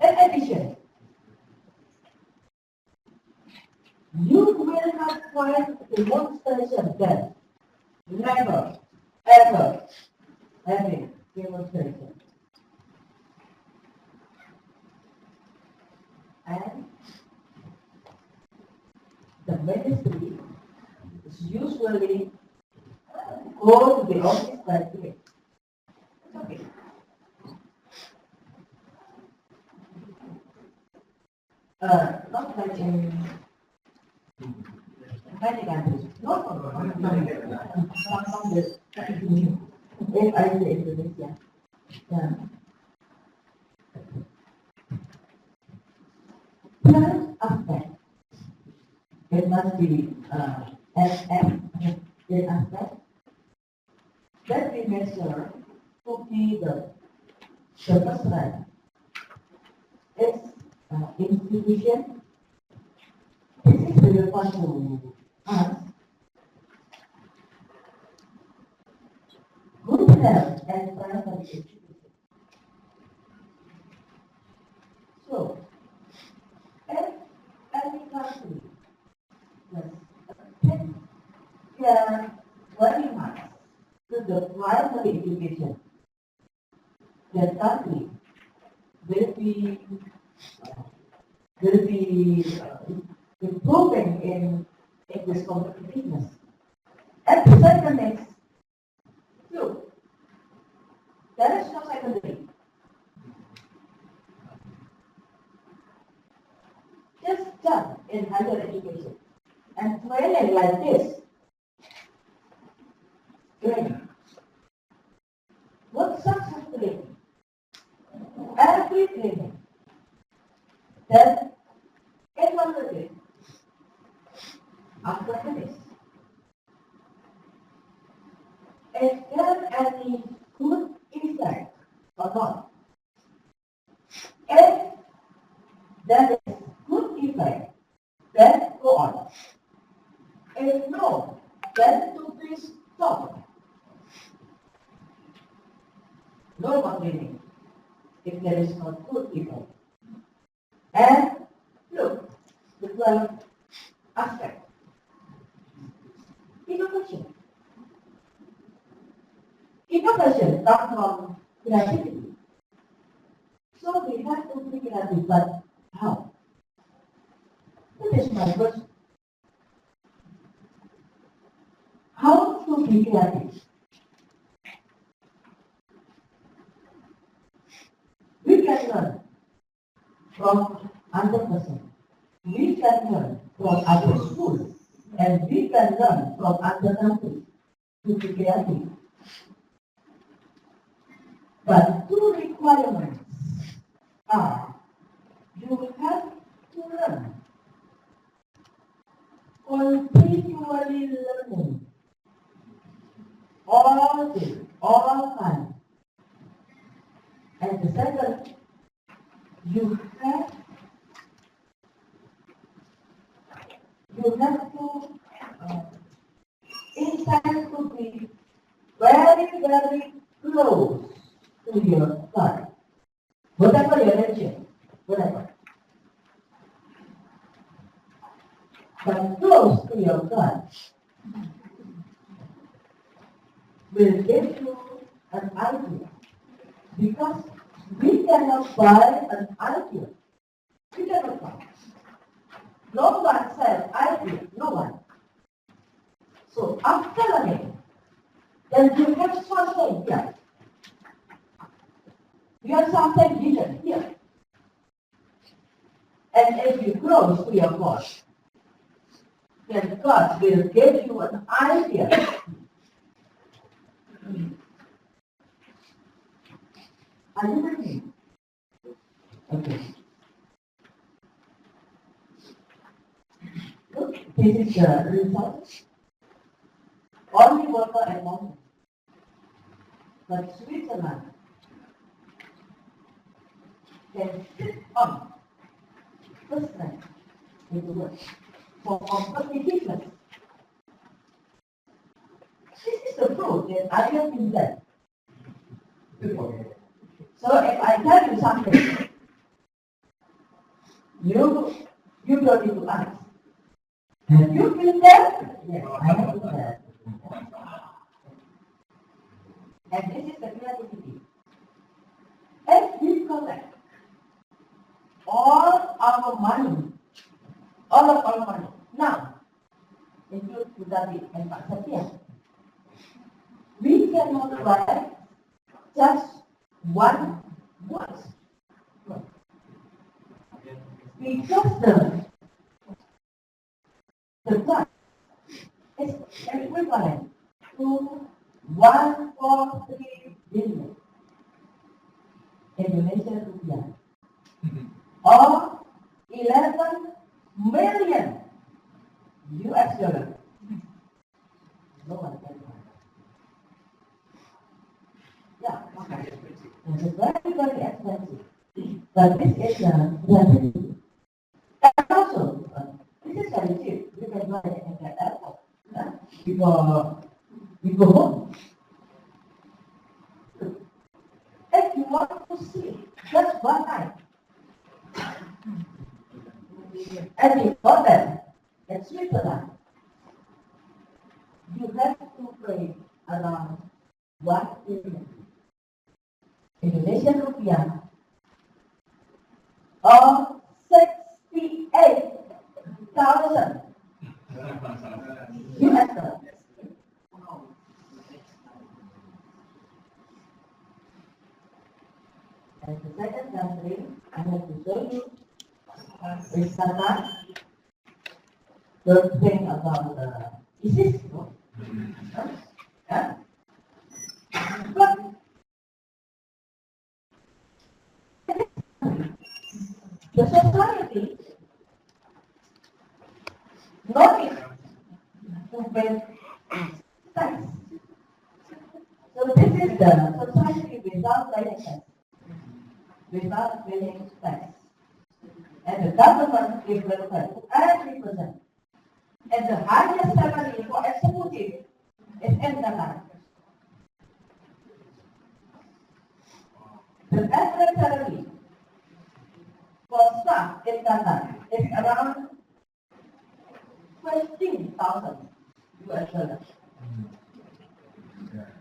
In addition, you will not find demonstration that never, ever having demonstration. And the ministry is usually go to the office like this. Okay. Not like in many countries. Not from the if I say Indonesia. Third aspect, it must be an aspect that we measure to be the first rank. It's institution. This is relevant to us. Good health and primary education. So, if any country takes care very much to the primary education, that country will be improving in this competitiveness. And the second is, look, there is no secondary. Just jump in higher education and training like this. Training. What success training? Every training. Then, evaluate after finish. Is there any good effect or not? If there is good effect, then go on. If no, then to please stop. No more training if there is no good effect. And look, the 12th aspect. Innovation. Innovation comes from creativity. So we have to be creative, but how? That is my question. How to be creative? We can learn from other person. We can learn from other schools. And we can learn from other countries to be creative. But two requirements are, you have to learn, continually learning, all day, all time. And the second, you have to intend to be very, very close to your God. Whatever your religion, whatever. But close to your God will give you an idea. Because we cannot buy an idea. We cannot buy. No one says idea, no one. So after learning, then you have something here. You have something hidden here. And if you close to your God, then God will give you an idea. Are you with me? Okay. Look, this is the result. Only water and mountain. But Switzerland can sit on first rank in the world for competitiveness. This is the proof that I have been there. So if I tell you something, you don't need to ask. Have you been there? Yes, I have been there. And this is the creativity. If we collect all our money, all of our money, now, include Budari and Pak Satya, we cannot write just one word. Because the price is equivalent to 143 billion Indonesian rupiah or 11 million US dollar. No one can buy. Yeah, okay. It's very, very expensive. But this is relativity. And also, this is very cheap. You can buy it in the airport. Yeah? You go home. If you want to see just one night, and you go there, in Switzerland, you have to pay around 1 billion Indonesian rupiah or 68,000 US dollars. And the second country I have to show you is Qatar. Don't think about ISIS, no? Yeah? But the society no need to pay tax. So this is the society without paying tax, without paying tax. And the government is welfare to every person. And the highest salary for executive is in Qatar. The average salary for staff in Qatar is around 15,000 US dollars.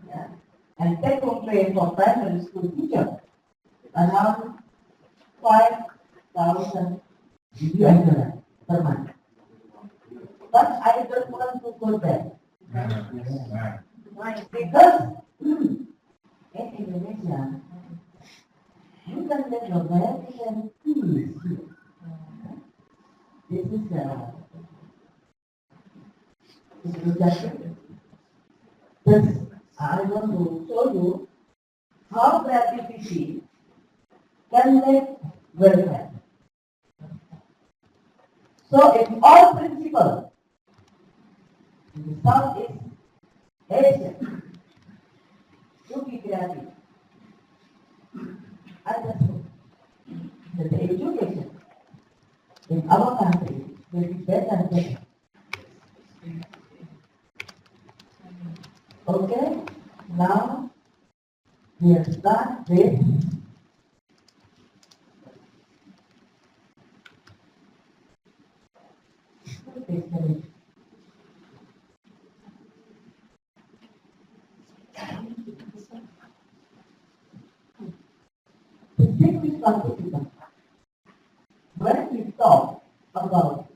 Yeah. And take home pay for primary school teacher around 5,000 US dollars per month. But I don't want to go there. Why? Because in Indonesia, you can get your very peace. This is rejection. This I want to show you how creativity can make welfare. So in all principles, in the Southeast Asia, to be creative. Understood that the education in our country will be better and better. Okay, now we will start with dictionary. Distinguished participants, when we talk about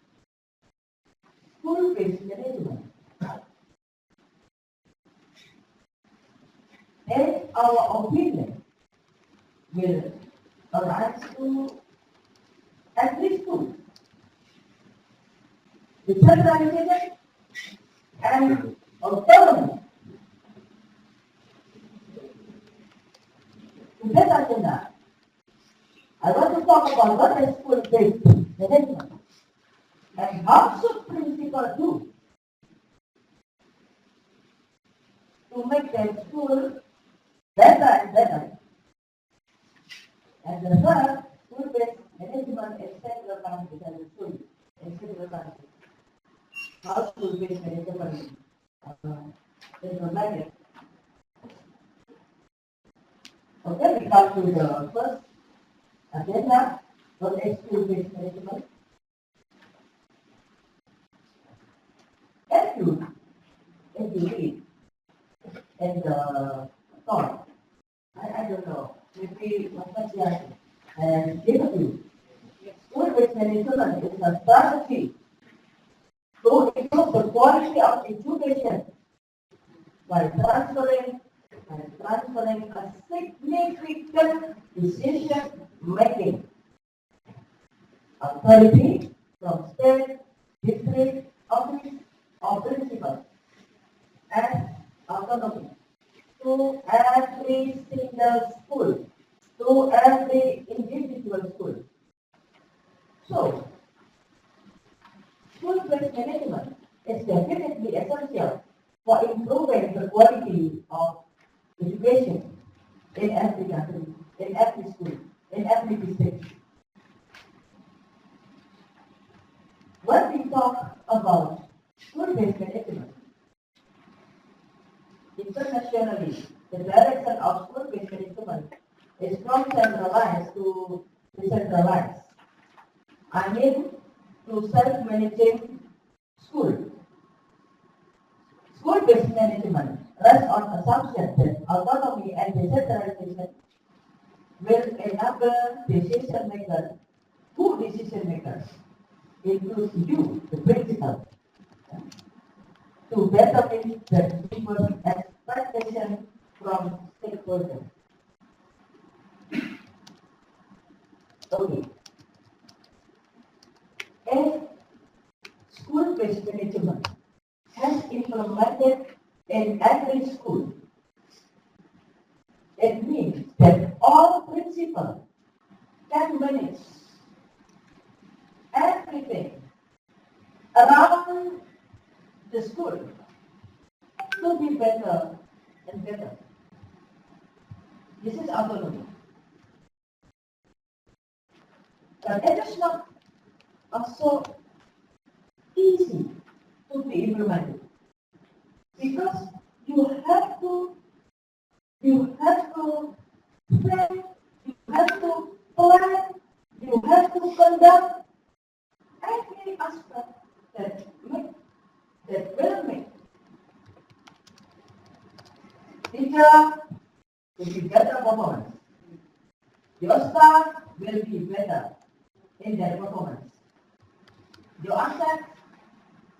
school-based management, in our opinion, will arise to every school. Decentralization and autonomy. To that agenda, I want to talk about what is school-based management and how should principals do to make their school better and better. And the third, school-based management management in several countries, I will show you, in several countries. How school-based management is provided. Okay, we come to the first agenda. What is school-based management? If you read in the thought, I don't know, maybe Matthias and Timothy, school-based management is a strategy to improve the quality of education by transferring a significant decision-making authority from state, district, office, or principal and autonomy to every single school, to every individual school. So, school-based management is definitely essential for improving the quality of education in every country, in every school, in every district. When we talk about school-based management, internationally, the direction of school-based management is from centralized to decentralized. I mean, to self-managing school. School-based management rests on assumption that autonomy and decentralization will enable decision makers, who decision makers, includes you, the principal, to better meet the people's expectation from stakeholders. Okay. If school-based management has implemented in every school, it means that all principals can manage everything around the school to be better and better. This is autonomy. But it is not also easy to be implemented because you have to plan, you have to plan, you have to conduct every aspect that will make teacher will be better performance. Your staff will be better in their performance. Your assets,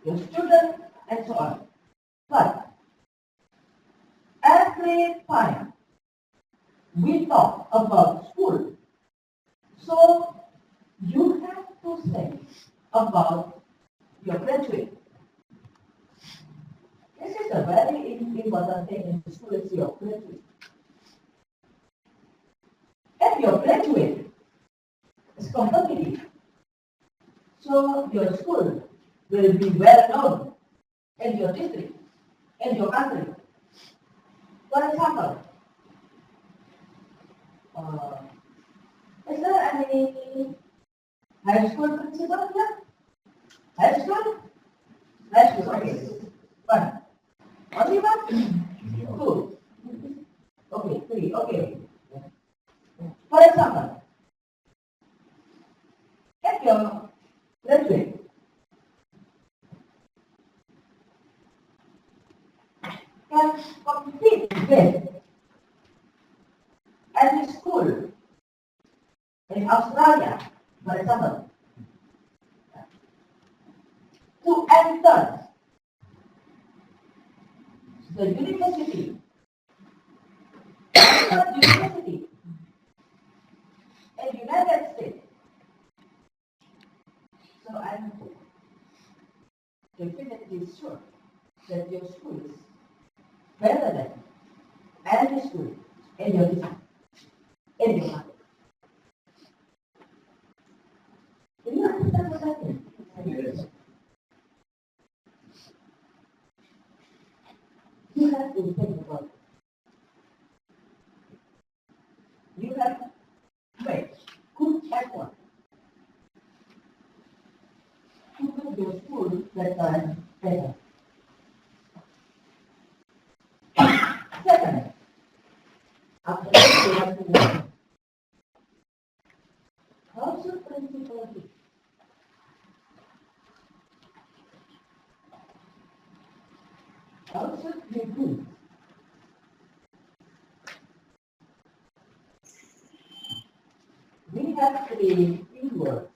your students, and so on. But every time we talk about school, so you have to think about your graduate. This is a very important thing in the school is your graduate. If your graduate is competitive, so your school will be well known in your district, in your country. For example, is there any high school principal here? High school? High school, okay. One. Only one? Two. Okay, three, okay. For example, if your graduate can compete with any school in Australia, for example, to enter the university, in United States. So I'm definitely sure that your school is better than any school in your district, in your market. Do you understand what I mean? Yes. You have to think about it. You have to make good effort Second, after that, we have to learn how should principal be. How should we do? We have three keywords.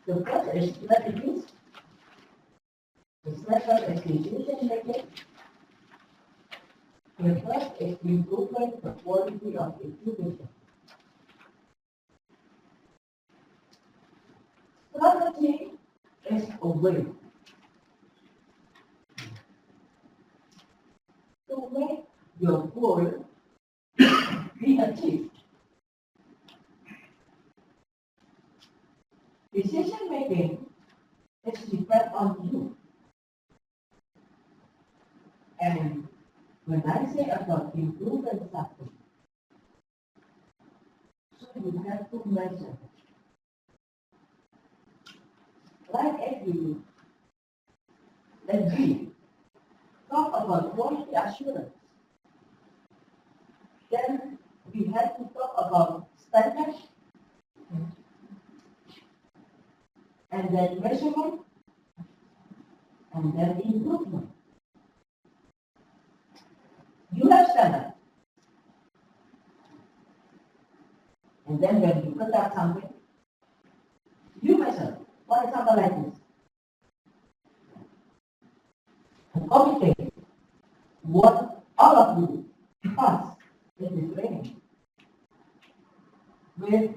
The first is strategies. The second is decision making. The third is improvement the quality of education. Strategy is a way to make your goal be achieved. Decision making is depend on you. And when I say about improvement something, so you have to measure. Like if you, let's see, talk about quality assurance, then we have to talk about standards, and then measurement, and then improvement. You have standard. And then when you conduct something, you measure. For example, like this. The committee want all of you to pass in this training with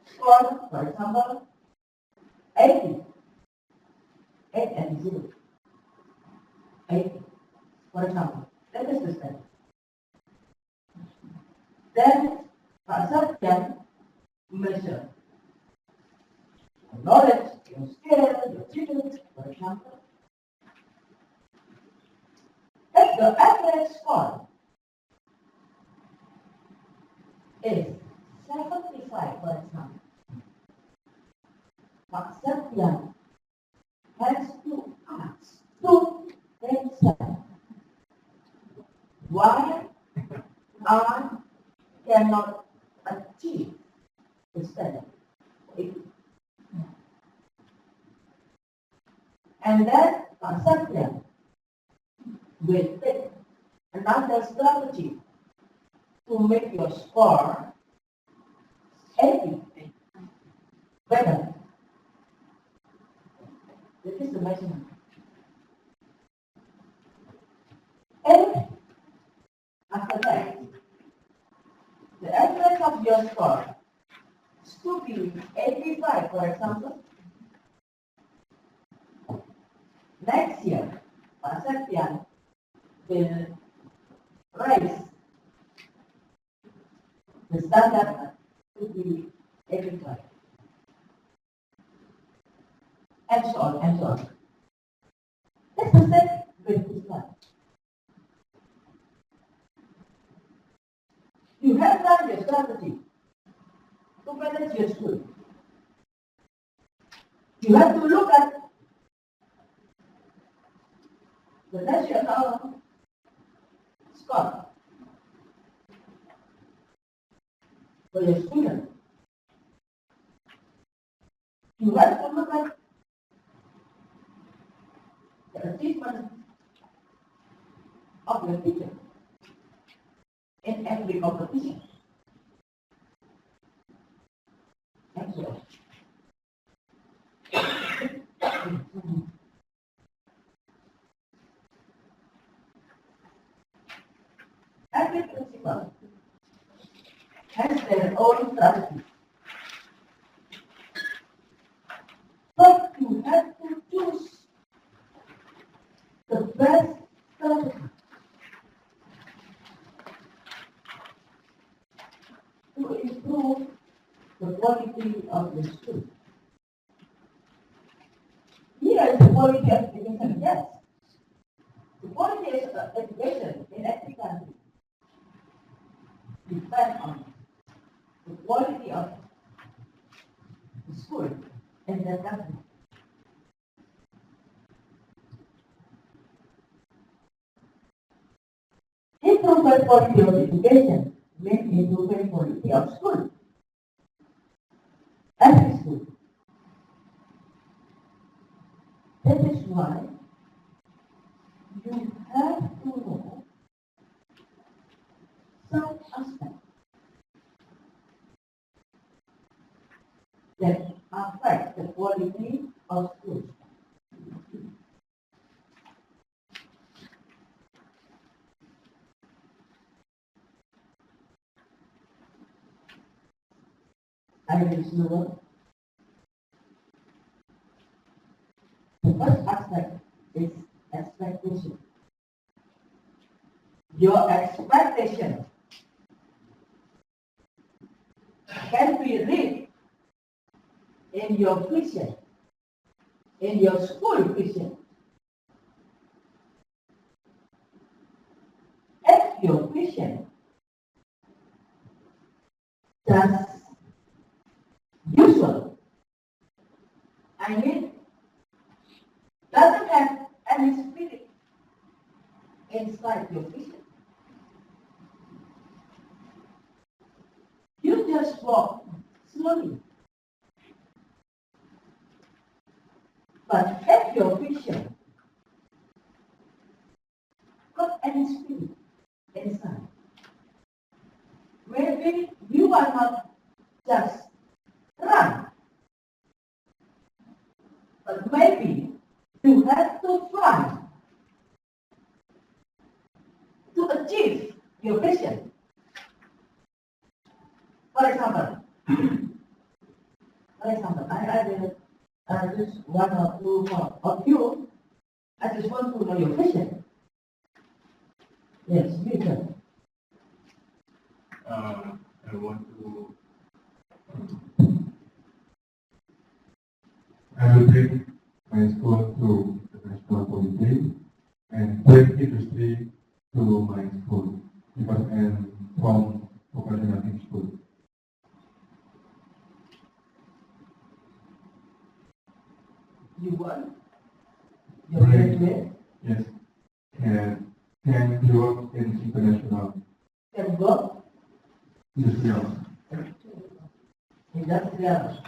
score, for example, 80. 8 and 0. 80, for example. That is the standard. Then, Pak can measure your knowledge, your skill, your students, for example. If the average score is 75, for example, Pak Septian has to ask to himself, why I cannot achieve the standard? And then Pak Septian will take another strategy to make your score 80 better. This is the measurement. And after that, the average of your score is to be 85, for example. Next year, Pak Septian will raise the standard to be 85. And so on, and so on. That's the same with this one. You have done your strategy to manage your school. You have to look at the national score for your student. You have to look at the achievement of your teacher in every competition. And so on. Every principal has their own strategy. But you have to choose the best strategy to improve the quality of the school. Here is the quality of education, yes. The quality of education in every country depends on the quality of the school in that country. improvement quality of education means improvement quality of school. Every school. That is why you have to know some aspects that affect the quality of schools. I will show the first aspect is expectation. Your expectation can be read in your vision, in your school vision. If your vision does usual, I mean, doesn't have any spirit inside your vision. You just walk slowly. But if your vision got any spirit inside, maybe you are not just run, but maybe you have to try to achieve your vision. For example, I will just one or two more of you. I just want to know your vision. Yes, you can. I want to. I will take my school to the national quality and bring industry to my school because I am from vocational school. You want? Your graduate? Yes. And can work in international Can work? industrial. Industrial.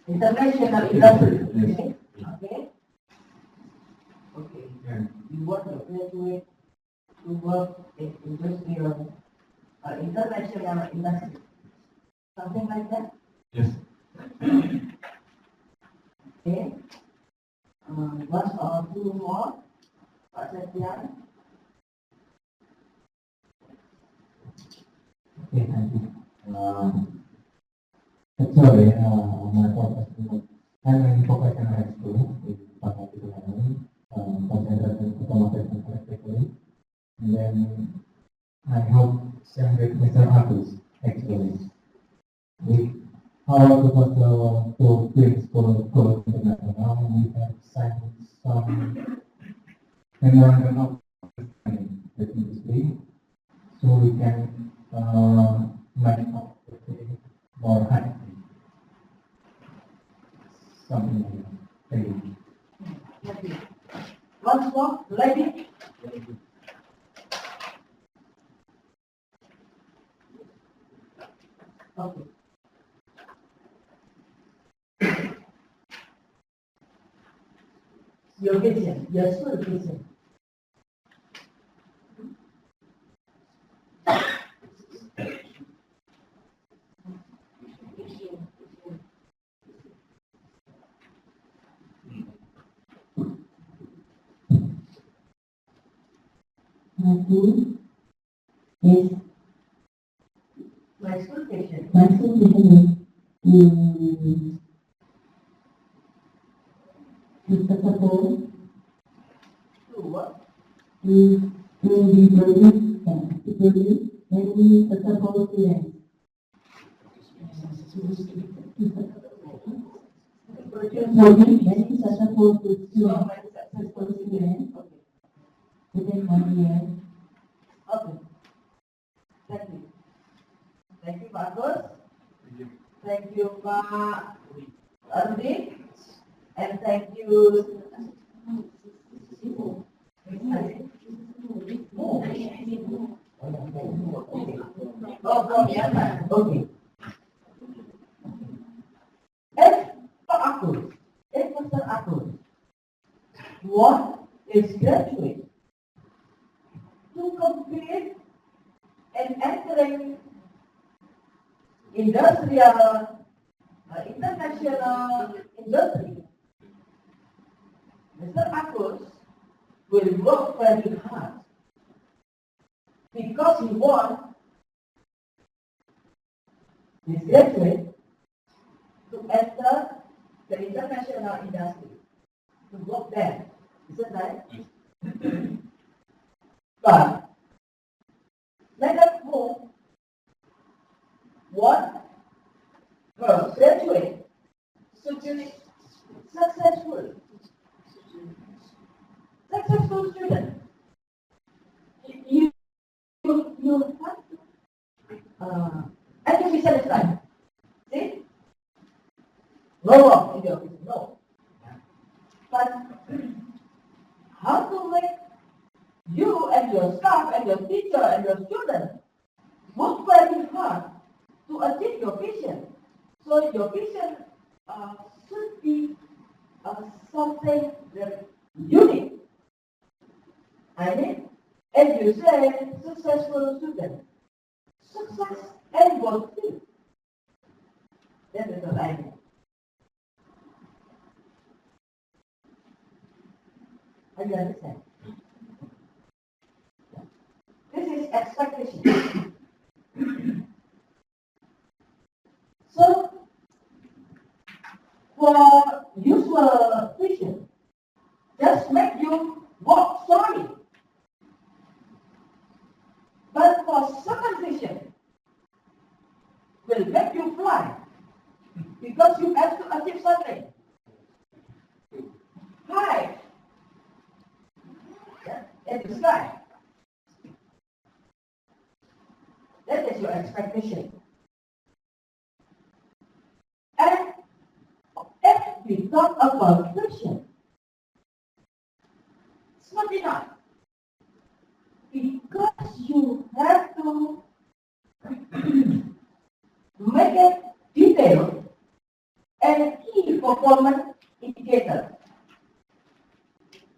International industry. Yes. Okay? Okay. And You want your graduate to work in industrial, international industry. Something like that? yes. Okay. One or two more. Pak Setian. Okay, thank you. Actually, my focus I'm in vocational high school in Pangkal Pinang, concentrating automotive and electrically. And then I help same with Mr. Agus, actually. We how to bring school to international. We have signed some memorandum of understanding with industry, so we can manufacture more high. Something like that. Thank you. Thank you. Once more, lady. Okay. Your vision, your school vision. Two is My school vision. my school vision is first of all To what? to be produced and to produce many successful students. Produce many successful students within 1 year. Okay. Thank you. Thank you, Pak Agus. Thank you, Pak Ardi. And thank you. Oh. Okay. If Mr. Atul want his graduate to complete and entering industrial, international industry, Mr. Atul will work very hard because he wants his graduate to enter the international industry, to work there. Is that right? But let us move what her graduate should be successful student. You have to and to be satisfied. See? No wrong in your opinion, no. But how to make you and your staff and your teacher and your students work very hard to achieve your vision. So your vision should be something that unique. I mean, as you say, successful student. Success and work too. That is what I mean. Are you understand? This is expectation. So, for usual vision, just make you walk slowly. But for second vision, will make you fly. Because you have to achieve something. High. In the sky. That is your expectation. And if we talk about vision, it's not enough. Because you have to make it detailed and key performance indicator.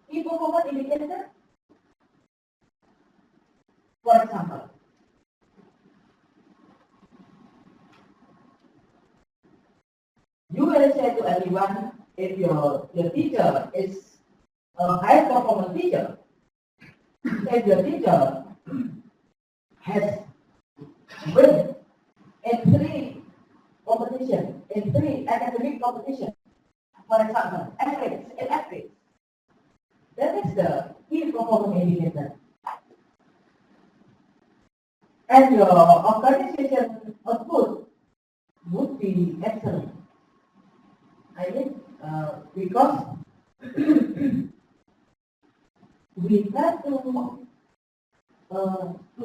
Key performance indicator, for example, you will say to everyone, if your teacher is a high performance teacher, if your teacher has win in 3 competition, in 3 academic competition, for example, ethics, that is the key performance indicator. And your organization output would be excellent. I mean, because we have to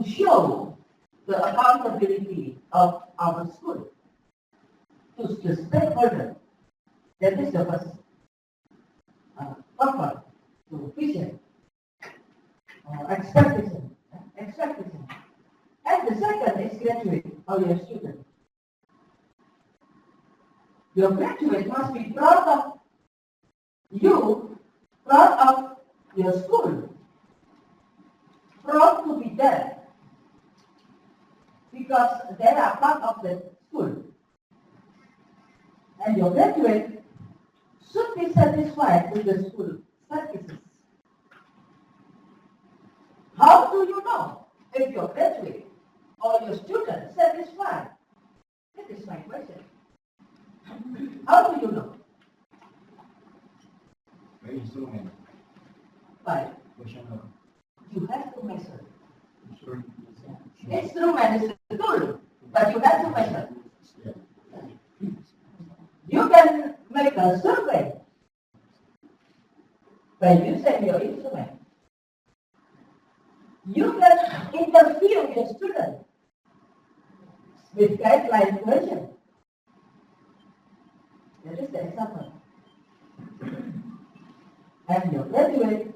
show the accountability of our school to the stakeholder. That is the first purpose, to vision, expectation. And the second is graduate or your student. Your graduate must be proud of you, proud of your school, proud to be there, because they are part of the school. And your graduate should be satisfied with the school services. How do you know if your graduate or your student is satisfied? That is my question. How do you know? By instrument. By Questionnaire. you have to measure. Sure. Instrument is the tool, but you have to measure. Yeah. You can make a survey by using your instrument. You can interview your student with guideline question. That is the example. And your graduate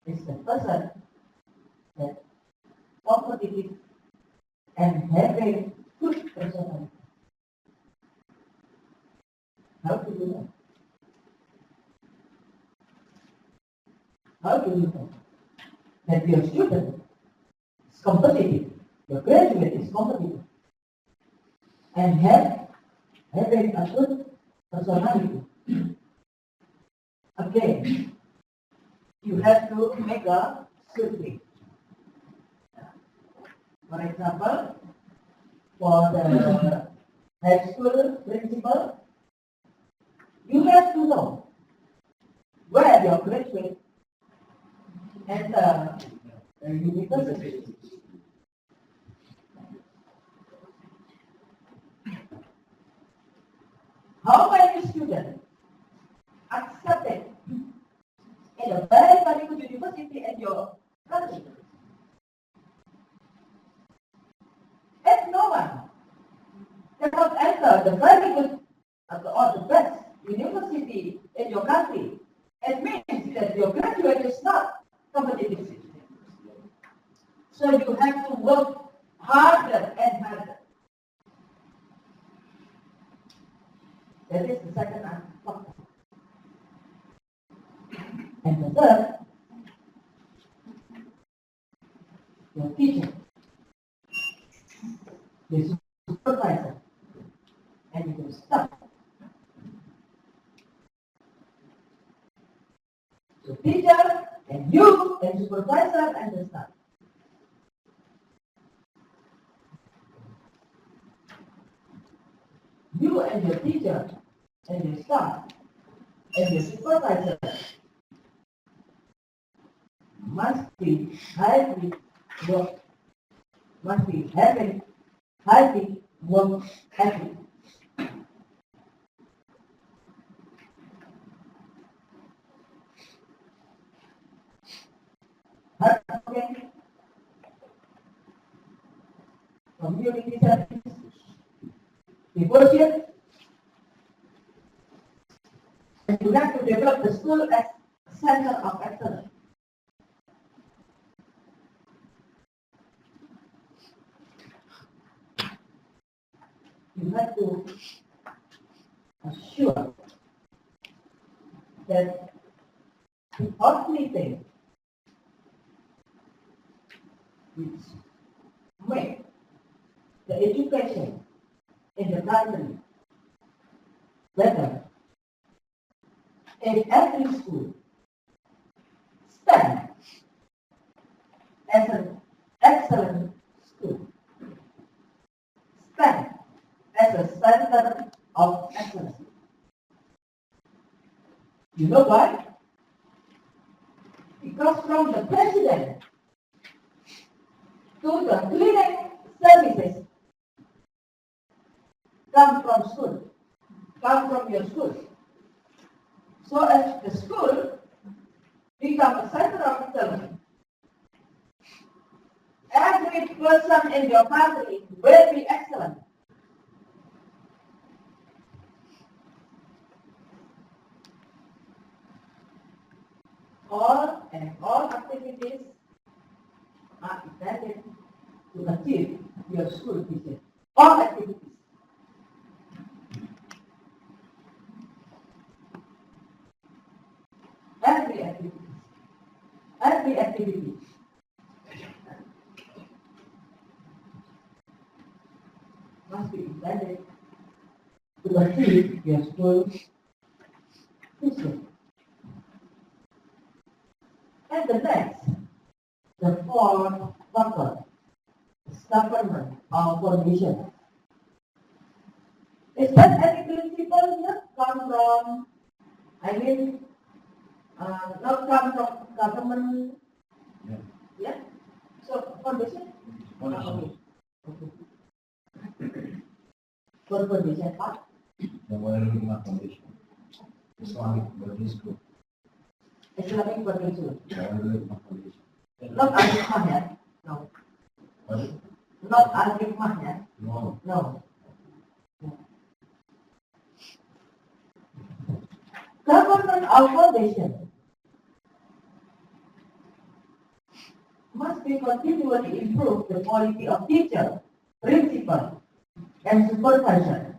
is the person that competitive and having good personality. How do you know? How do you know that your student is competitive, your graduate is competitive, and having a good personality? Again, you have to make a survey. For example, for the high school principal, you have to know where your graduate and the university. How many students accepted in a very good university in your country? If no one cannot enter the very good or the best university in your country, it means that your graduate is not competitive. So you have to work harder and harder. That is the second factor. And the third, your teacher, the supervisor, and your staff. So teacher and you and supervisor and the staff. You and your teacher and your staff and your supervisor must be highly work, must be having highly work ethic. Okay. Community service, devotion, and you have to develop the school as a center of excellence. You have to assure that the only thing which make the education in the country better in every school stand as an excellent school, stand as a center of excellence. You know why? Because from the president to the cleaning services come from school, come from your school. So as the school become a center of excellence, every person in your family will be excellent. All activities are intended to achieve your school vision. All activities. Every activity must be intended to achieve your school vision. And the next, the fourth factor, government or formation. Is that any principle here come from, not come from government? Yeah. Yeah? So, foundation? Okay. For foundation part? The Waralima Foundation. Islamic Boarding School. Islamic boarding school. Waralima Foundation. Not Al-Hikmah, yeah? No. Pardon? Not Al-Hikmah, yeah? No. No. Government or foundation must be continually improve the quality of teacher principal and supervisor.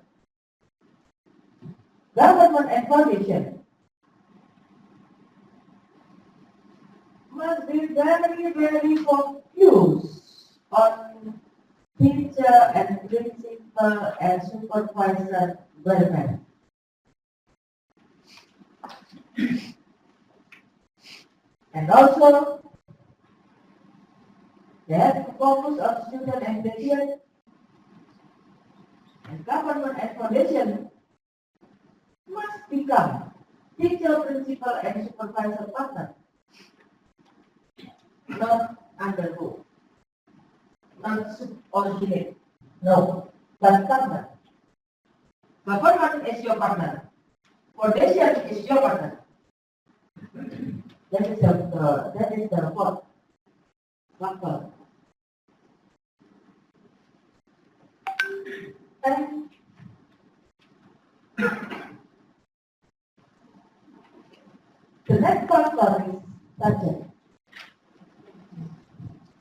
Government and foundation must be very focused on teacher and principal and supervisor welfare. And also, they have to focus on student engagement, and government and foundation must become teacher, principal, and supervisor partner, not undergo, not subordinate, no, but partner. Government is your partner, foundation is your partner. That is the fourth factor. And the next factor is budget.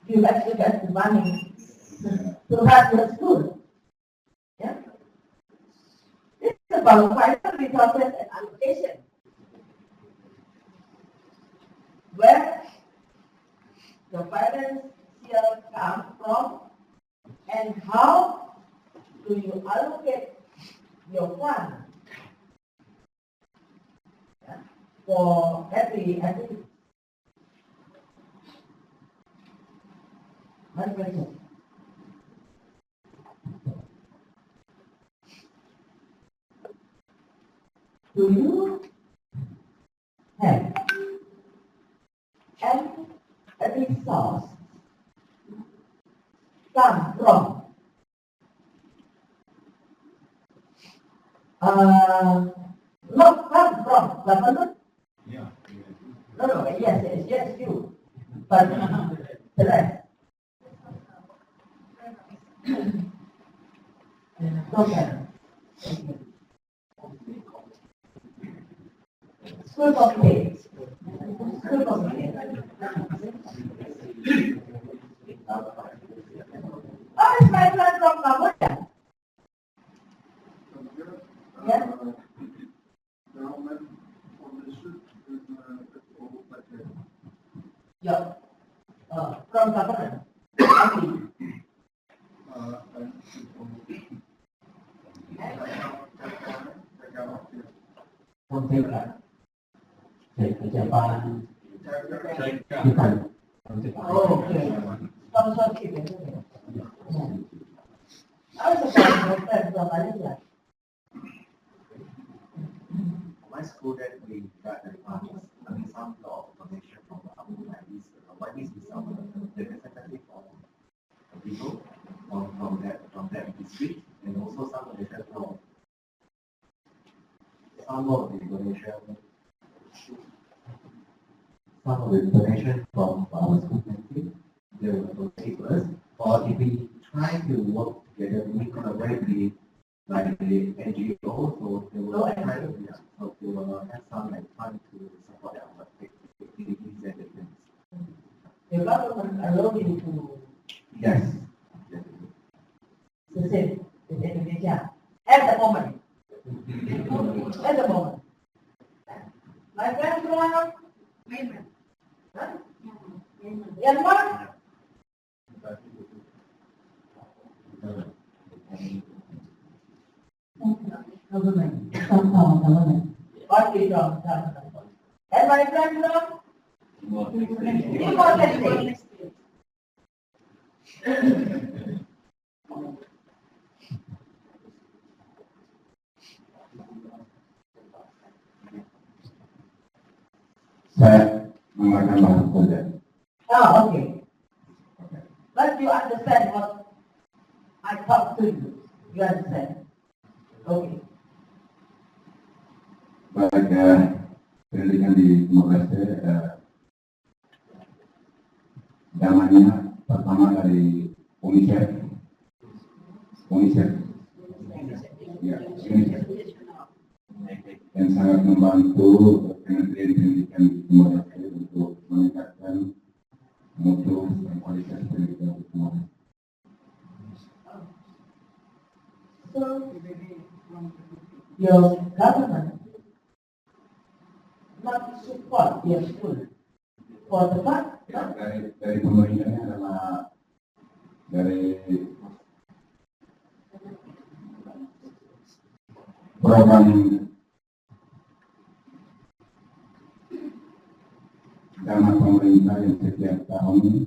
You have to get the money to run your school. Yeah? This is about financial resources and allocation. Where the financial come from and how do you allocate your fund for every activity? One question. Do you have any resource come from not come from government? Yeah. No, yes, you. But the rest. Okay. School committee. School committee. What is my plan from Cambodia? Yeah. Yeah. From government. Pejabat bukan. Oh, okay. Sponsorship. I was about to Malaysia. My school that we got the funds, some law donation from our libraries. What is some representative of people from that district, and also some donation from some of the donation from our school country. They will donate to us, or if we try to work together, we collaborate with like the NGO, so they will try to, so they will have some like fund to support our activities and events. The government allowed you to Yes. the same in Indonesia at the moment. At the moment. My friend from Myanmar. Huh? Myanmar? Government, somehow government. Party from government. And my friend from Timor-Leste. Saya menggunakan bahasa saja. Oh, okay. But you understand what I talk to you. You understand? Okay. Baik, pendidikan di Timor-Leste, zamannya pertama dari UNICEF, ya, UNICEF, yang sangat membantu Kementerian Pendidikan di Timor-Leste untuk meningkatkan mutu dan kualitas pendidikan di Timor-Leste. So, your government not support your school for the fund? Ya, dari pemerintahnya adalah dari program dana pemerintah yang setiap tahun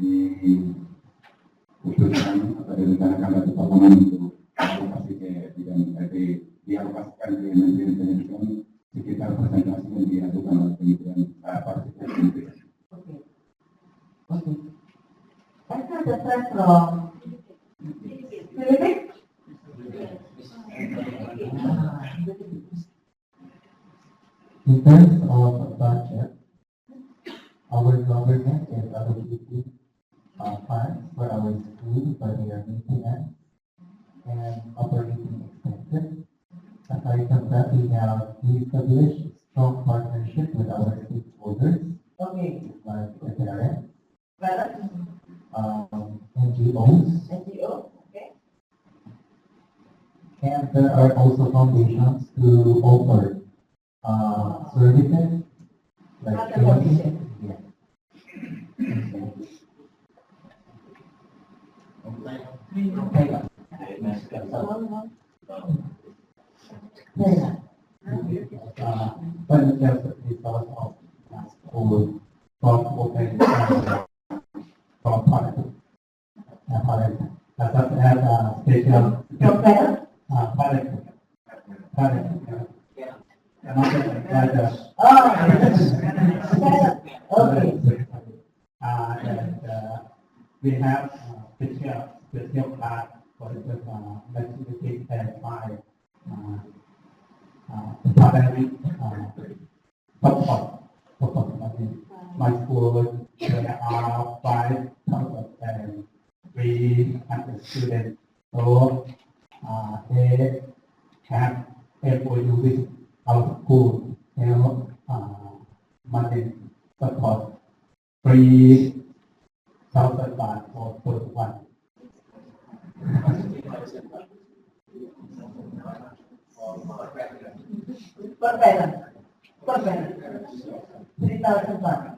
diputuskan atau direncanakan dari Parlemen untuk alokasi ke bidang dialokasikan ke Menteri Pendidikan sekitar presentasi yang diajukan oleh Kementerian Pendidikan. Okay. I have a friend from Philippines. In terms of budget, our government is allocating funds for our school for their maintenance and operating expenses. Aside from that, we have established strong partnership with our stakeholders, Okay. like the parents, Parents, NGOs, NGO, okay. and there are also foundations to offer services like Other training. foundation. Yeah. But just because of school from open from product, such as special Your parents? product, Oh, parents. Okay. and we have special class for the mathematics and my academic support. My school, there are 5,300 students, so they have MOU with our school, money support 3,000 baht for one. Per parent. 3,000 baht.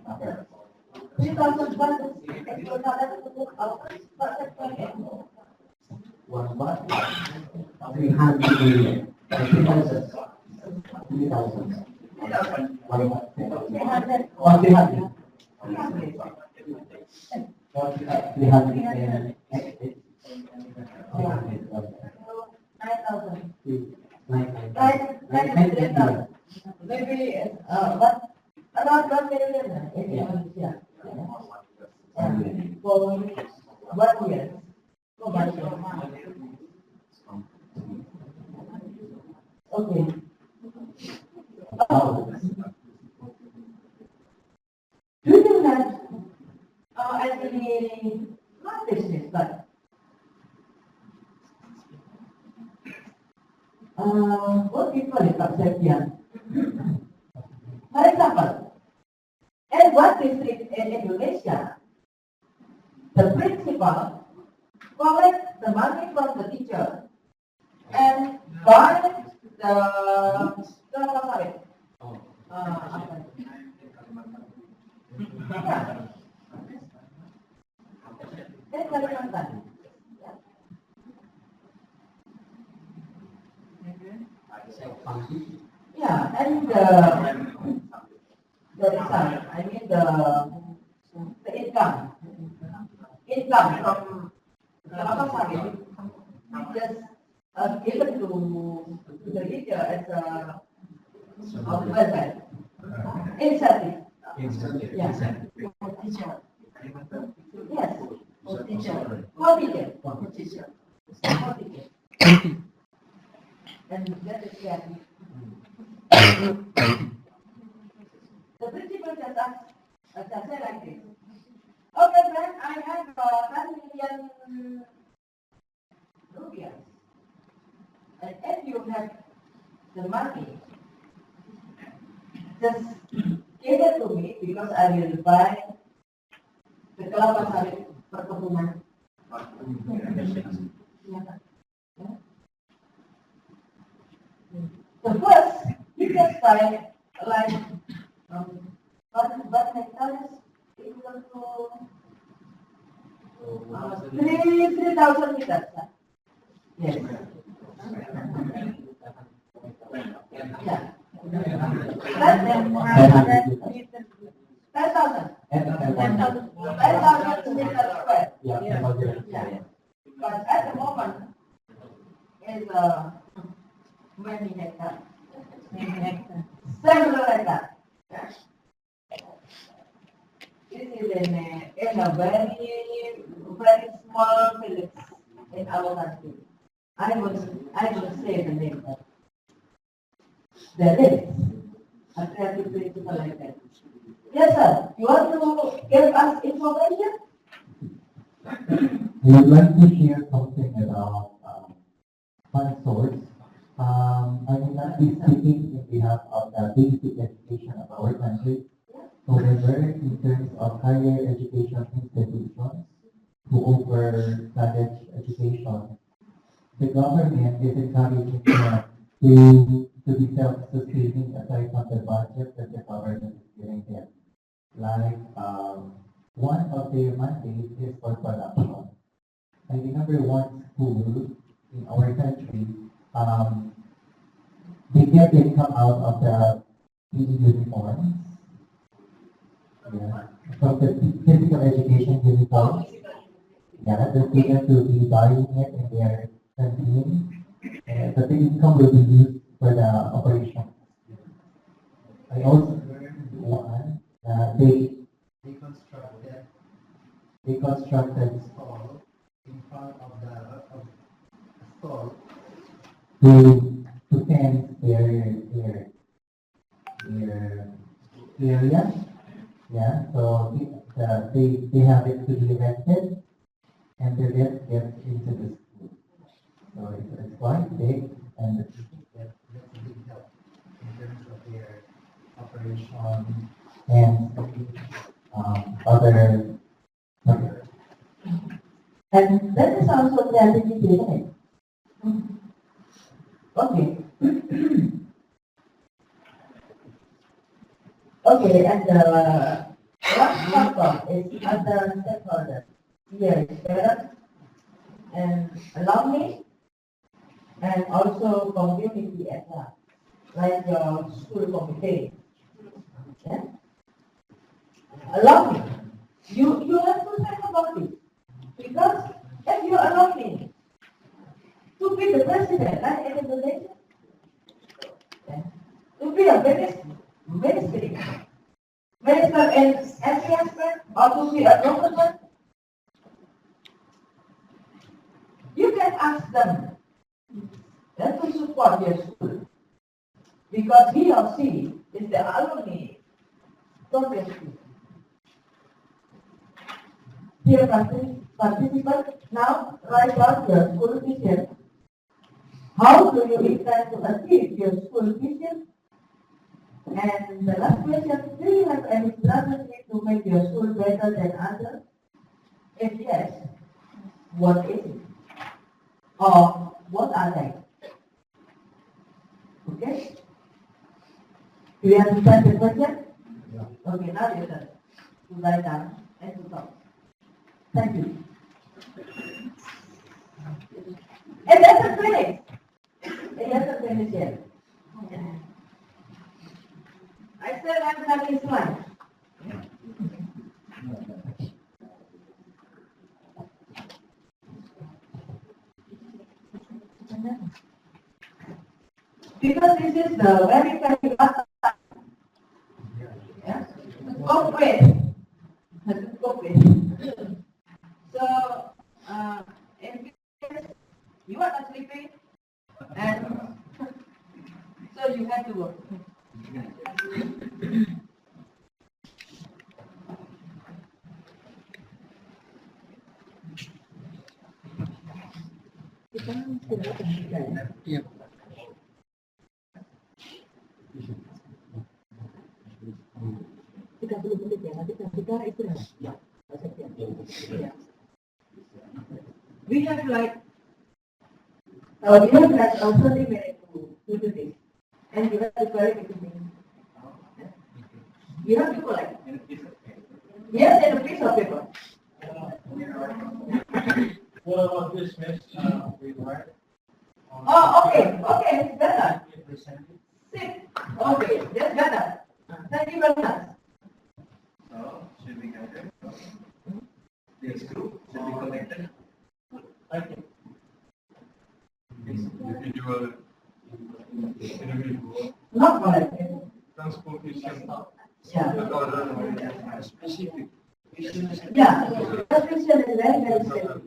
3,000 baht equivalent untuk apa? Per sektor. 1 baht, 300 million. 3,000. 3,000. 1 baht. 300. Oh, 300. 300. 9,000. 9,000. Maybe, what? Around 1 million in Indonesia. For 1 year. For 1 year. Okay. Do you have any, not business, but what do you call it, Pak? For example, in one district in Indonesia, the principal collect the money from the teacher and buy the apa sawit? Apa? Ya. Dari Kalimantan. Yeah, and the result, I mean the income from kelapa sawit just given to the teacher as a welfare incentive. Yeah. Yes. For teacher. And that is the principal just say like this. Okay, friend, I have 10 million rupiah. And if you have the money, just give it to me because I will buy the kelapa sawit perkebunan. The first, you can buy like 1 hectare is equal to 3,000 meters. Yes. Yeah. 10,000. 10,000 meters square. Yeah. Yeah. But at the moment, is many hectares. 700 hectares. This is in a very small village in our country. I will say the name. There is a creative principle like that. Yes, sir. You want to give us information? We would like to share something about fund source. I will not be speaking in behalf of the basic education of our country. However, in terms of higher education institutions who offer college education, the government is encouraging them to be self-sustaining aside from the budget that the government is giving them. Like, one of their mandates is for production. I remember one school in our country, they get income out of the PE uniforms. Yeah. From the physical education uniforms. Yeah, the students will be buying it in their canteen, but the income will be used for the operation. I also learned one, they constructed stall in front of the stall to fence their area. Yeah, so they have it to be rented and the rent gets into the school. So it's quite big and the teachers that's a big help in terms of their operation and other. And that is also reality, isn't it? Okay. Okay, and last factor is other stakeholders. Here is parents and alumni and also community as well, like your school committee. Yeah? Alumni, you have to think about it. Because if you allow me to be the president, like in the nation, to be a minister in SEAMEO or to be a government, you can ask them to support your school because he or she is the alumni from your school. Dear participants, now write out your school vision. How do you intend to achieve your school vision? And the last question, do you have any strategy to make your school better than others? If yes, what is it? Or what are they? Okay? Do you understand the question? Yeah. Okay, now you turn to write down and to talk. Thank you. And that's a finish. And that's a finish here. I still have nothing slide. Because this is the very last time. Yeah? Cope with. Cope with. So, in case you are not sleeping, and so you have to work. Yeah. We have like 30 minutes to do this. and you have to collect everything. You have to collect. Yes, in a piece of paper. What about this, Miss? We write. Oh, okay, okay, it's better. Sit. Okay, that's better. Thank you very much. So, should we get it? These two should be connected. Okay. Individual Not collected. transportation Yeah. specific. Yeah, prescription is very, very simple.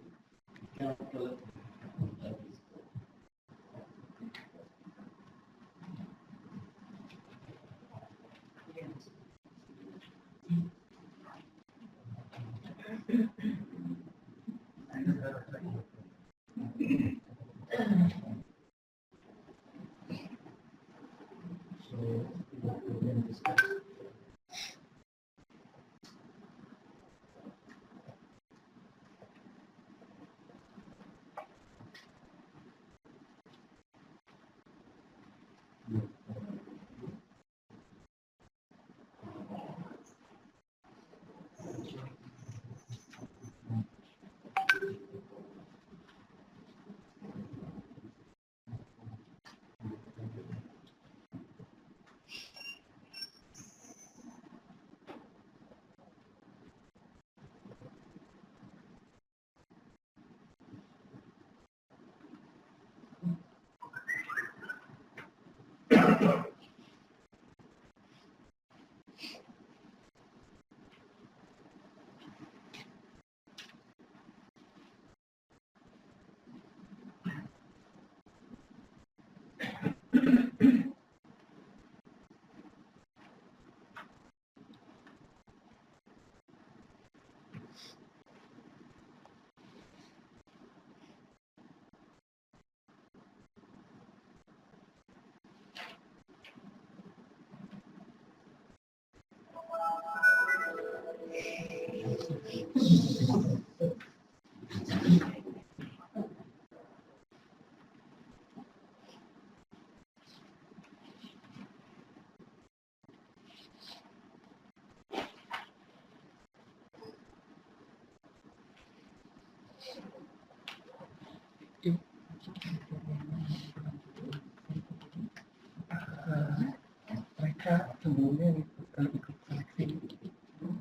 Mereka sebelumnya ikut seleksi,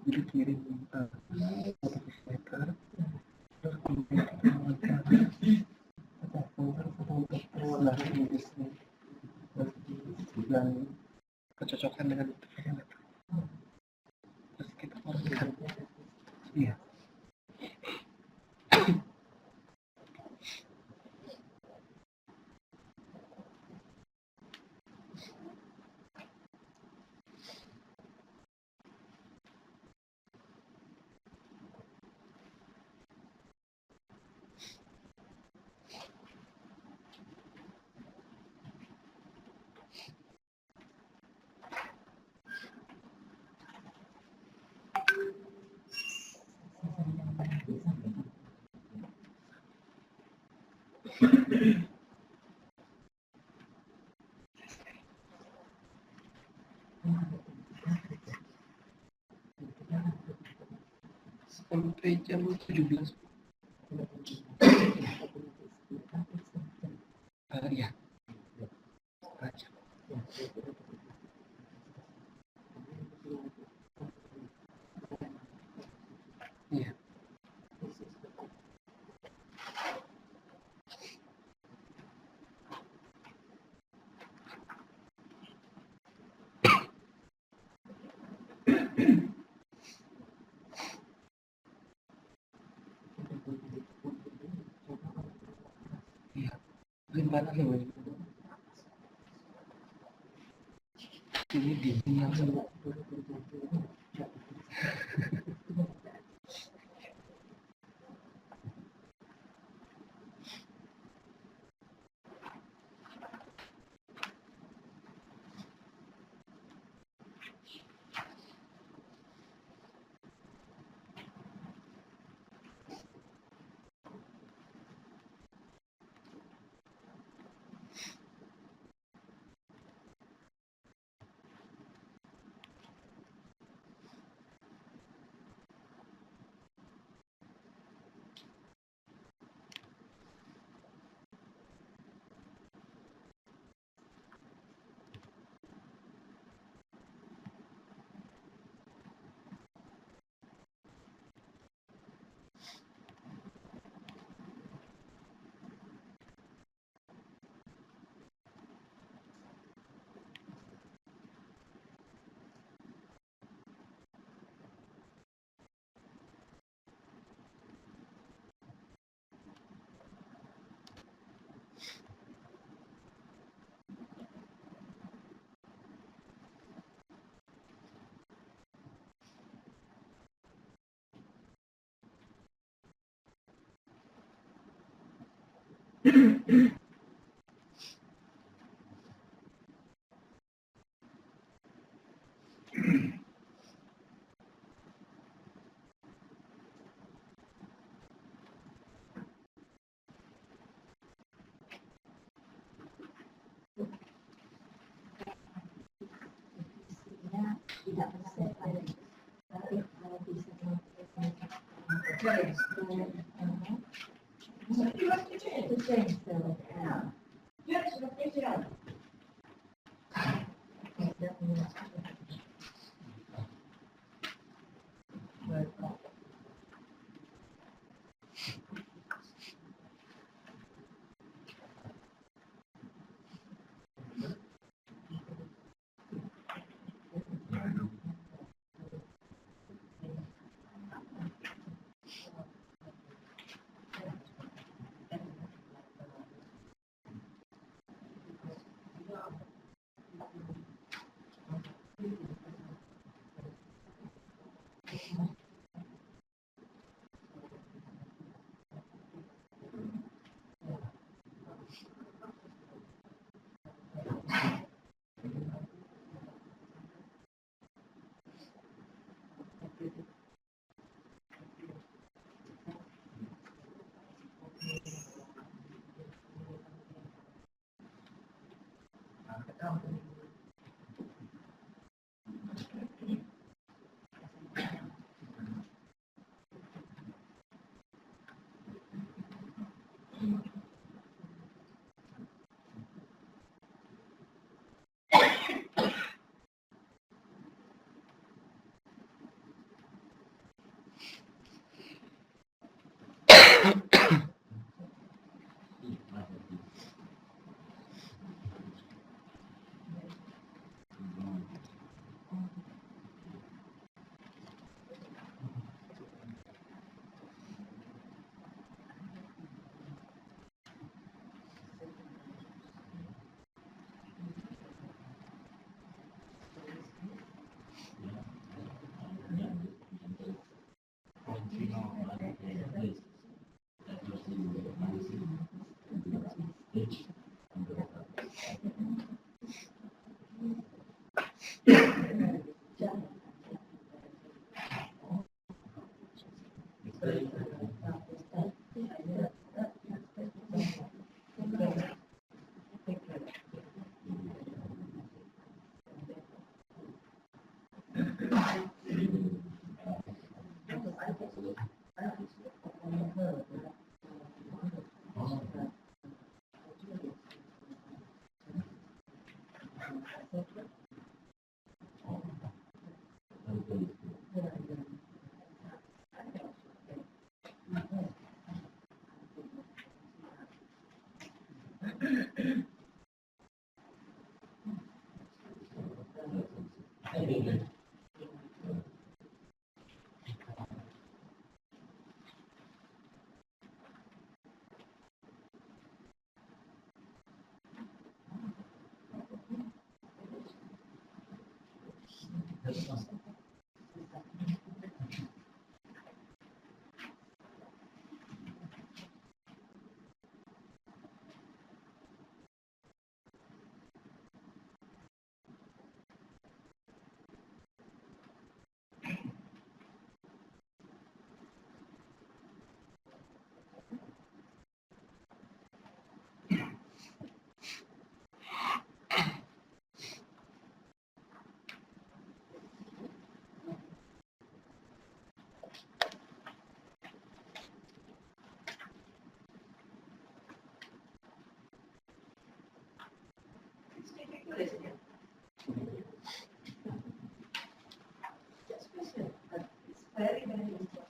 jadi kirim foto mereka, terus kemudian kita wawancara, foto untuk lari bisnis, dan kecocokan dengan interview. Terus kita lihat, iya. Sampai jam 17. Iya. Baca. Iya. Iya. Gimana nih? Ini dingin langsung. Tidak selesai. Tapi kalau bisa itu change. Yes, appreciate. Very, very important.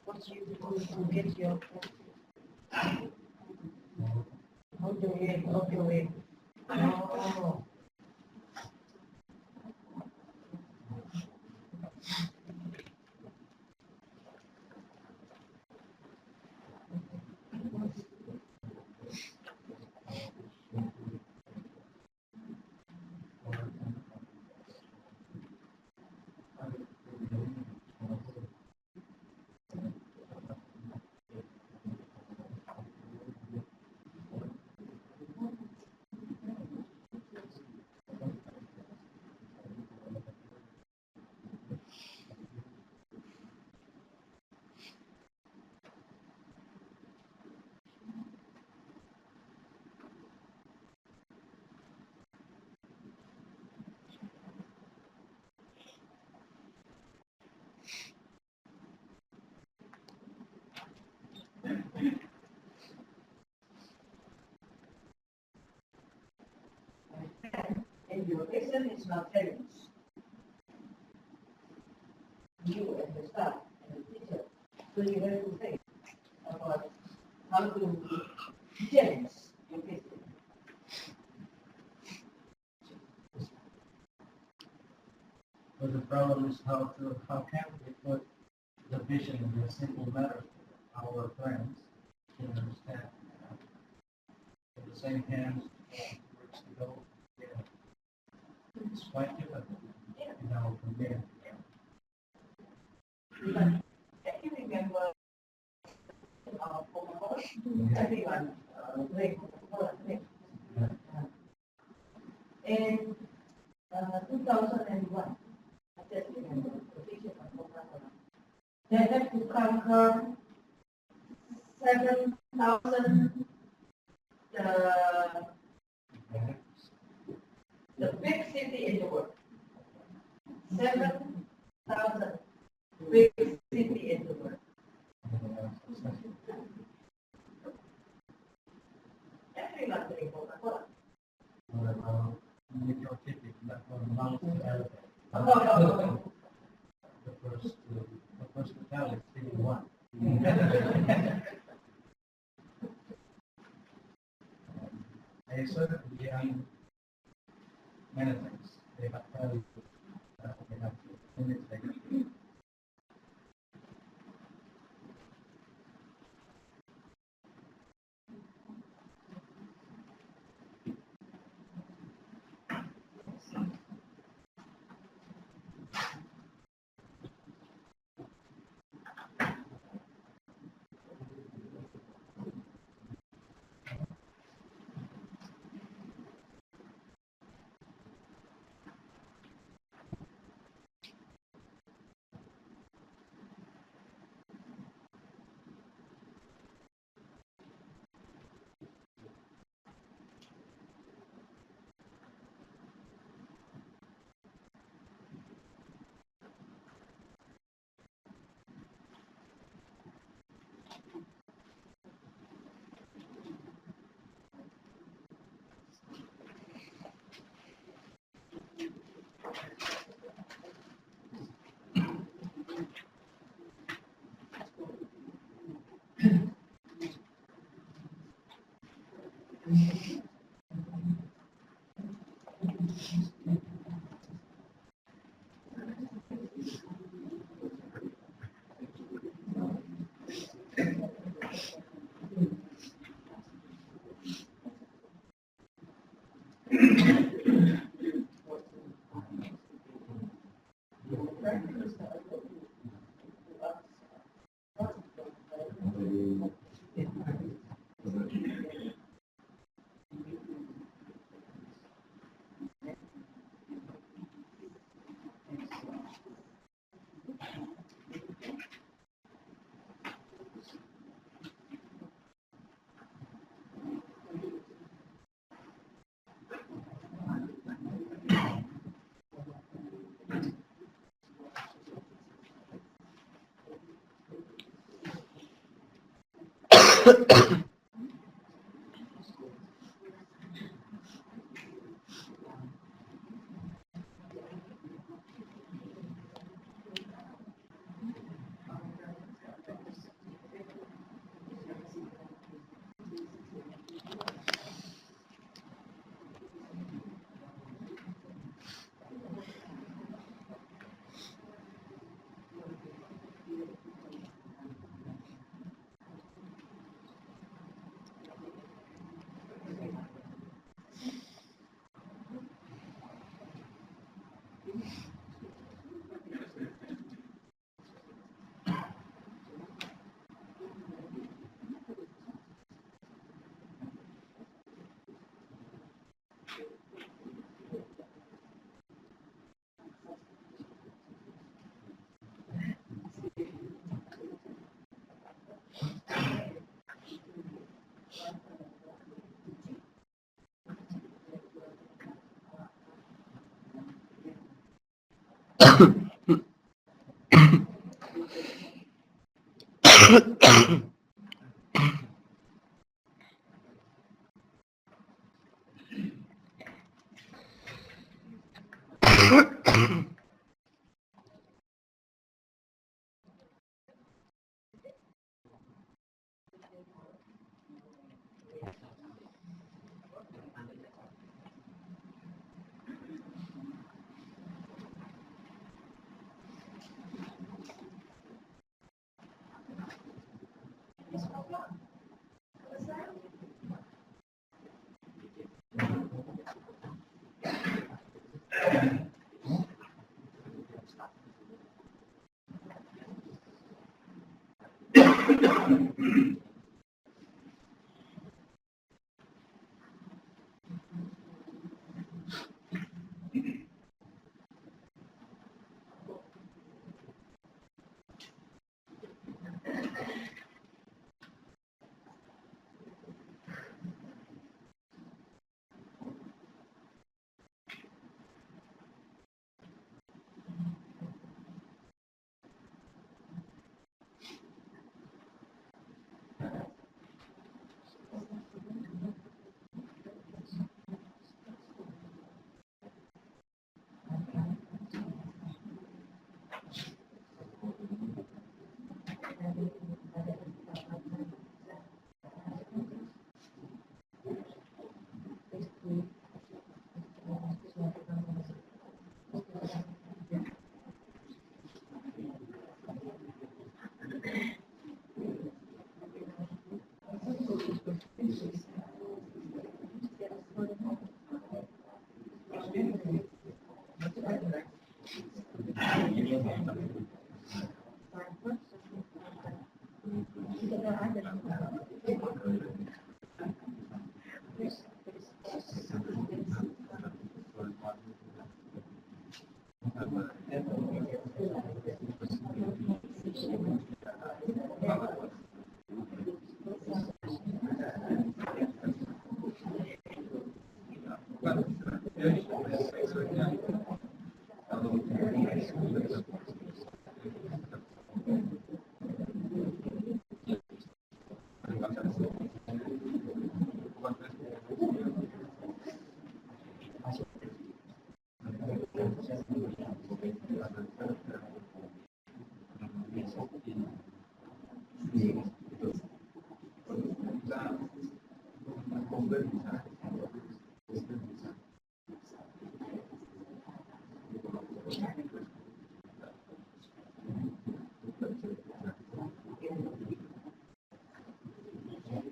What you do to get your okay. Oh. And your lesson is not parents. You and the staff and the teacher. So you have to think about how to change your lesson. But the problem is how can we put the vision in a simple matter for our friends to understand. At the same hands, works to go. Yeah. It's quite difficult in our community. Can you remember everyone played Coca-Cola? In 2001, I just remember the picture of Coca-Cola. They had to conquer 7,000 the big city in the world. 7,000 big city in the world. Everyone drink Coca-Cola. The first hotel is city one. I certainly behind many things. They have to imitate.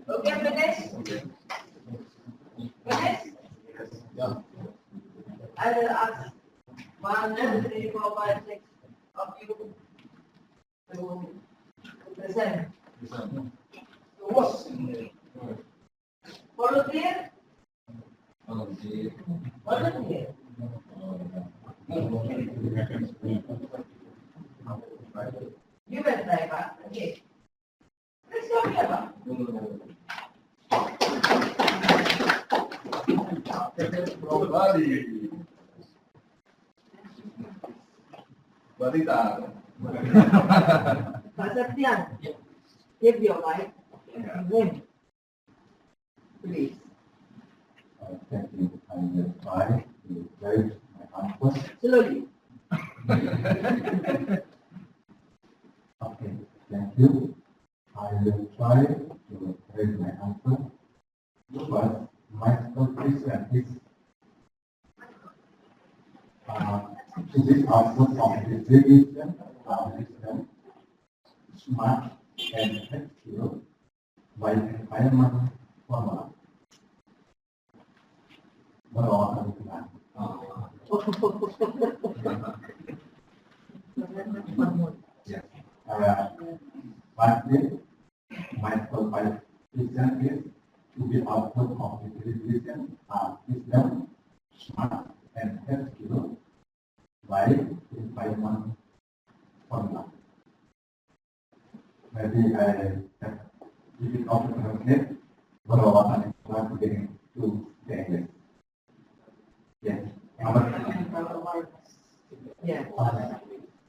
Okay, finish? Finish? I will ask 1, 2, 3, 4, 5, 6 of you to present. To work. Volunteer? Volunteer. You will try, Pak. Okay. Let's go here, Pak. Balita. Pak Septian, give your mic. Name, please. Thank you. I will try to raise my hand first. Slowly. Okay, thank you. I will try to raise my hand first. But my question is, this output of the division is smart and flexible by environment formula. Berlawanan dengan yes. But this microvision is to be output of the television system smart and flexible by environment formula. Maybe I have given out to translate berlawanan dengan to the English. Yes. Yeah.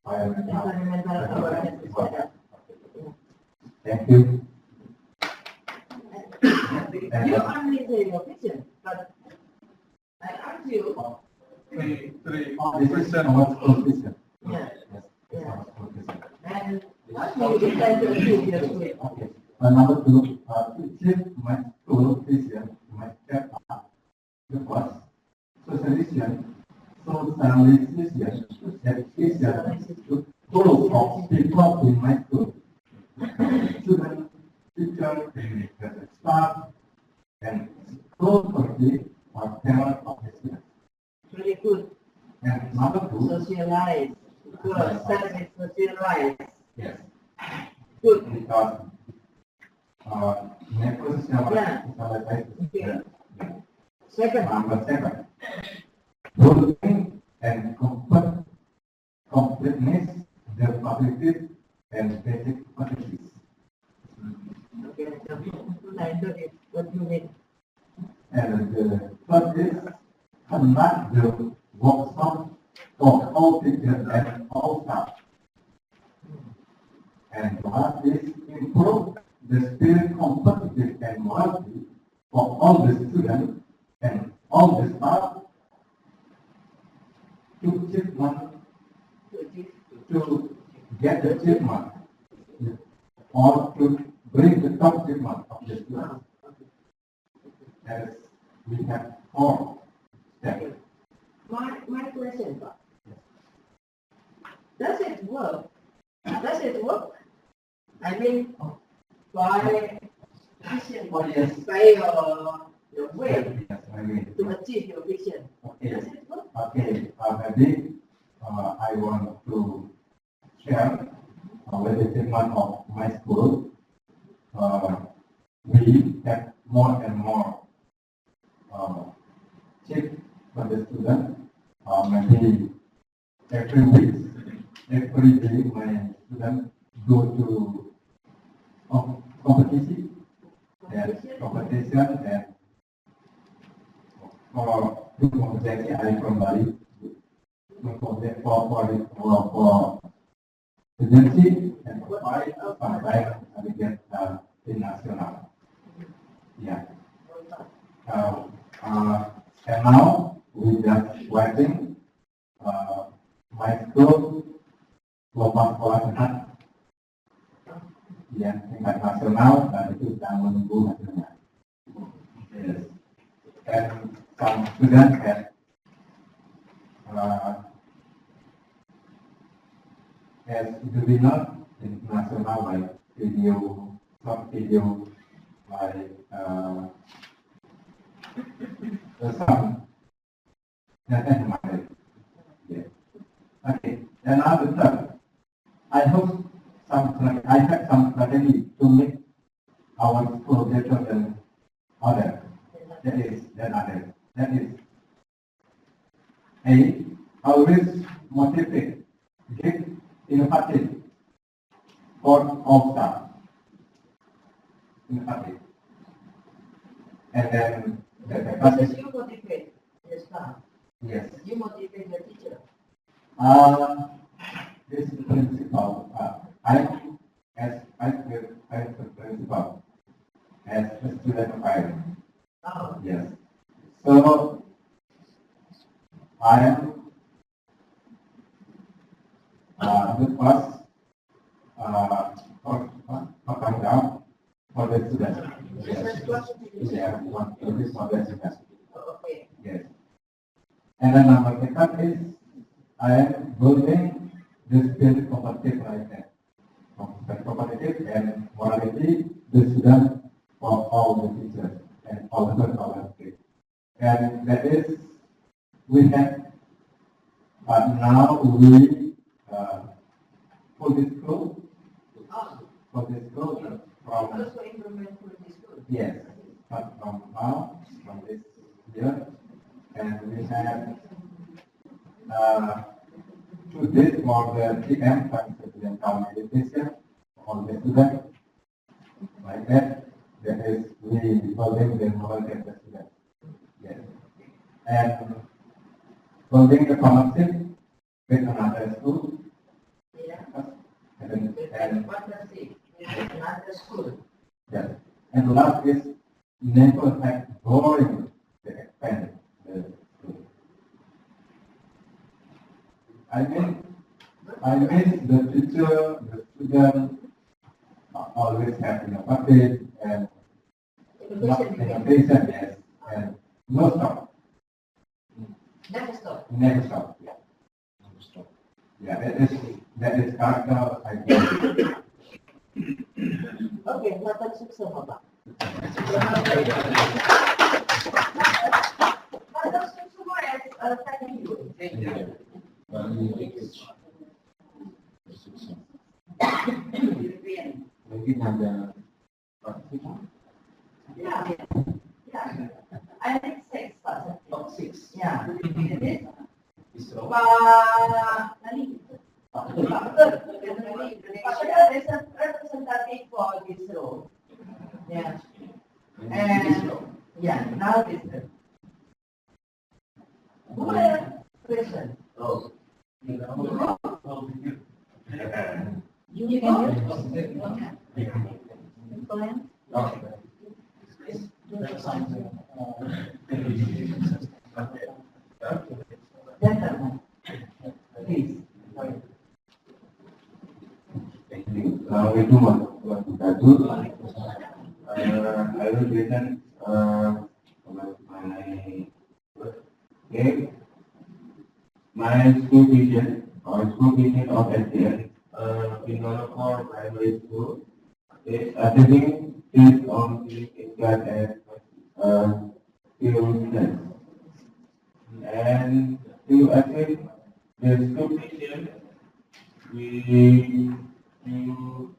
Environmental awareness is better. Thank you. You only say your vision, but I ask you. Three This is question. our position. Yeah. Yes. Yeah. Our position. And what do you decide to achieve your goal? Okay. Number two, to achieve my goal vision, my step up. The first, socialization, to group of people in my school. Student, teacher, staff, and school committee or parent of the students. Really good. And number two, Socialize. Good. Service socialize. yes, Good. because Yeah. Okay. yeah. Second. Number seven, building and completeness the facilities and basic facilities. Okay. What do you mean? And the third is conduct the workshop for all teachers and all staff. And the last is improve the spirit competitive and morality for all the students and all the staff to achievement, to get the achievement or to bring the top achievement of the students. As we have four steps. My question, does it work? Does it work? I mean, by vision, Oh, yes. by your way Yes, I mean, to achieve your vision. okay. Does it work? Okay, maybe I want to share with the achievement of my school. We have more and more tips for the student. Maybe every week, every day, my students go to competition and for kompetisi I kembali for agency and provide sampai target tim nasional. Yeah. And now we just waiting my school lomba sekolah sehat yang tingkat nasional dan itu sedang menunggu hasilnya. Yes. And some students had as webinar international like video, short video, like some yeah. Okay. And now the third, I hope I have some strategy to make our school better than others. That is A, always motivate, get innovative for all staff. Innovative. And then Because you motivate your staff. yes. You motivate your teacher. This principle, I as the principal, as a student five. Oh, Yes. So I am the first come down for the students. Yes. Yeah, one this for the students. okay. Yes. And then number second is I am building this field competitive like that. Competitive and morality, the student for all the teachers and all the colleges. And that is, we have, now we, for this school, from, Also implement for this school. yes, but from now, from this year, and we have, to this for the TM, President Town Education, for the student, like that, that is, we building the knowledge of the student. Yes. And building the partnership with another school, Yeah. and Partnership with another school. yes. And the last is never have boring to expand the school. I mean the teacher, the student always have innovative and innovation, yes, and no stop, Never stop. never stop. Yeah. Never stop. Yeah, that is character idea. Okay, dapat sukses apa? Dapat sukses semua ya, thank you. European. Mungkin ada Yeah, yeah. I think six, but Six. yeah. It is. So, Nani? There's a representative for this role. Yeah. And yeah, now this. Who have question? oh, you know, You can Gentlemen, please. Assalamualaikum warahmatullahi wabarakatuh. I will present my school vision of SEAMEO in one of our primary school is achieving is on the English and students. And to achieve the school vision, we do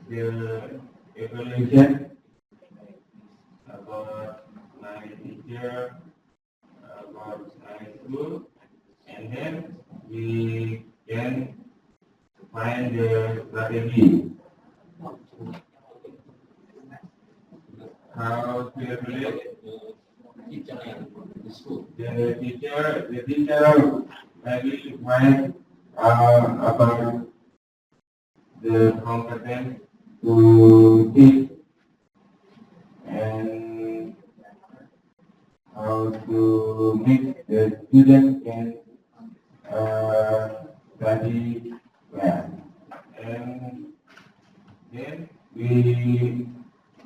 the evaluation about my teacher, about my school, and then we can find the strategy. How to evaluate the teacher maybe find about the competence to teach and how to make the student can study well. And then we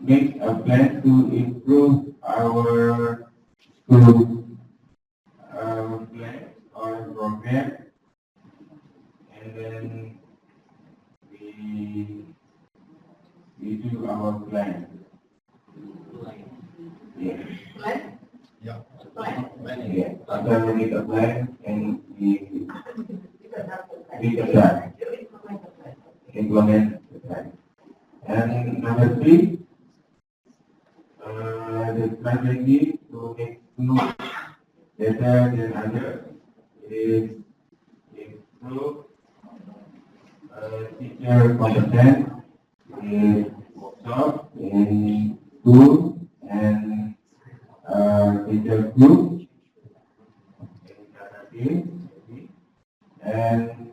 make a plan to improve our school plan or program, and then we do our plan. Yeah. Plan? yeah. Plan. Yeah. After we make a plan and we You can have the plan. make a plan, You implement the plan. implement the plan. And number three, the strategy to make school better than others is improve teacher competence in workshop, in school, and teacher group, and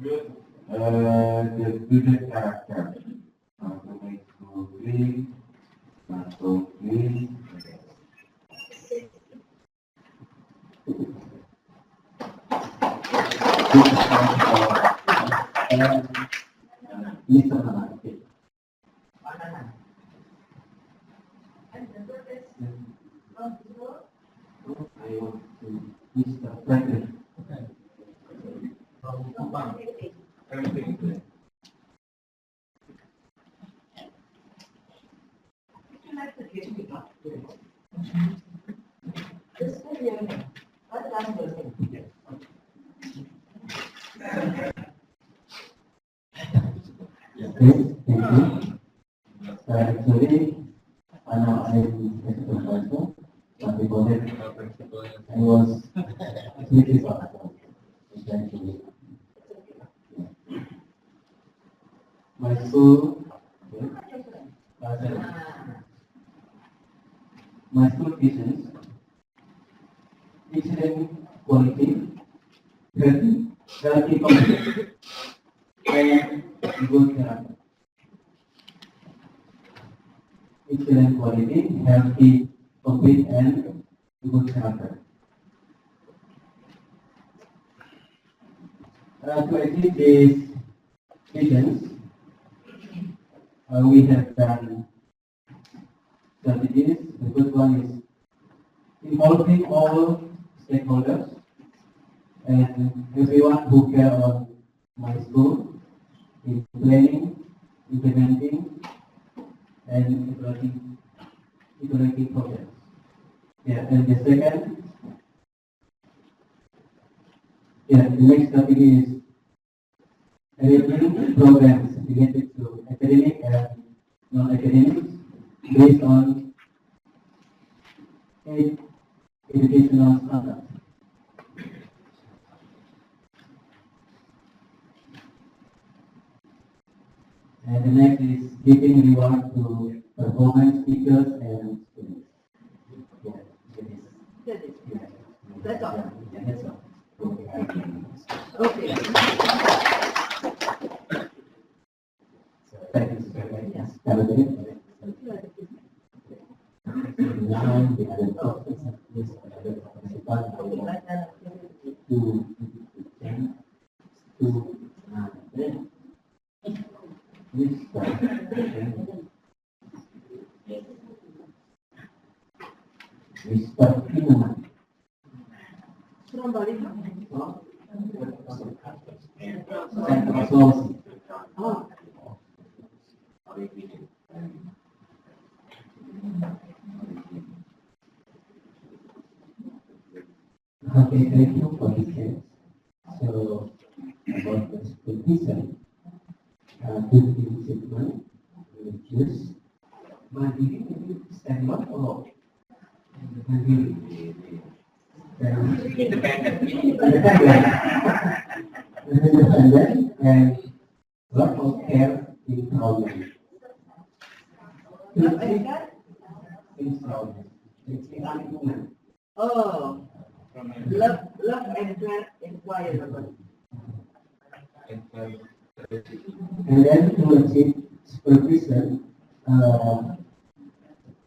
build the student character to make school clean So please. Mr. Malaki. I want to Mr. Franklin. Everything. This is your name. What last your name? Yes, thank you. Actually, I know I'm a supervisor, but before that, I was actually thank you. My school, my school teachers, excellent quality, healthy competent, and good character. Excellent quality, healthy, complete, and good character. To achieve these visions, we have done strategies. The first one is involving all stakeholders and everyone who care on my school in planning, implementing, and evaluating progress. Yeah, and the second, the next strategy is enabling programs related to academic and non-academic based on educational standards. And the next is giving reward to performance speakers and students. Yeah, That is. That's all. yeah, that's all. Okay. Thank you very much. Yes. Have a good day. Now the other topics is another Oh. Okay, thank you for this case. So, about the supervision, good discipline, just mandiri, stand up or mandiri? Independent and lot of care in problem. Installment. It's in Oh. Love and care inquiry. And then to achieve supervision,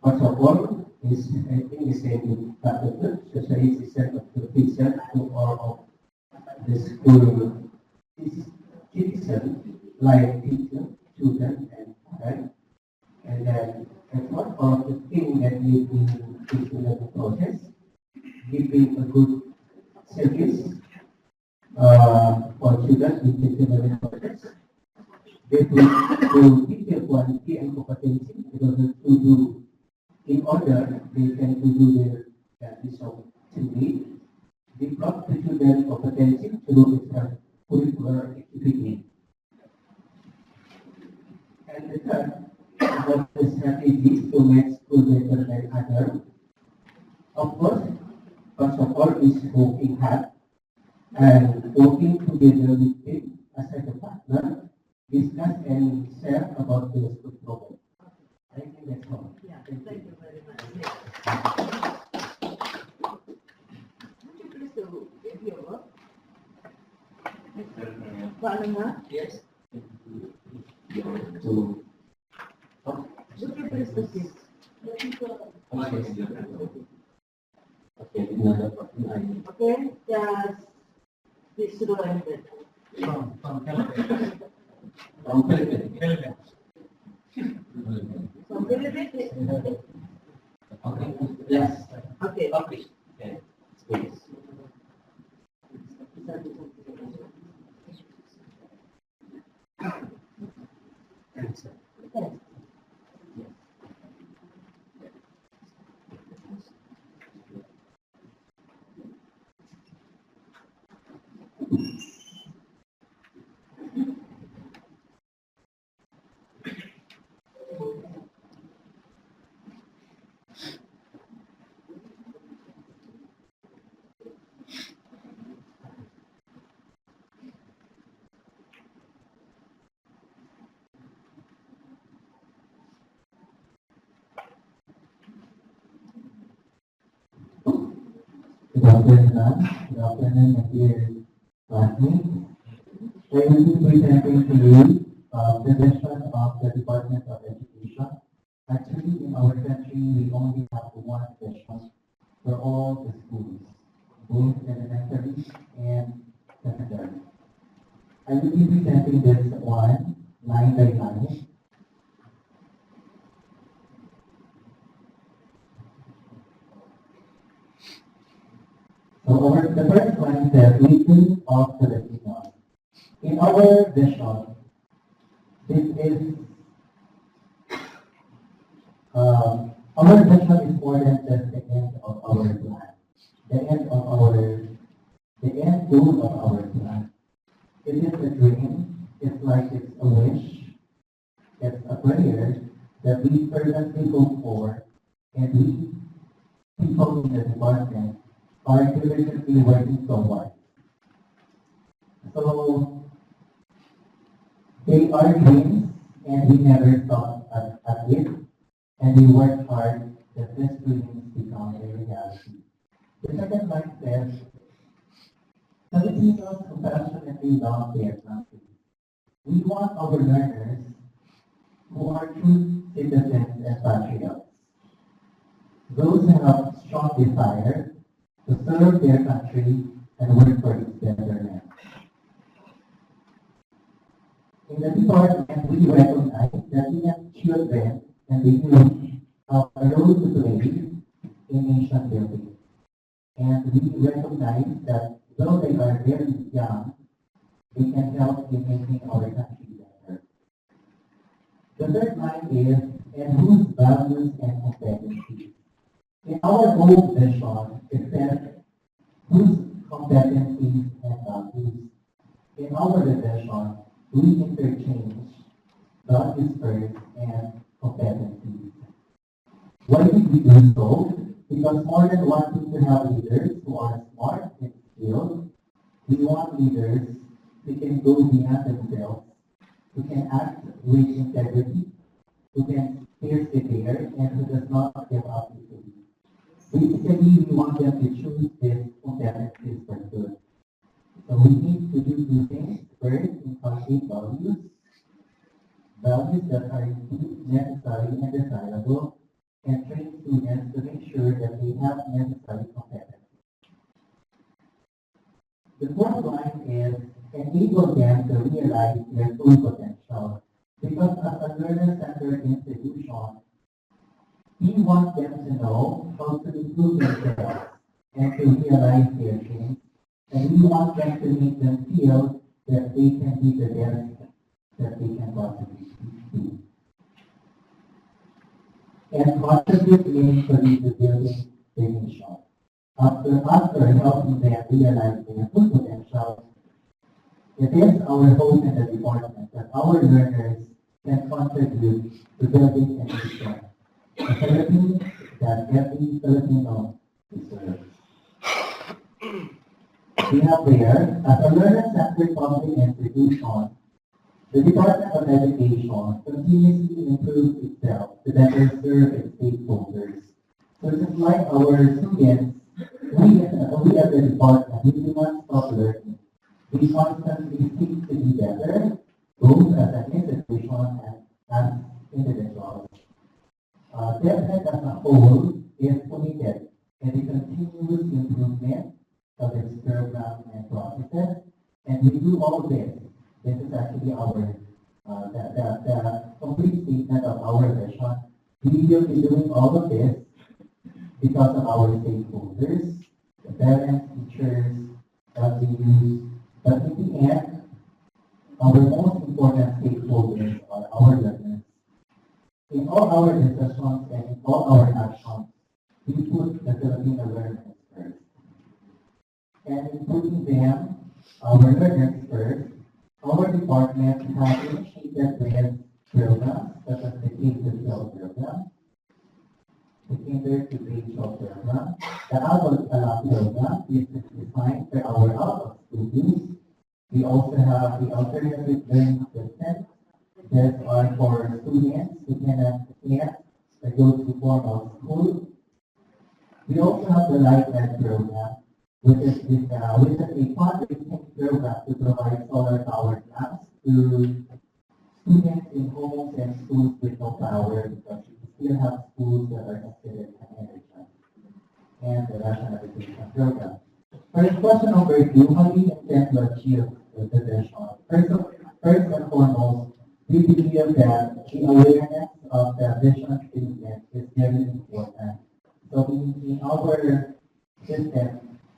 first of all, is I think the same factor, socialization of supervision to all of the school citizens, like teacher, student, and parent. And then effort of the thing that you do in the process, giving a good service for children in the learning process. They to keep their quality and competency to do in order they can to do their practice of activity. They brought the children competency through extracurricular activity. And the third, about the strategy to make school better than others. Of course, first of all is working hard and working together with them as a partner, discuss and share about the school problem. I think that's all. Yeah, thank you very much. Would you please give your work? Parliament? Yes. Would you please give? get another person I need. Okay, just please do it. From Philippines. From Philippines. Philippines. So, Philippines. Okay, yes. Okay. Okay. Okay. Please. Okay. Good afternoon, good afternoon, my dear classmates. I will be presenting to you the vision of the Department of Education. Actually, in our country, we only have one vision for all the schools, both elementary and secondary. I will be presenting this one line by line. So the first one says, Meeting of Filipinos. In our vision, this is, our vision is more than just the end of our plan. The end goal of our plan. It is a dream, it's like it's a wish, it's a prayer that we fervently hope for, and we, people in the department, are diligently working toward. So, they are dreams, and we never stop at it, and we work hard that these dreams become a reality. The second line says, Filipinos who passionately love their country. We want our learners who are true citizens and patriots. Those who have strong desire to serve their country and work for its betterment. In the department, we recognize that we have children and the youth have a role to play in nation building. And we recognize that though they are very young, they can help in making our country better. The third line is, and whose values and competencies. In our old vision, it says, whose competencies and values. In our vision, we interchange values first and competencies. Why did we do so? Because more than wanting to have leaders who are smart and skilled, we want leaders who can go beyond themselves, who can act with integrity, who can pierce the air, and who does not give up easily. Basically, we want them to choose these competencies for good. So we need to do two things. First, inculcate values that are indeed necessary and desirable, and train students to make sure that they have necessary competencies. The fourth line is enable them to realize their full potential. Because as a learner-centered institution, we want them to know how to improve themselves and to realize their dreams. And we want them to make them feel that they can be the best that they can possibly be. And contribute meaningfully to building the nation. After helping them realize their full potential, it is our hope in the department that our learners can contribute to building a nation, a Philippines that every Filipino deserves. We have there, as a learner-centered public institution, the Department of Education continuously improves itself to better serve its stakeholders. So just like our students, we as a department, we do not stop learning. We constantly seek to be better, both as an institution and as individuals. DepEd as a whole is committed and the continuous improvement of its program and processes. And we do all this. This is actually our the complete statement of our vision. We will be doing all of this because of our stakeholders, the parents, teachers, LGUs, but in the end, our most important stakeholders are our learners. In all our decisions and in all our actions, we put the Filipino learners first. And in putting them, our learners first, our department has initiated with programs such as the K-12 program, the Kinder to Grade 12 program, the Adult program, which is designed for our out-of-school use. We also have the alternative learning system. These are for students who cannot go to formal school. We also have the Light Ed program, which is a fundraising program to provide solar powered lamps to students in homes and schools with no power, because we still have schools that are considered unenergized. And the National Education Program. First question number 2, how do you intend to achieve the vision? First and foremost, we believe that the awareness of the vision statement is very important. So in our system,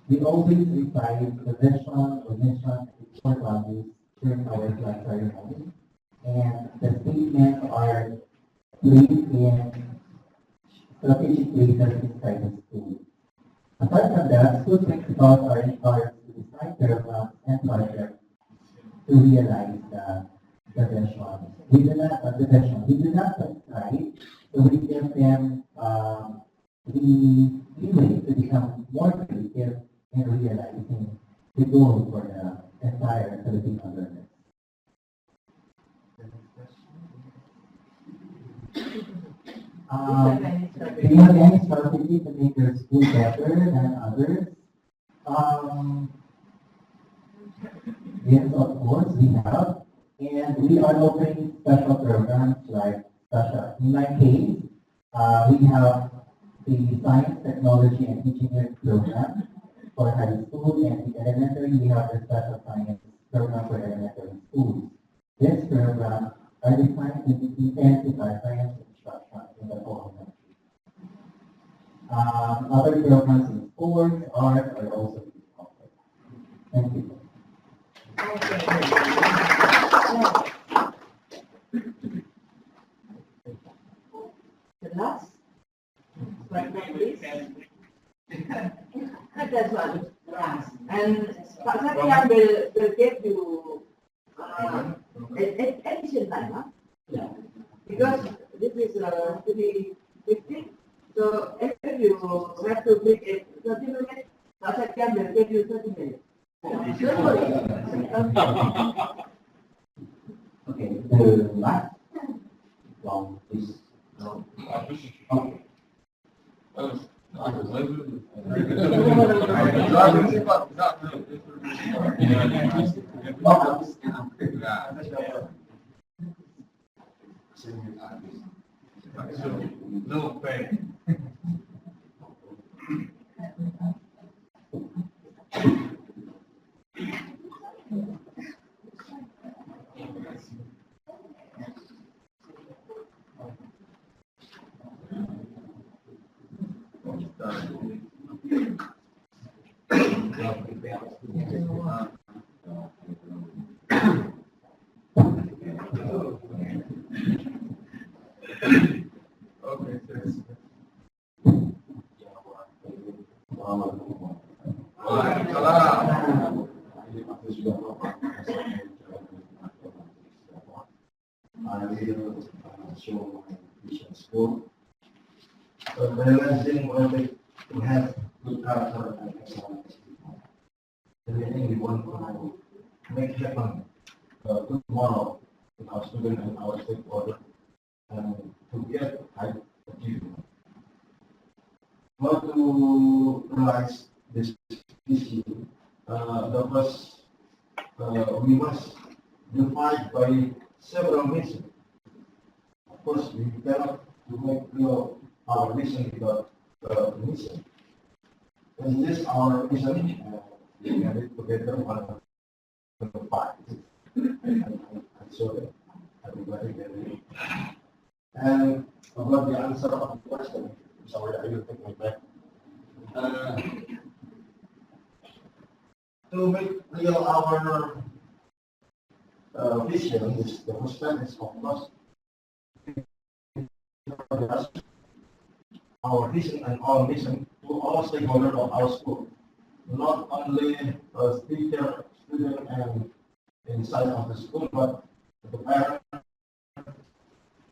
we always recite the vision or mission and core values during our flag ceremony. And the statements are placed in strategic places inside the school. Aside from that, school principals are encouraged to design programs and projects to realize the vision. We do not prescribe, so we give them the leeway to become more creative in realizing the goal for the entire Filipino learners. Do you have any strategy to make your school better than others? Yes, of course, we have. And we are offering special programs like in my case, we have the Science, Technology, and Engineering program for high school, and in elementary, we have the Special Science program for elementary schools. This program are designed to intensify science instruction in the whole country. Other programs in sports, art are also being offered. Thank you. The last one, please. That's one. And Pak Satya will give you addition time, huh? Yeah. Because this is 3:50. So if you have to make it 30 minutes, Pak Satya will give you 30 minutes. Don't worry. Okay, the last one is okay. No pain. I will show my vision school. So the last thing we have good character and excellence. The thing we want to make happen good tomorrow with our students and our stakeholders, and to get high achievement. How to realize this issue? The first, we must divide by several missions. Of course, we cannot to make our mission without mission. In this our mission, we have it together one of the parts. I'm sure everybody can read. And about the answer of the question, sorry, I will take my back. To make real our vision, is the first step is of course our vision and our mission to all stakeholders of our school, not only as teacher, student, and inside of the school, but to the parents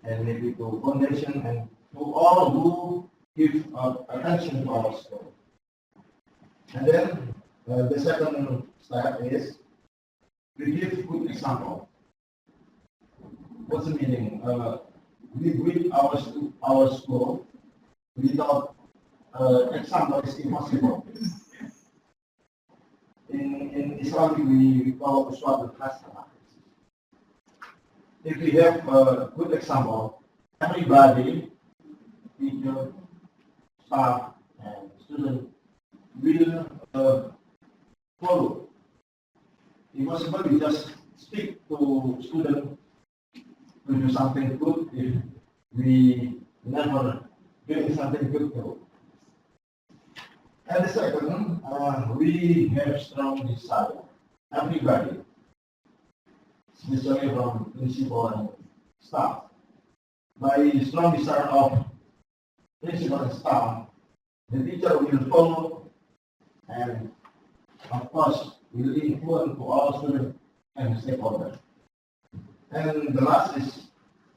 and maybe to foundation and to all who give attention to our school. And then the second step is we give good example. What's the meaning? We build our school without example is impossible. In Islam we call uswatun hasanah. If we have a good example, everybody, teacher, staff, and student will follow. Impossible we just speak to student to do something good if we never doing something good too. And the second, we have strong desire, everybody, especially from principal and staff. By strong desire of principal and staff, the teacher will follow and of course will influence to all students and stakeholders. And the last is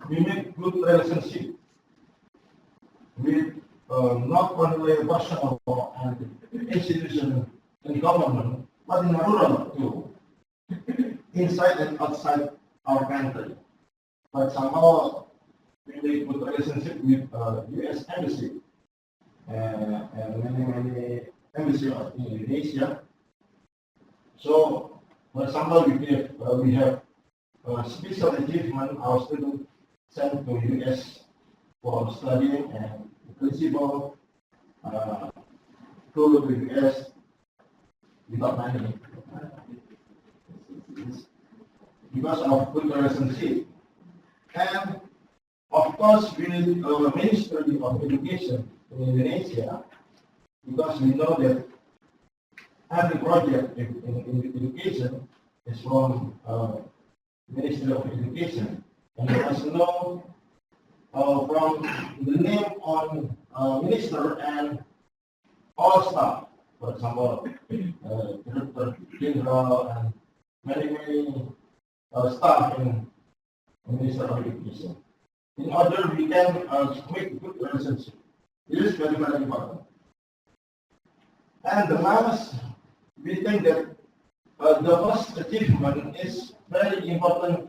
we make good relationship with not only personal and institution and government, but in rural too, inside and outside our country. For example, we make good relationship with U.S. Embassy and many embassy of Indonesia. So, for example, we have special achievement our students sent to U.S. for studying, and the principal to the U.S. without money because of good relationship. And of course, with the Ministry of Education in Indonesia, because we know that every project in education is from Ministry of Education, and you must know from the name on minister and all staff, for example, Director General and many staff in Ministry of Education. In order we can make good relationship. This is very, very important. And the last, we think that the first achievement is very important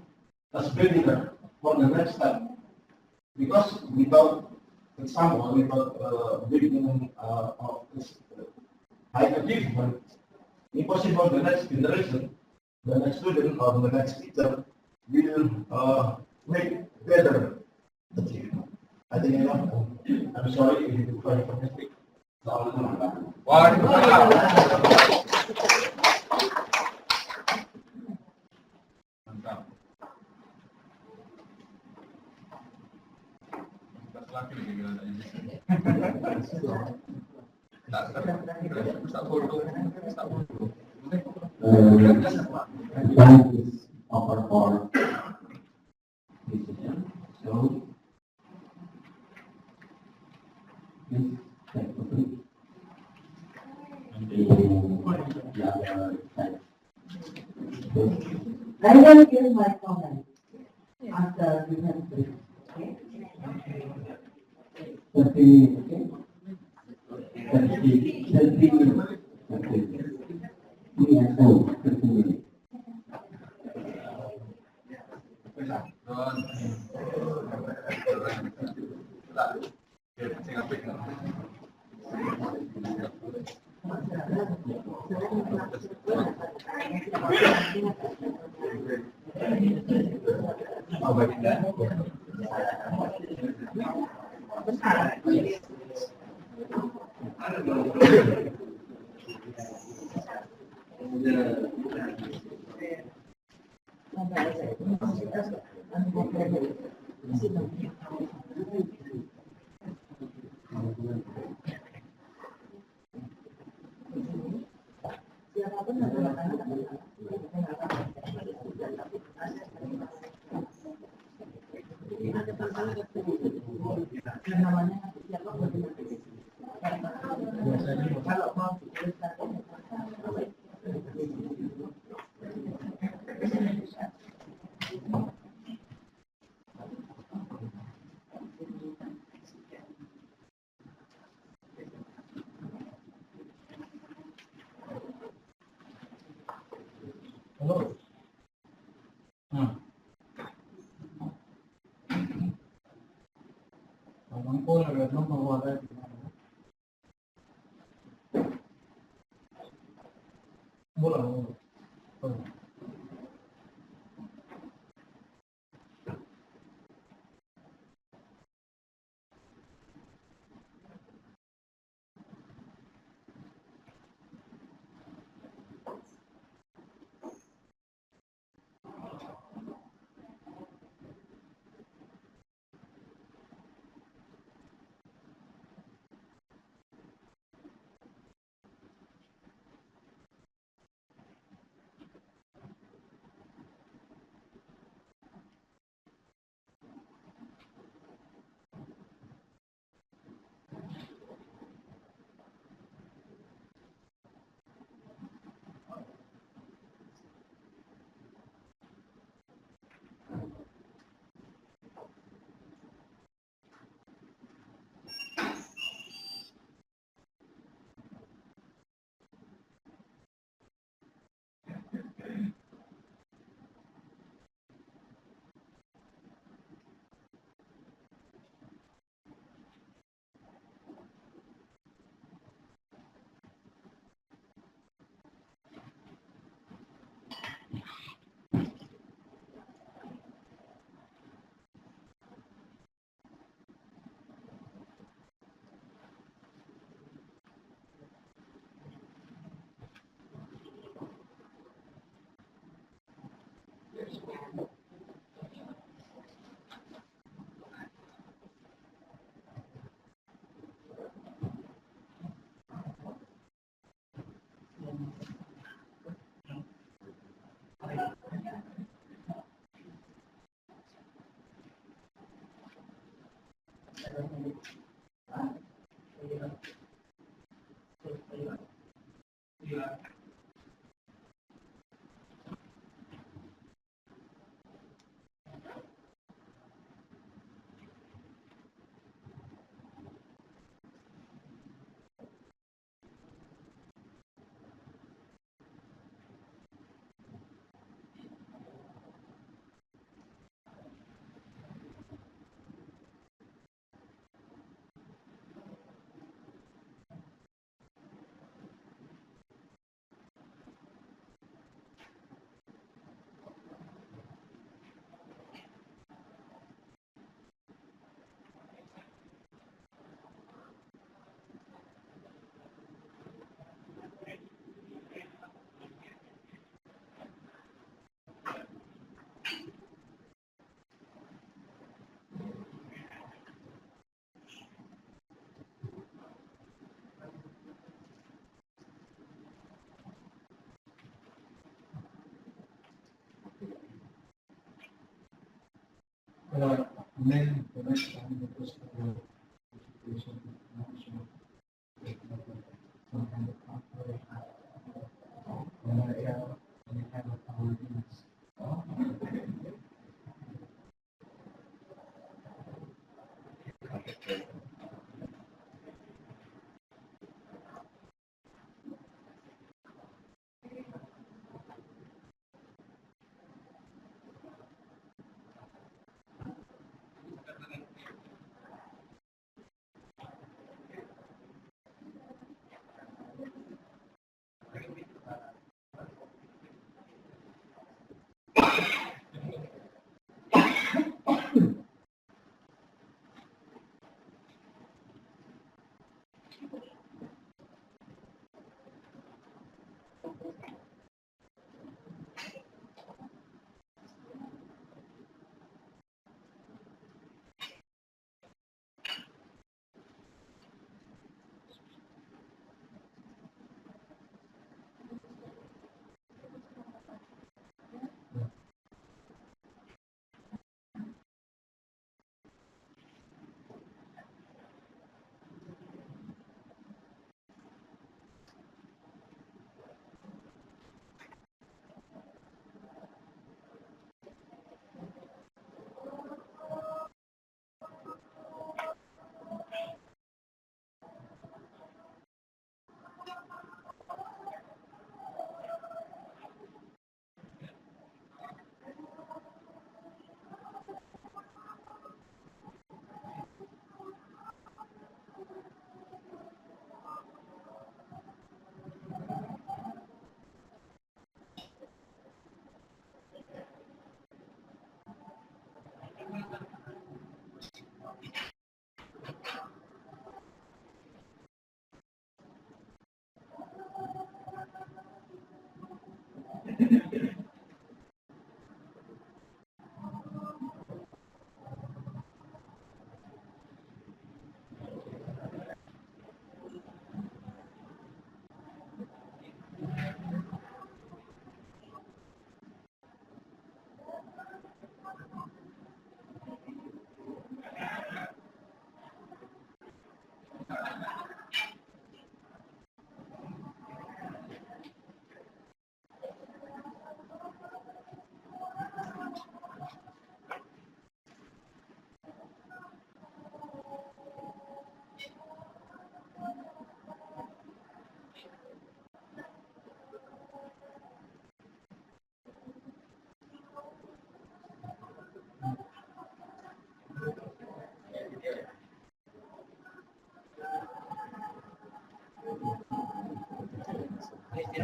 as beginner for the next step. Because without example, without beginning of this high achievement, impossible the next generation, the next student or the next teacher will make better achievement. I think enough. I'm sorry if you find a mistake. Mantap. Laki lagi kira tak ini. Tak foto. That is our core decision. So, please take a break. And the other side. I will give my comment after you have brief. Okay? 30 minutes, okay? 30 minutes. Okay. We are so 30 minutes. namanya siapa kalau mau dituliskan Halo. Abang ko agad no mawala di mana. Bola. And then the next time it was some kind of operation. And I have a power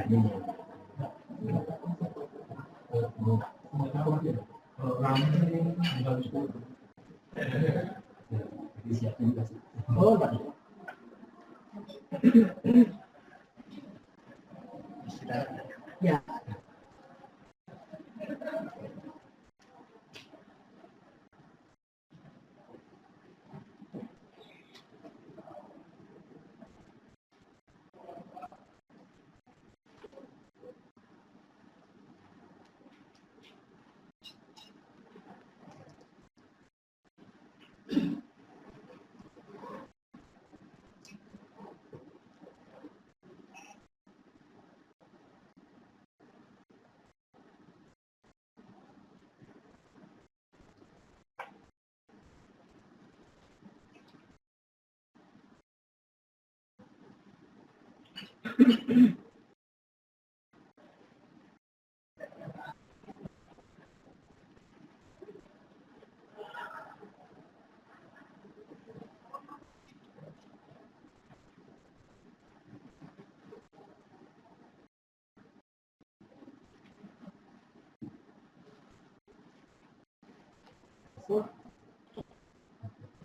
Oh, tadi. Ya.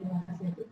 Terima kasih.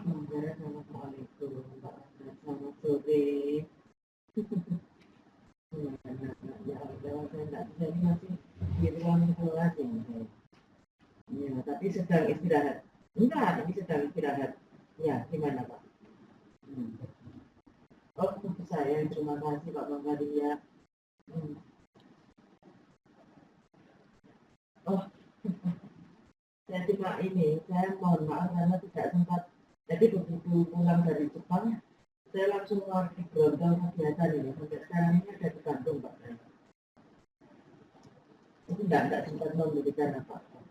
Pak Manggar, assalamualaikum. Pak Manggar, selamat sore. Ya, Allah, saya nggak bisa, ini masih di ruang kelas ini. Ya, tapi sedang istirahat. Enggak, ini sedang istirahat. Ya, gimana Pak? Oh, untuk saya, terima kasih Pak Manggar ya. Oh, saya cuma ini, saya mohon maaf karena tidak sempat. Jadi begitu pulang dari Jepang, saya langsung keluar di Grondong kegiatan ini. Sampai sekarang ini ada di Bandung Pak. Itu enggak sempat memberikan apa-apa.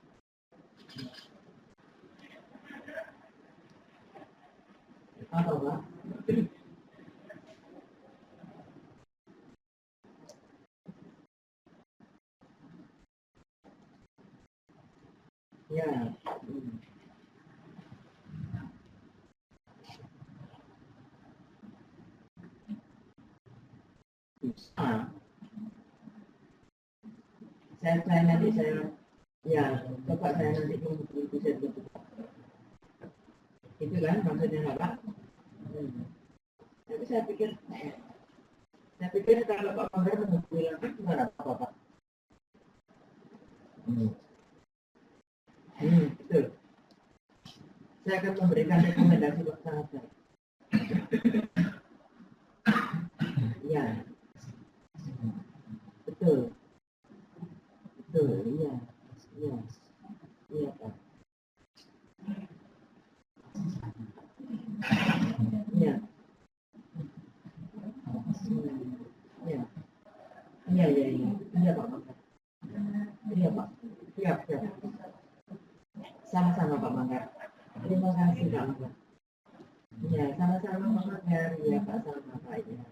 Apa Pak? Ya. Bisa. Saya nanti ya coba saya nanti itu saya tutup. Itu kan maksudnya Pak. Tapi saya pikir kalau Pak Manggar menghubungi lagi gimana Pak? Betul. Saya akan memberikan rekomendasi Pak sangat baik. Ya, betul, iya, Pak. Iya, iya Pak Manggar. Iya Pak, siap. Sama-sama Pak Manggar. Terima kasih Pak Manggar. Ya, sama-sama Pak Manggar. Ya Pak, sama Pak. Ya.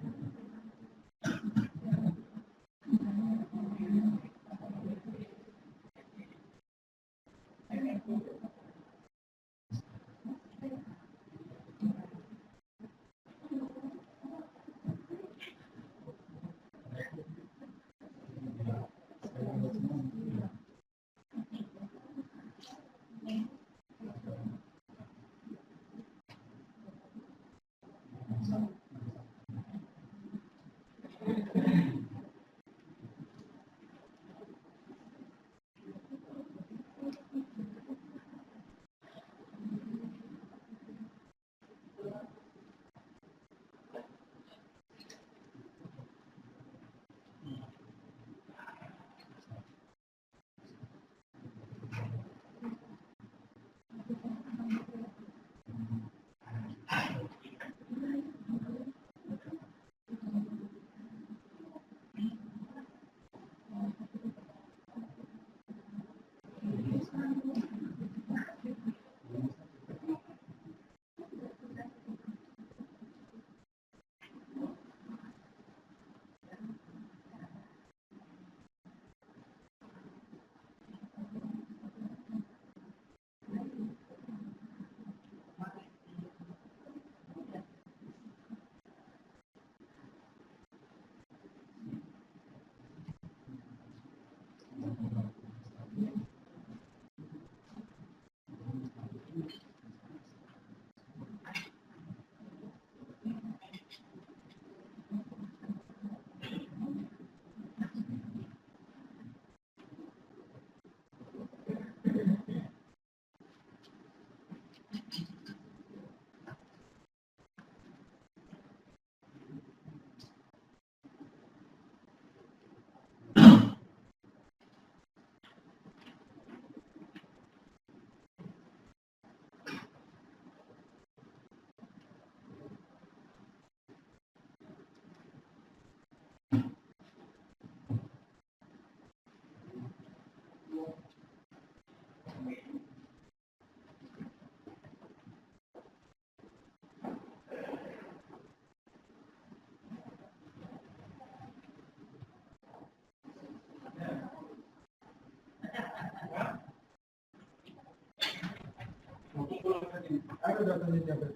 Ada datanya jabat.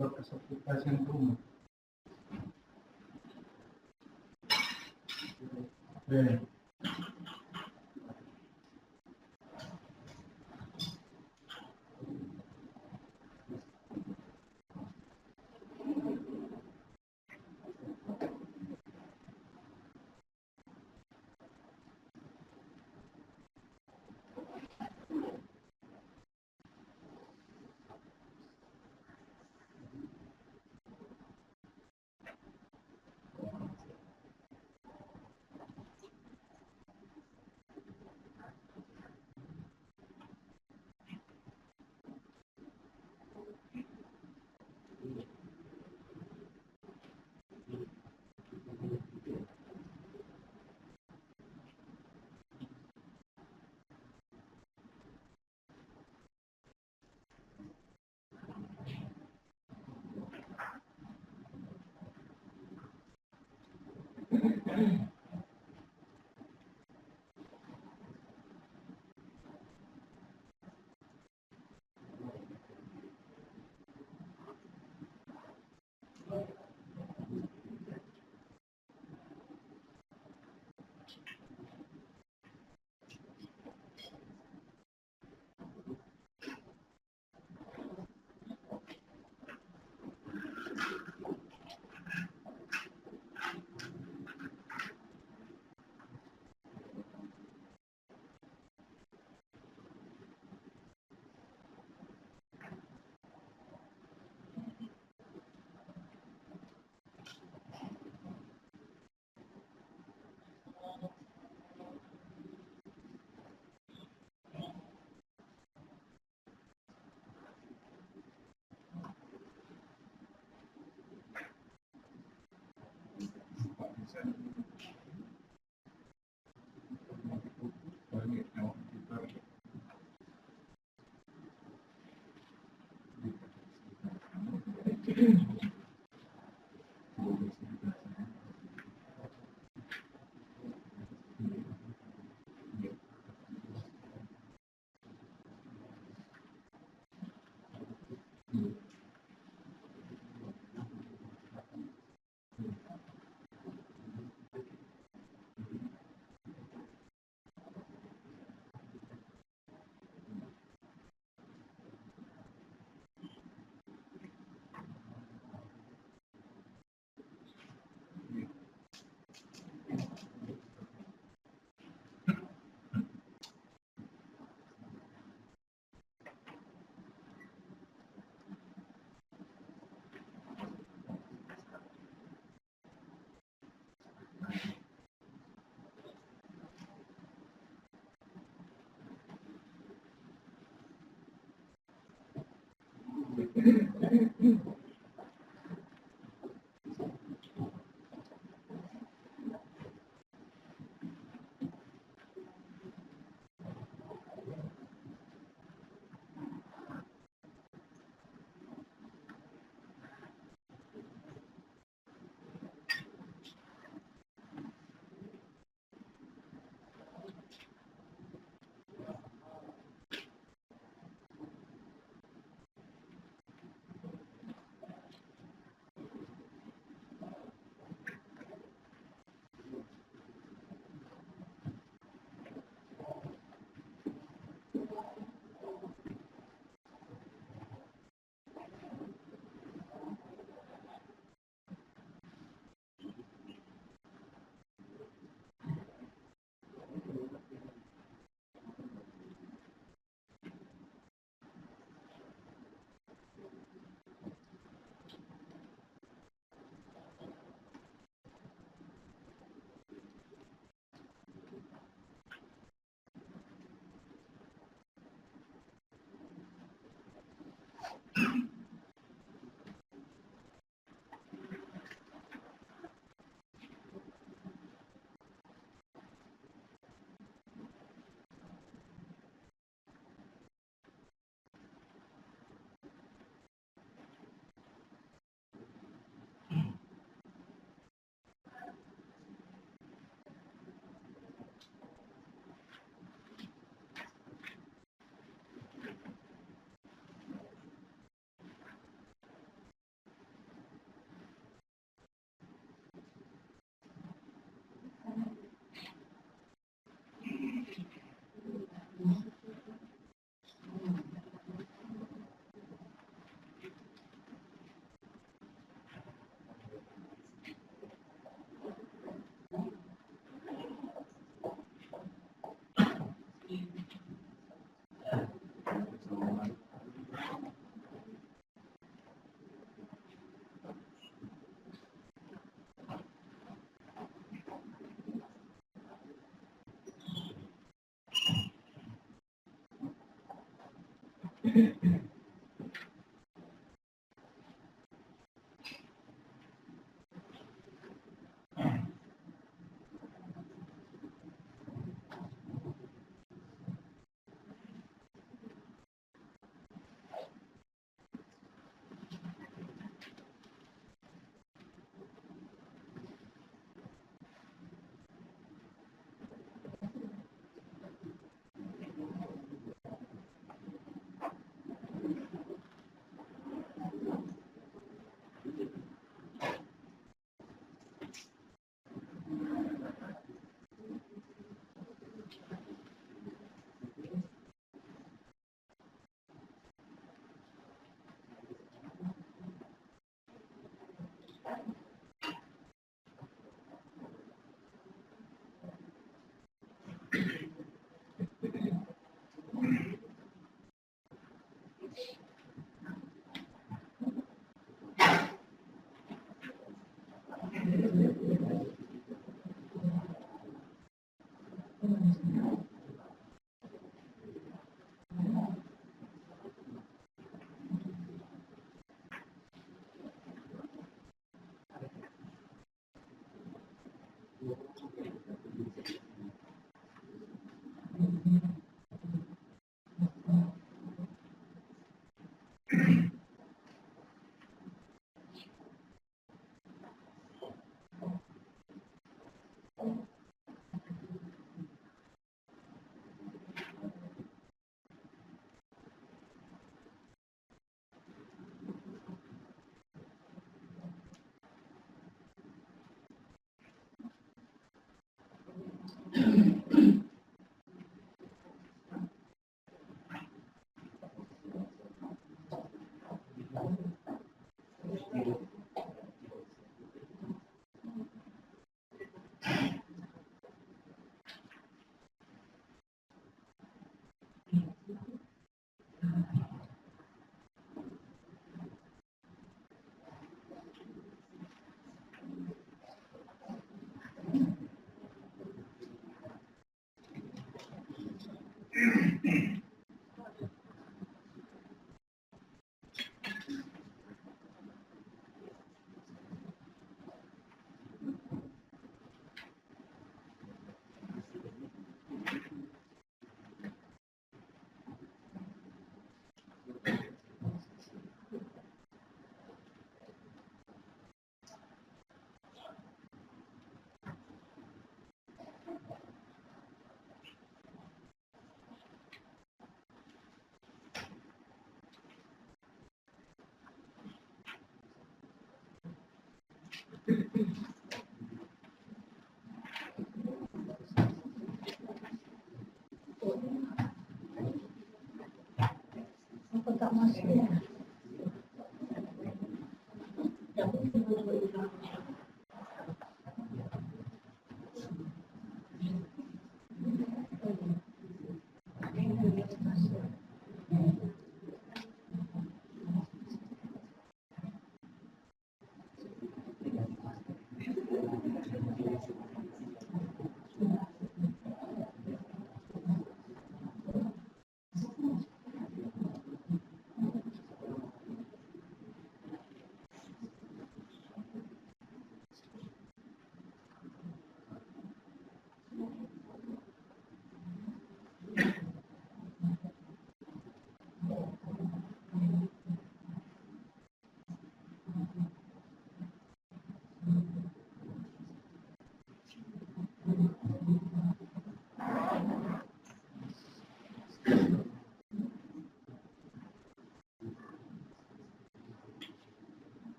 Berkesertifikasi rumah. Oke.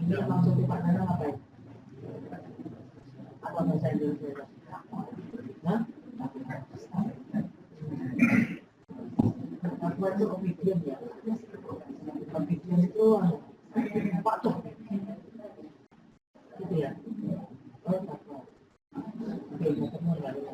Ini maksud Pak Nana apa ya? Apa bahasa Indonesia? Hah? Aku itu obedient ya. Obedient itu patuh. Gitu ya. Oh, patuh. Oke, ketemu lagi.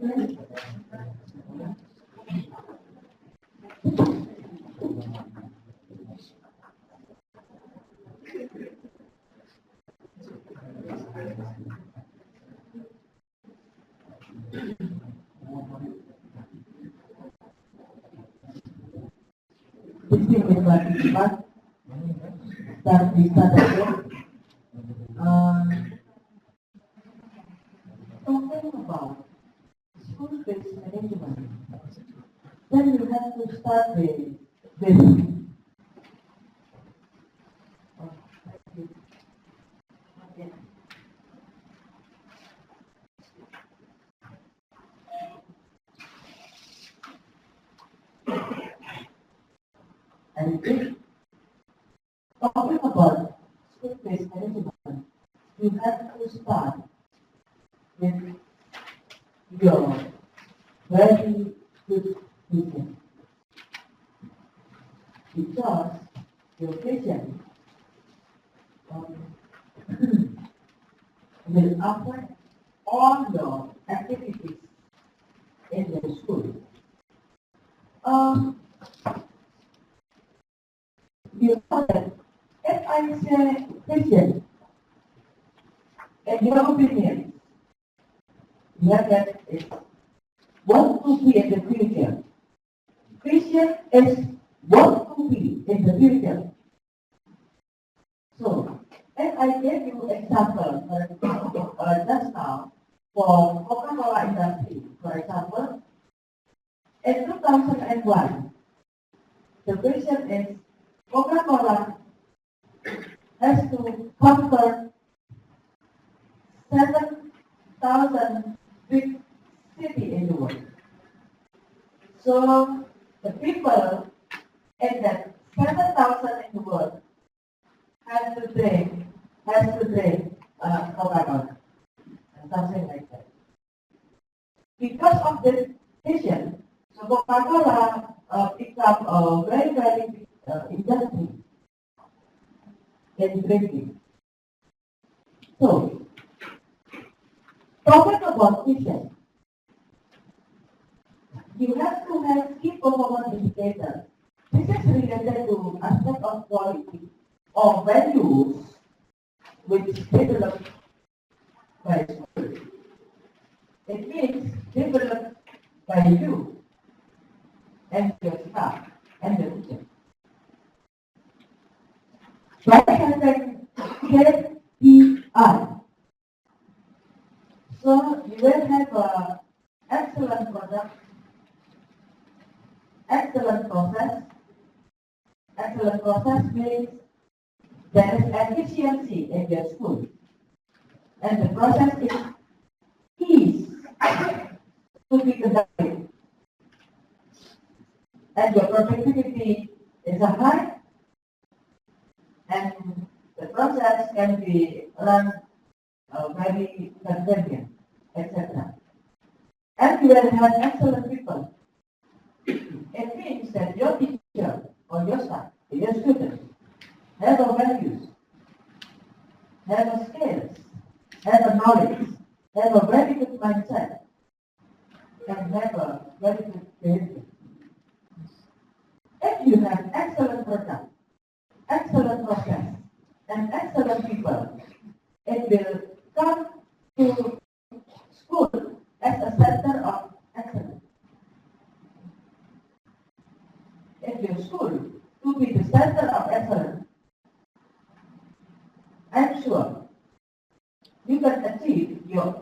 2024 start again. Talking about school-based management, then you have to start with and if talking about school-based management, you have to start with your very good vision. Because your vision will affect all your activities in your school. You know that if I say vision, in your opinion, you have that is what to be in the future. Vision is what to be in the future. So, if I gave you example, just now, for Coca-Cola industry, for example, in 2001, the vision is Coca-Cola has to conquer 7,000 big cities in the world. So the people in that 7,000 in the world has to drink Coca-Cola, something like that. Because of this vision, so Coca-Cola become a very, very big industry in drinking. So, talking about vision, you have to have key performance indicators. This is related to aspect of quality or values which developed by school. It means developed by you and your staff and the teacher. By having KPI, so you will have a excellent product, excellent process. Excellent process means there is efficiency in your school, and the process is easy to be conducted, and your productivity is high, and the process can be run very convenient, etc. And you will have excellent people. It means that your teacher or your staff, your students, have a values, have a skills, have a knowledge, have a very good mindset, and have a very good behavior. If you have excellent product, excellent process, and excellent people, it will come to school as a center of excellence. If your school to be the center of excellence, I'm sure you can achieve your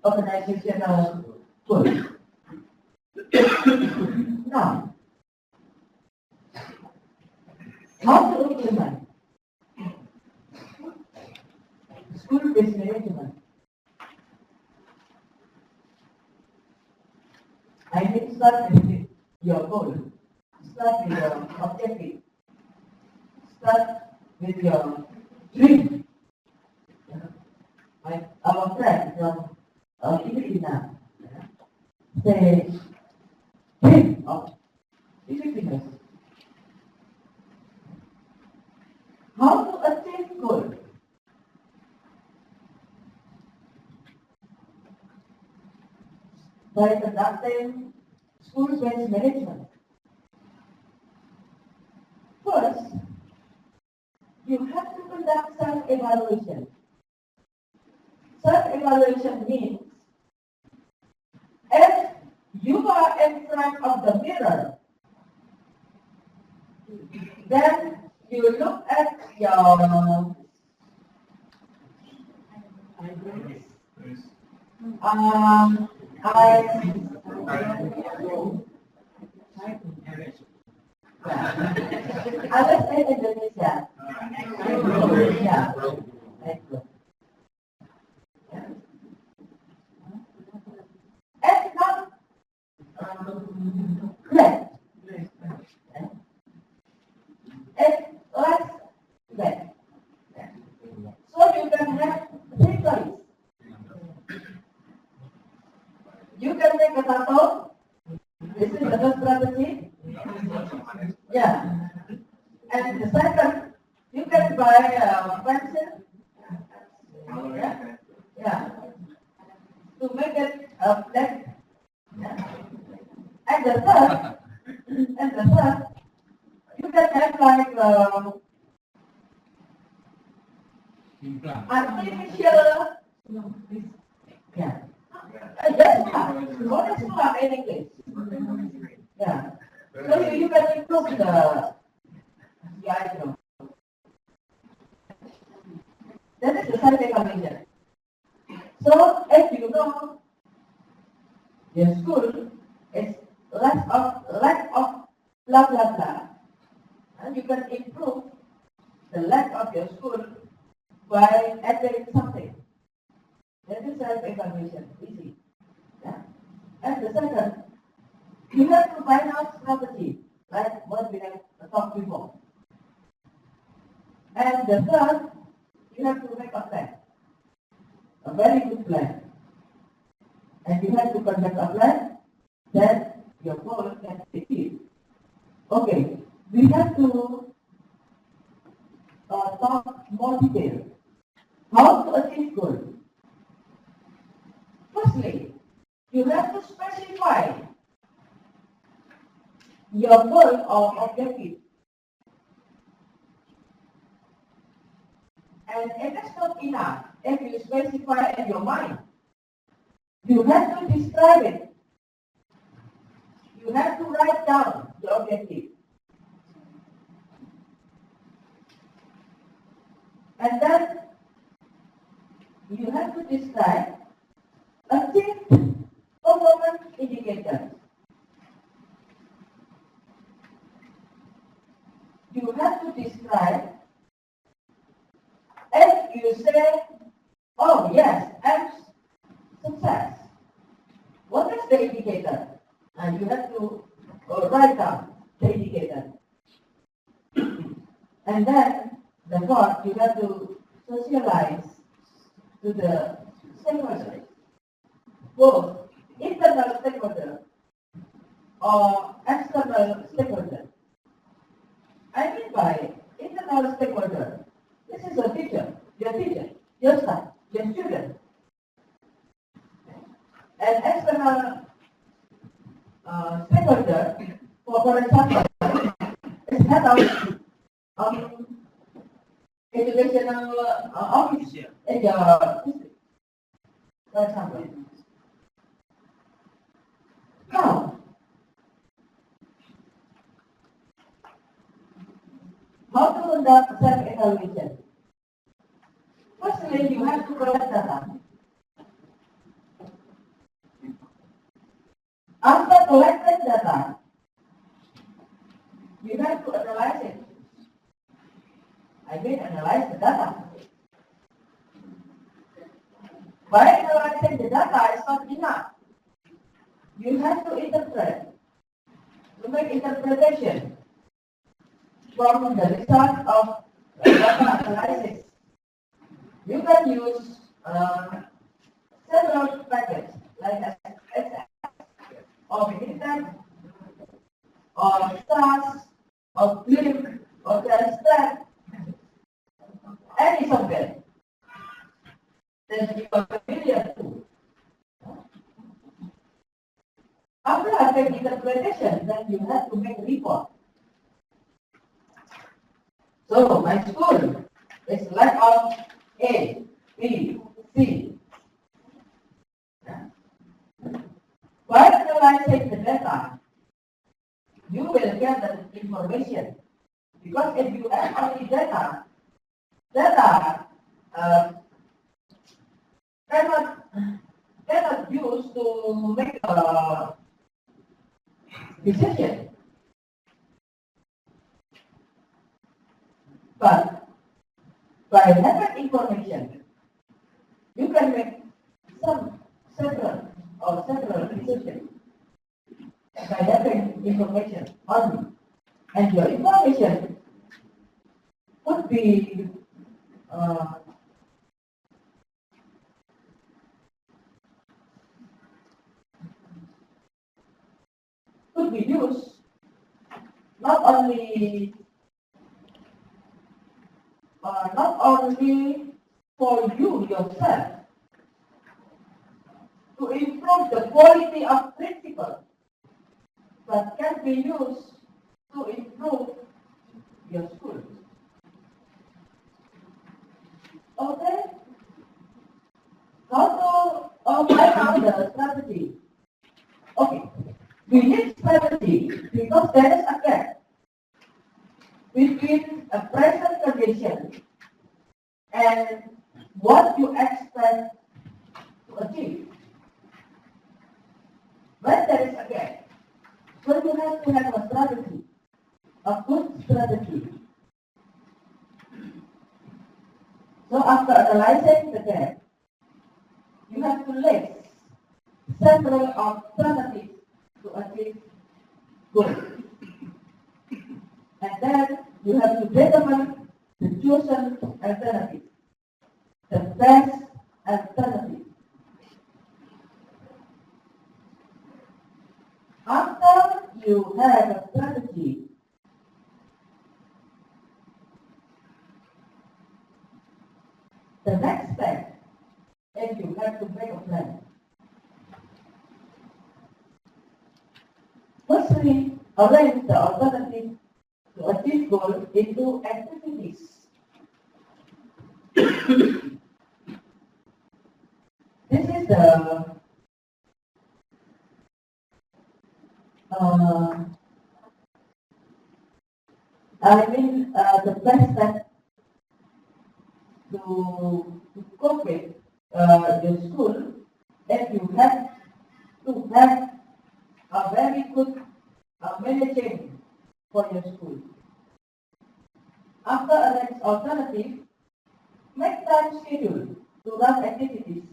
organizational goals. Now, how to implement school-based management? I need to start with your goal, start with your objective, start with your dream. Like our friend from Filipina say, dream of Filipinos. How to achieve goal? by conducting school-based management. First, you have to conduct self-evaluation. Self-evaluation means if you are in front of the mirror, then you look at your eyes. Alas in Indonesia. Yeah. And not red. And less red. So you can have three choices. You can make a tattoo. This is another strategy. Yeah. And the second, you can buy a pencil. Yeah. Yeah. To make it black. Yeah. And the third, you can have like artificial. Yeah. Yes. What is in English? Yeah. So you can improve the eyebrow. That is the self-evaluation. So if you know your school is lack of blah blah blah, and you can improve the lack of your school by adding something. That is self-evaluation. Easy. Yeah. And the second, you have to find out strategy, like what we have talked before. And the third, you have to make a plan, a very good plan. And you have to conduct a plan that your goal can be achieved. Okay, we have to talk more detail. How to achieve goal? Firstly, you have to specify your goal or objective. And it is not enough if you specify in your mind. You have to describe it. You have to write down the objective. And then you have to describe achieved performance indicators. You have to describe, if you say, oh yes, I'm success. What is the indicator? And you have to write down the indicator. And then the what you have to socialize to the stakeholders, both internal stakeholder or external stakeholder. I mean by internal stakeholder, this is a teacher, your staff, your student. And external stakeholder, for example, is head of educational office in your district, for example. Now, how to conduct self-evaluation? Firstly, you have to collect data. After collecting data, you have to analyze it. I mean, analyze the data. By analyzing the data is not enough. You have to interpret, to make interpretation from the result of data analysis. You can use several packages like XS or QITEP or SAS or Flip or Transtat, any software that you are familiar to. have an interpretation, then you have to make a report. So my school is lack of A, B, C. While analyzing the data, you will get the information. Because if you have only data cannot use to make a decision. But by having information, you can make several decisions by having information only. And your information could be used not only for you yourself to improve the quality of principal, but can be used to improve your school. Okay? How to apply now the strategy? Okay. We need strategy because there is a gap between a present condition and what you expect to achieve. When there is a gap, so you have to have a strategy, a good strategy. So after analyzing the gap, you have to list several alternatives to achieve goal. And then you have to determine the chosen alternative, the best alternative. After you have a strategy, the next step is you have to make a plan. Firstly, arrange the alternative to achieve goal into activities. This is the the best step to cope with your school if you have to have a very good managing for your school. After a next alternative, make time schedule to run activities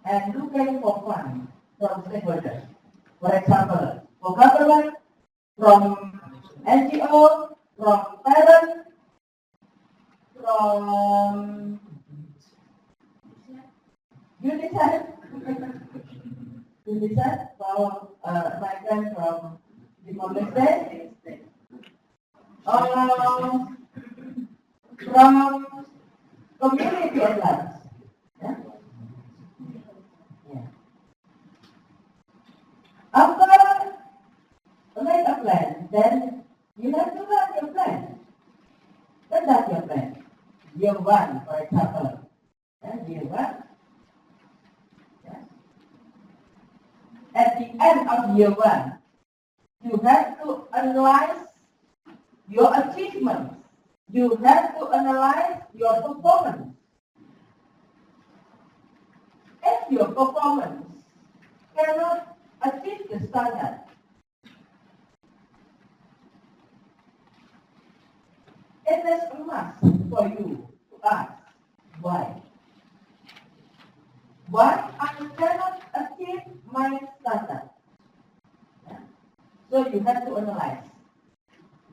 and looking for fun from stakeholders. For example, for government, from NGO, from parents, from UNICEF, from my friend from the Public State, from community at large. Yeah? Yeah. After make a plan, then you have to run your plan. Conduct your plan. Year 1, for example. And year 1. Yeah. At the end of year 1, you have to analyze your achievements. You have to analyze your performance. If your performance cannot achieve the standard, it is a must for you to ask why. Why I cannot achieve my standard? Yeah. So you have to analyze.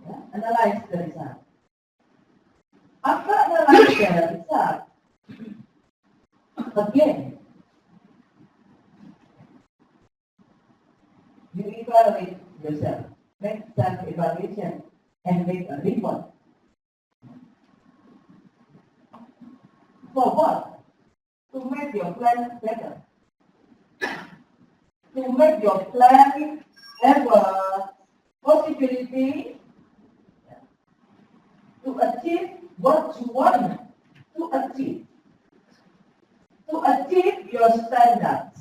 Yeah. Analyze the result. After analyzing the result, again, you evaluate yourself, make self-evaluation, and make a report. For what? To make your plan better. to make your plan have a possibility to achieve what you want to achieve. To achieve your standards.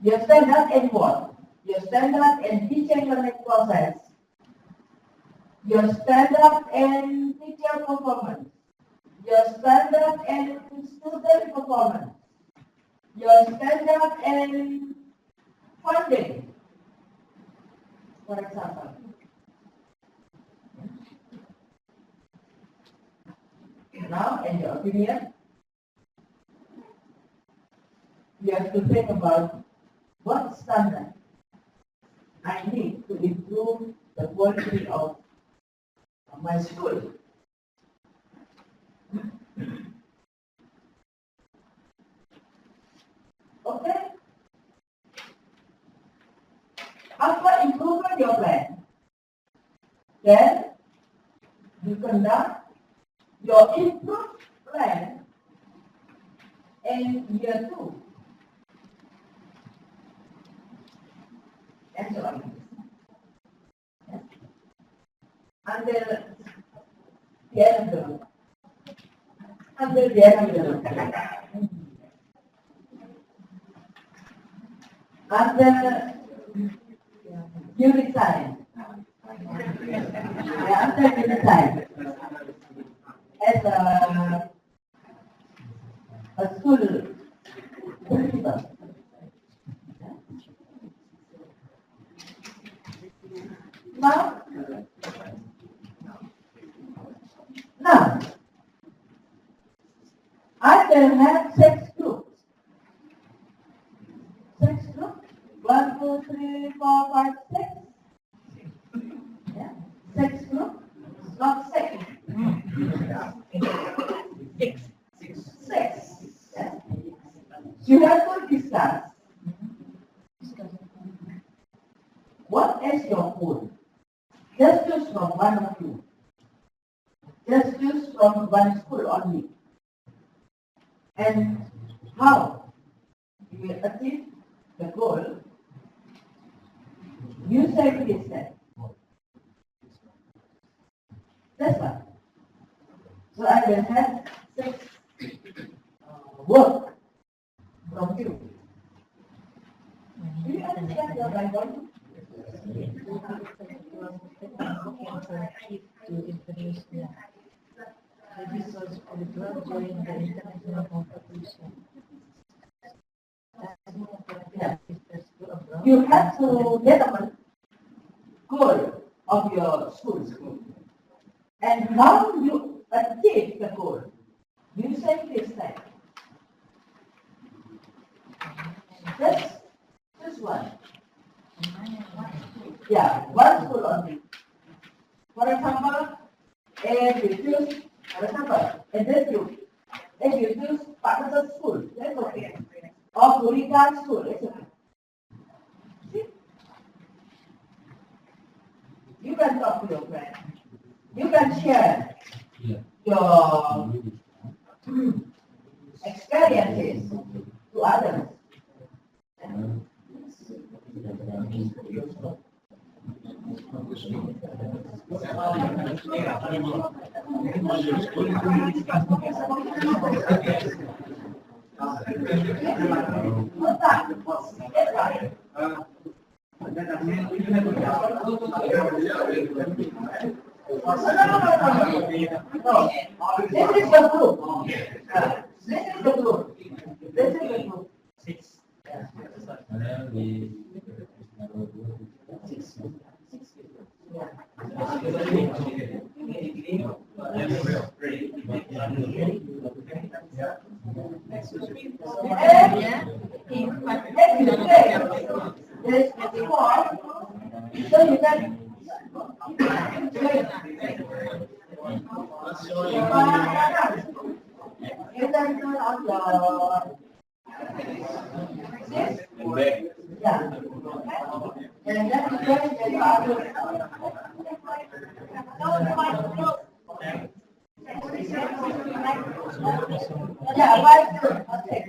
Your standard in what? Your standard in teaching learning process. Your standard in teacher performance. Your standard in student performance. Your standard in funding, for example. Now, in your opinion, you have to think about what standard I need to improve the quality of my school. Okay? After improving your plan, then you conduct your improved plan in year 2. And so on. Until the end of the month. Until the end of the month. After you resign. After you resign. As a school principal. Now, I can have 6 groups. 6 groups? 1, 2, 3, 4, 5, 6. Yeah. 6 groups, not 6. 6. Yeah. You have to discuss what is your goal. Just choose from one of you. Just choose from one school only. And how you will achieve the goal, you say this then. That's one. So I will have 6 work from you. Do you understand what I want? To introduce the resource program during the international competition. Yeah. You have to determine goal of your school. And how you achieve the goal. You say this thing. Just one. Yeah, one school only. For example, if you choose, for example, in this group, if you choose Pakistan school, that's okay. Or Gurikha school, it's okay. See? You can talk to your friend. You can share your experiences to others. No. This is the group. This is the group. This is the group. 6. So you can turn on your yeah. And then you can yeah, right. Okay.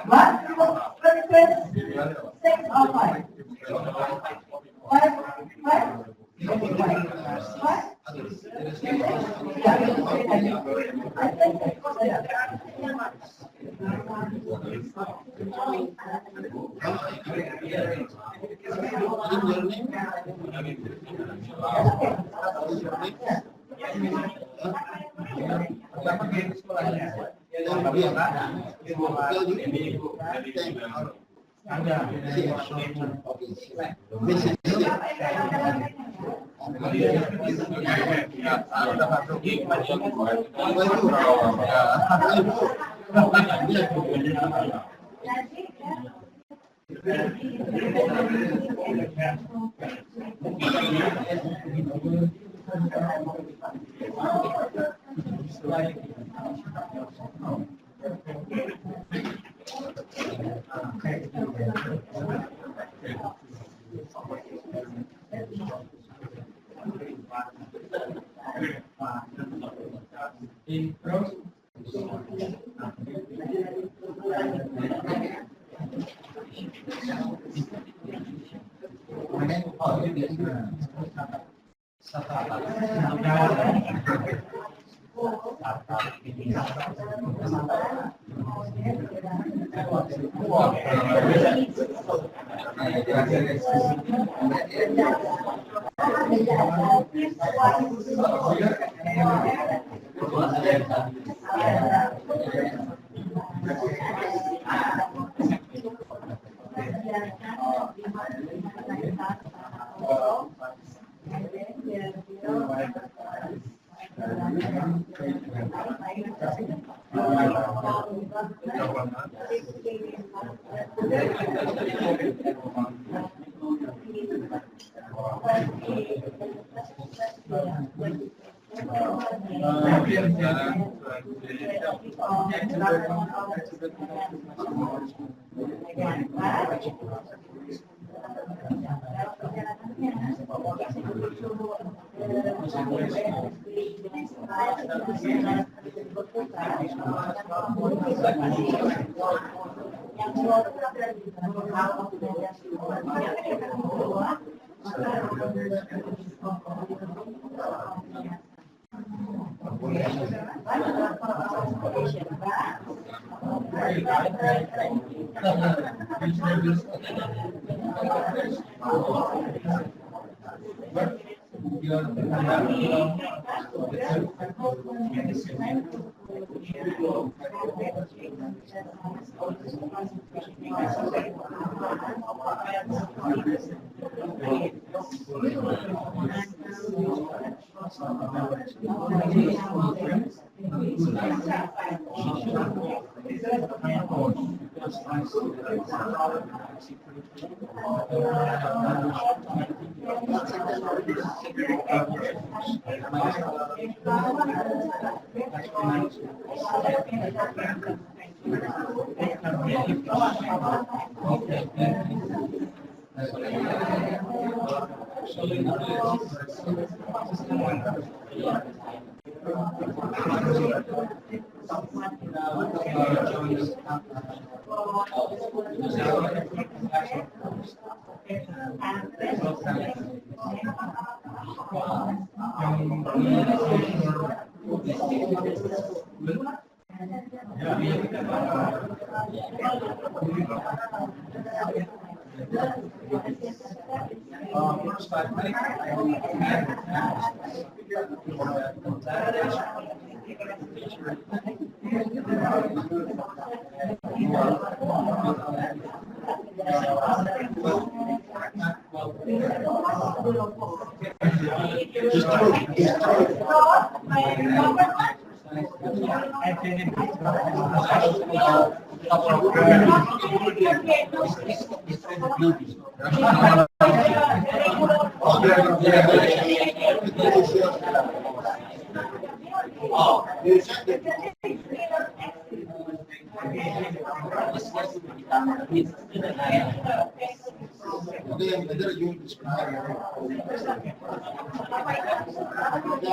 What? Request 6 or 5? 5? 5? Okay, 5.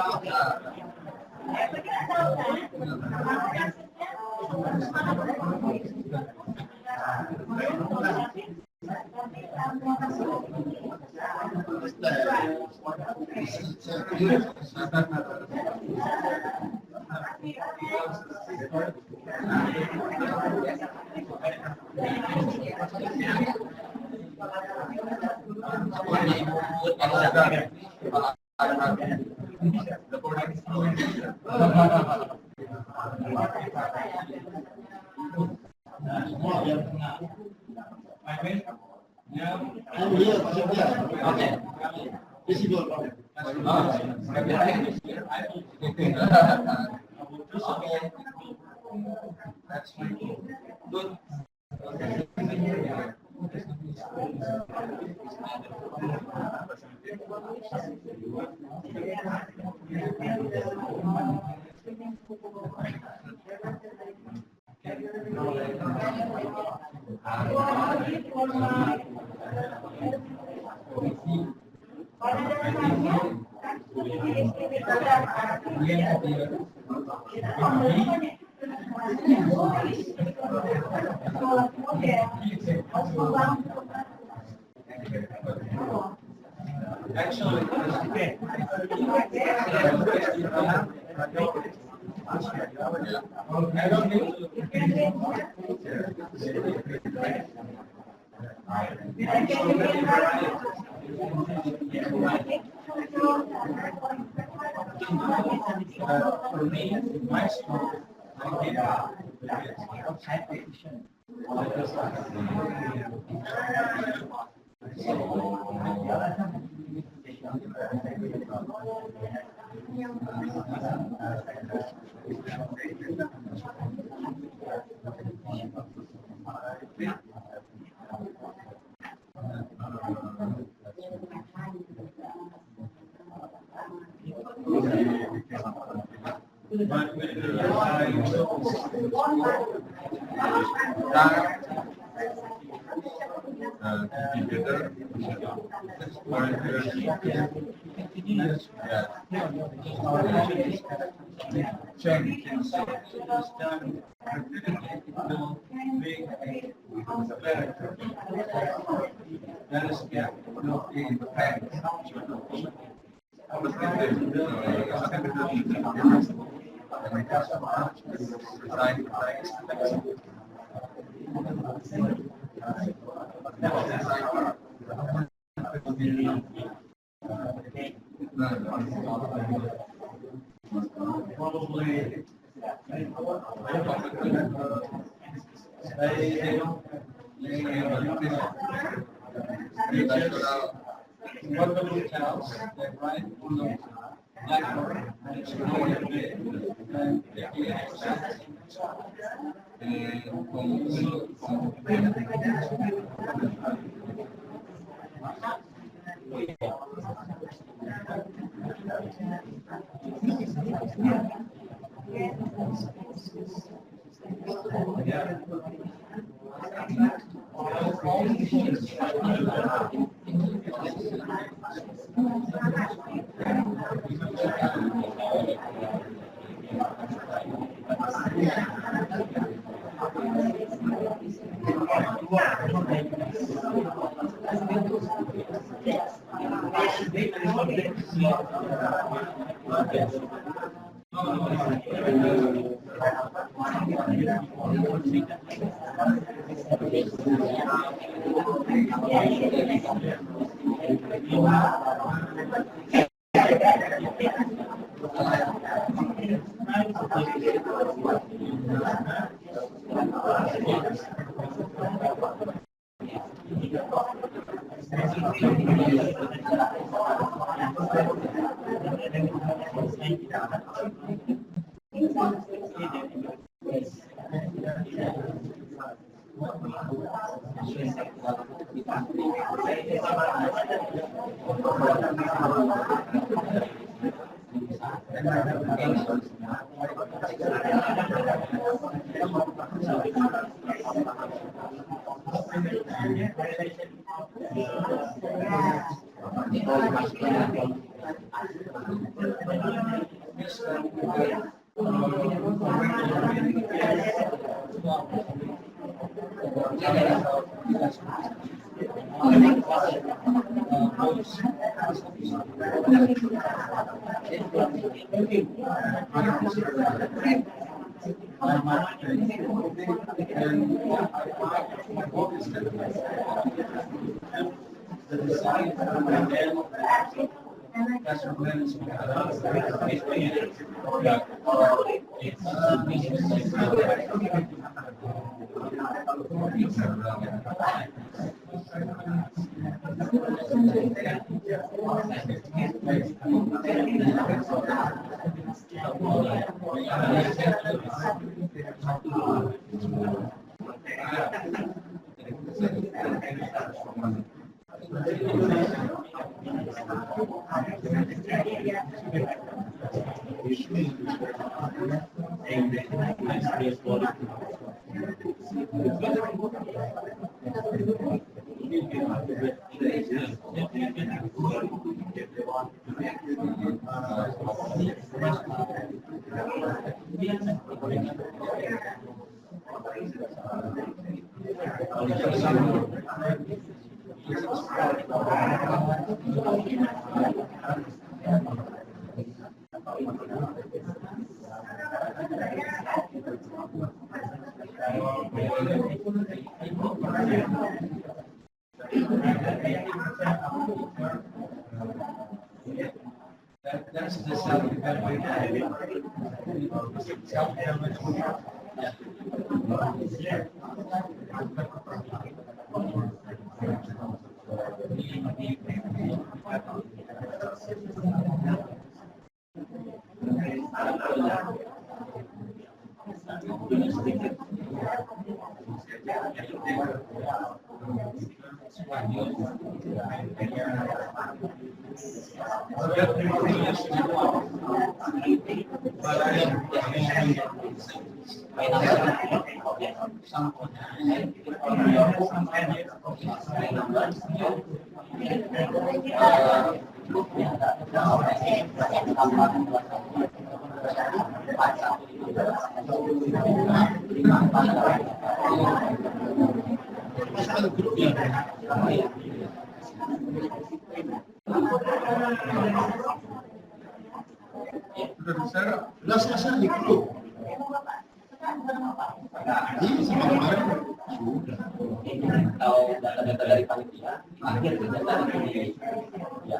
5? I'm here, Pak Setia. Okay. Visible. That's good. Actually, I don't need for me, my school, I did outside position. But with probably wonderful towels that right on the blackboard and it's really big and That's the self-evaluation. Jelas di grup. Ini sama kemarin sudah. Kalau data-data dari panitia, akhir data dari ya.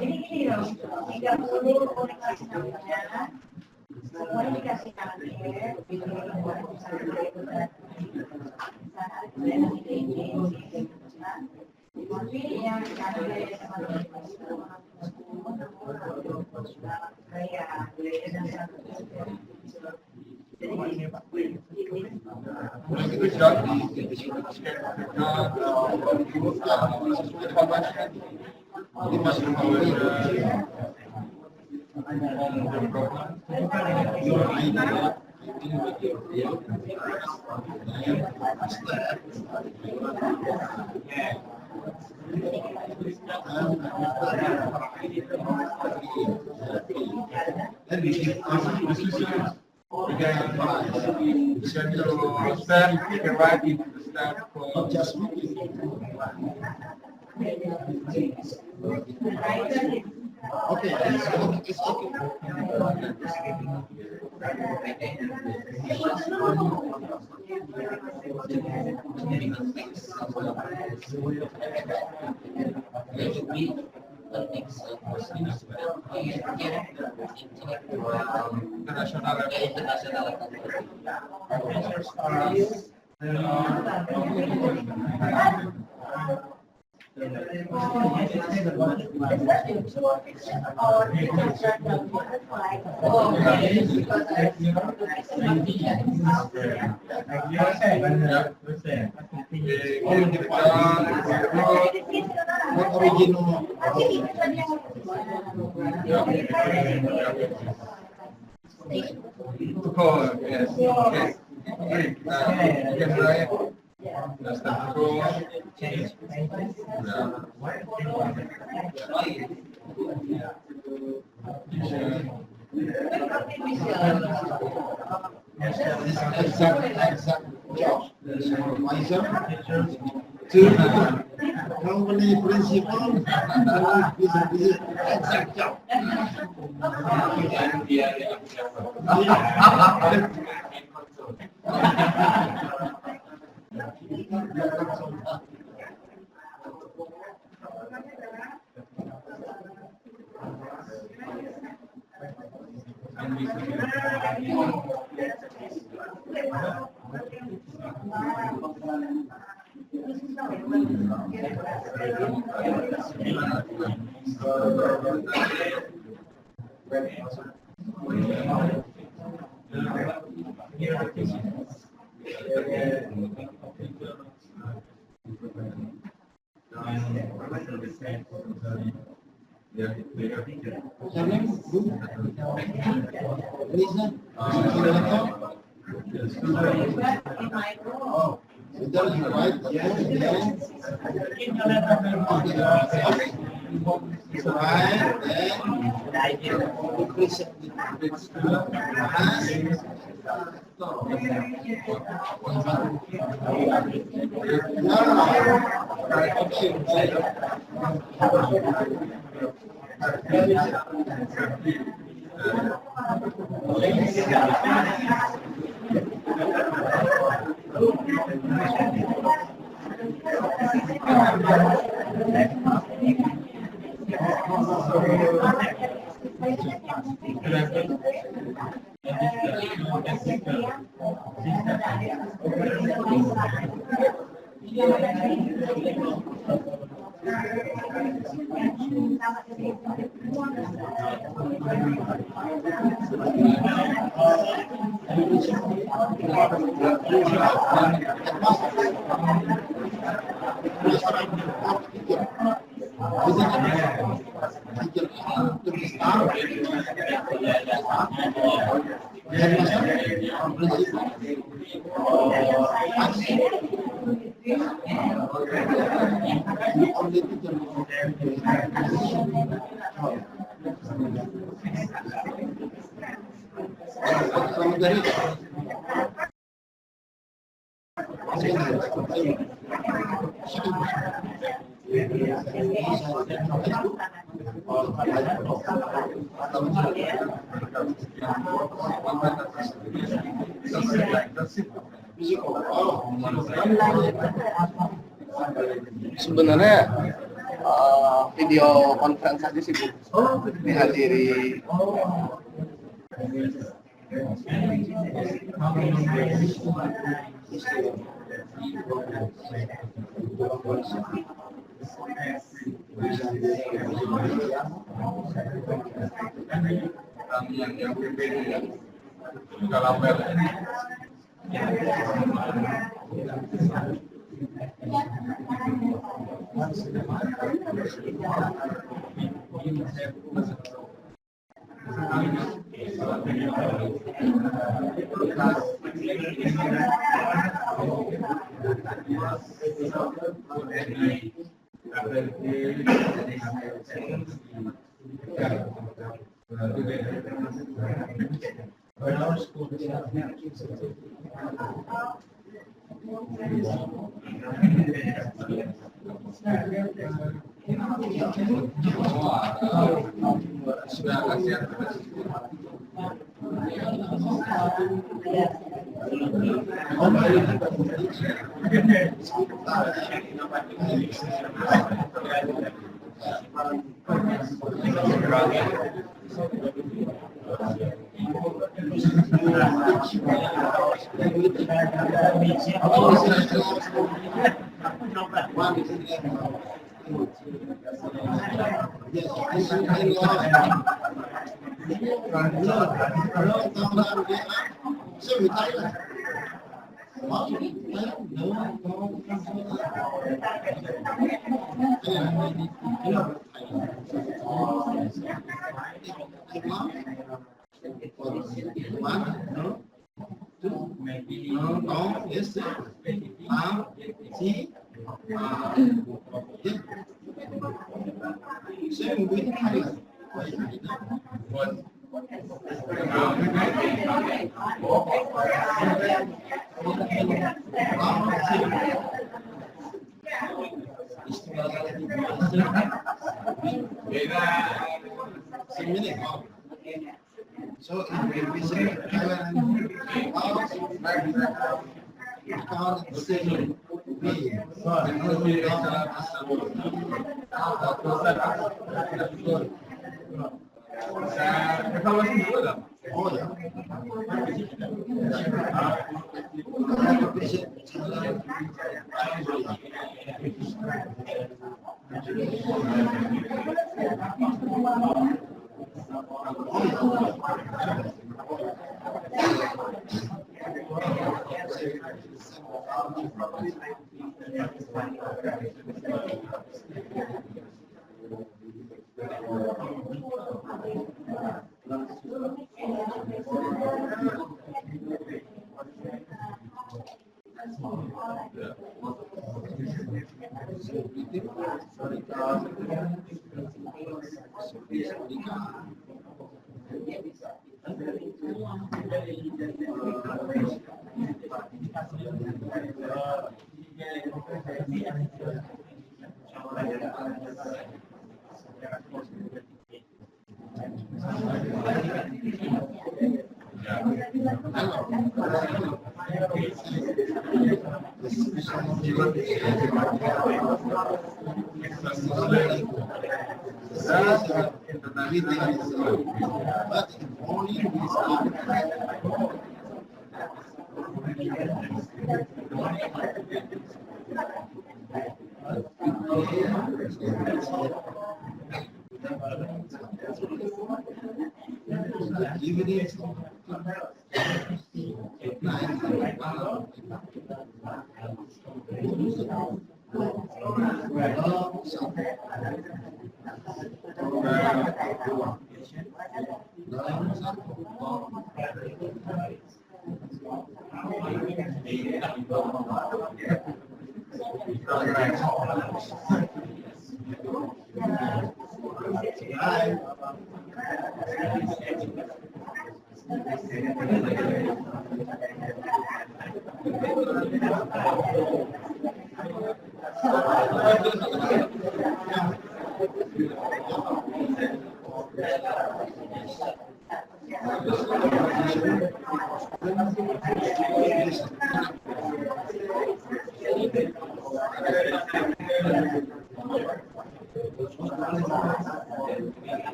Jadi gini loh, 30 komunikasi namanya, semuanya dikasih target, tapi yang target Okay, it's okay. Is that your true fiction or it is just a like Oh, yes. Okay. Great. Yes, right. That's the goal. Exact job. Supervisor to company principal is exact job. Your name? Lisa? Oh, that is right. Yes, yes. Sebenarnya video conference aja sih Bu, dihadiri yang juga lapel. Sudah kasihan. So if we say Thailand, count the same B. Evaluasi dulu lah. Oh ya.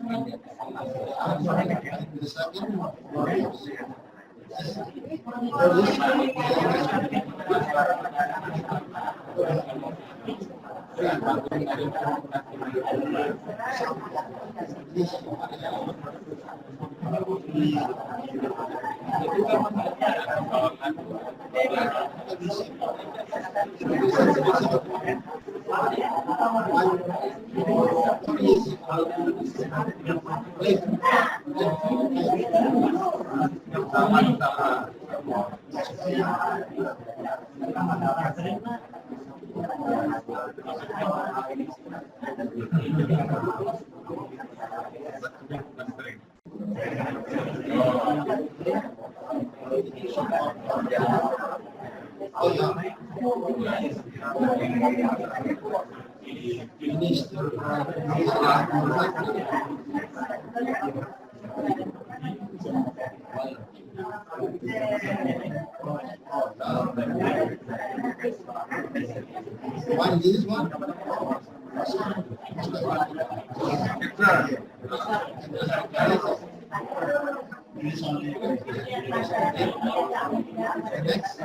The second one. One, this one. Next.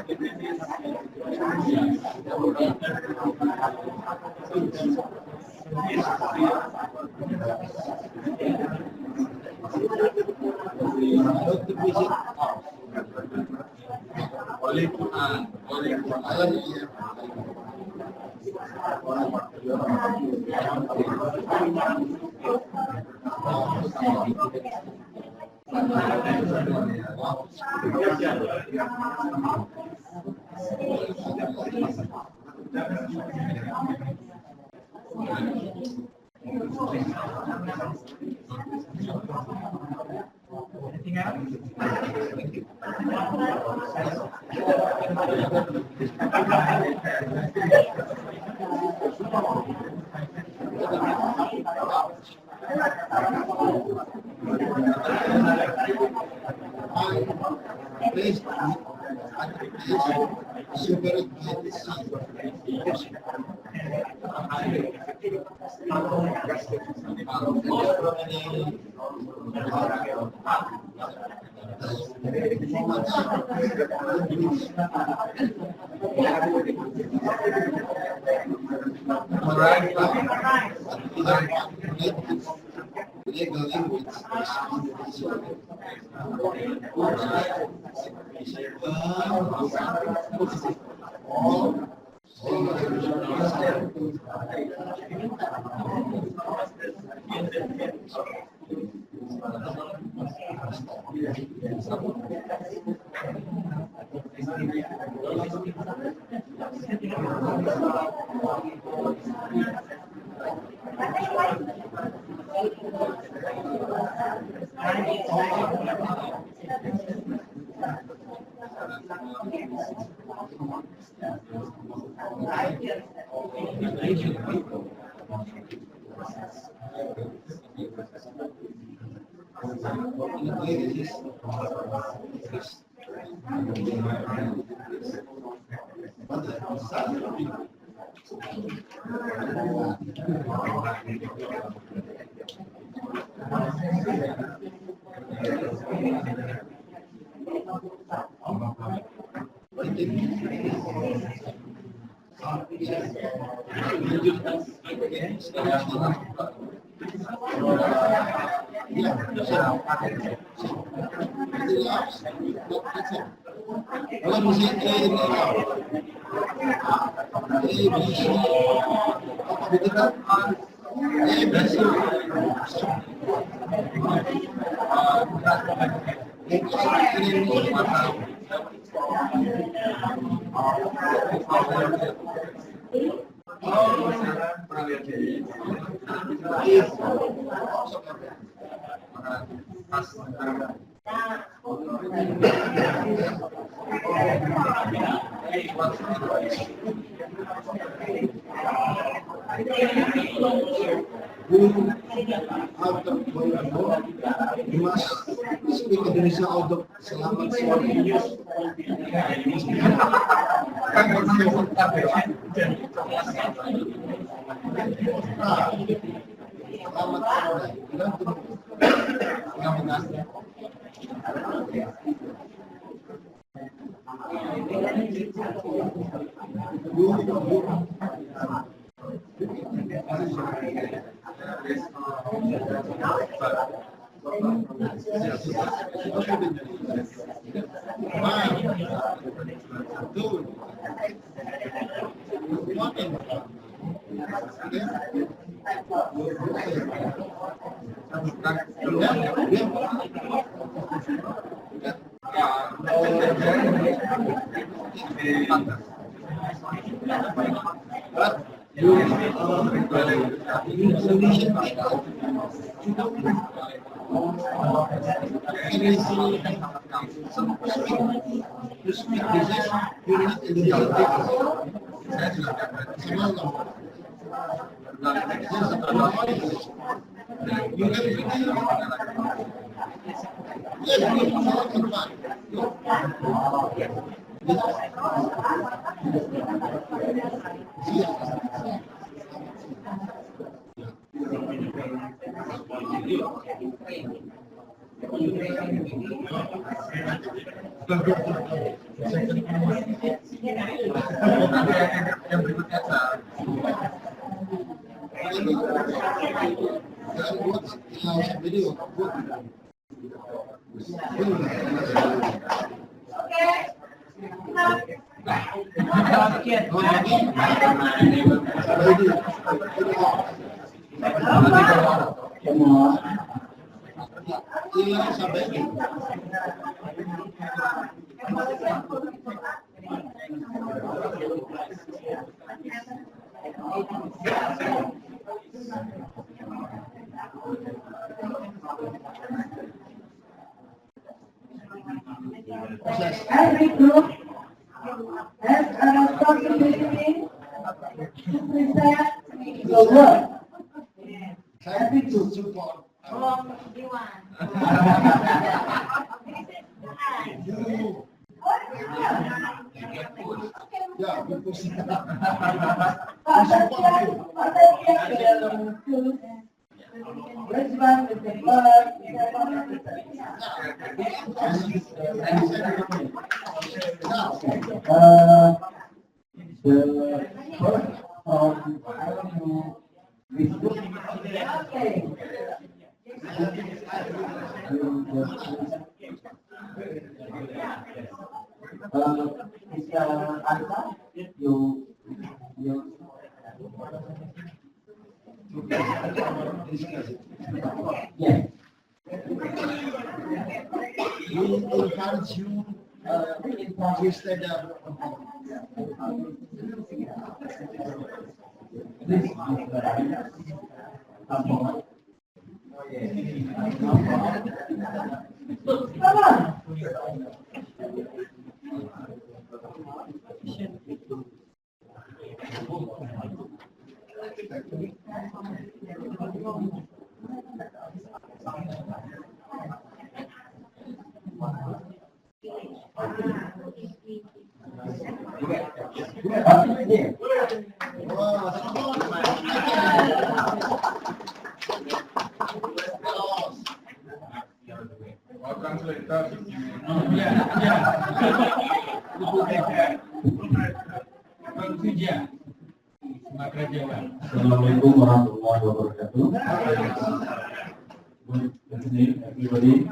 Please, You must speak Indonesia out of selamat sore. Selamat sore. Yang berikutnya, Every group has a responsibility to present the work. Every group. Which one with the bird? The first I want to discuss Mr. Anta, you yes. We encourage you to stand up. Please, Mr. Anta, come on. Come on. Assalamualaikum warahmatullahi wabarakatuh. Good evening, everybody.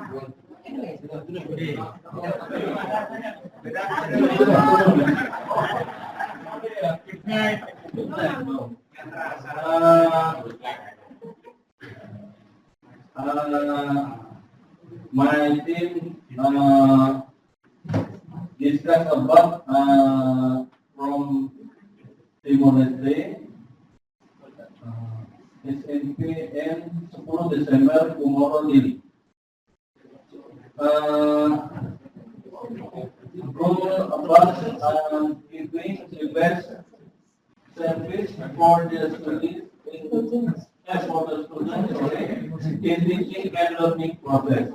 My team discuss about from Timor Leste, SNPN 10 Desember Kumoro-Dili. Rule about giving the best service for the students in teaching and learning process.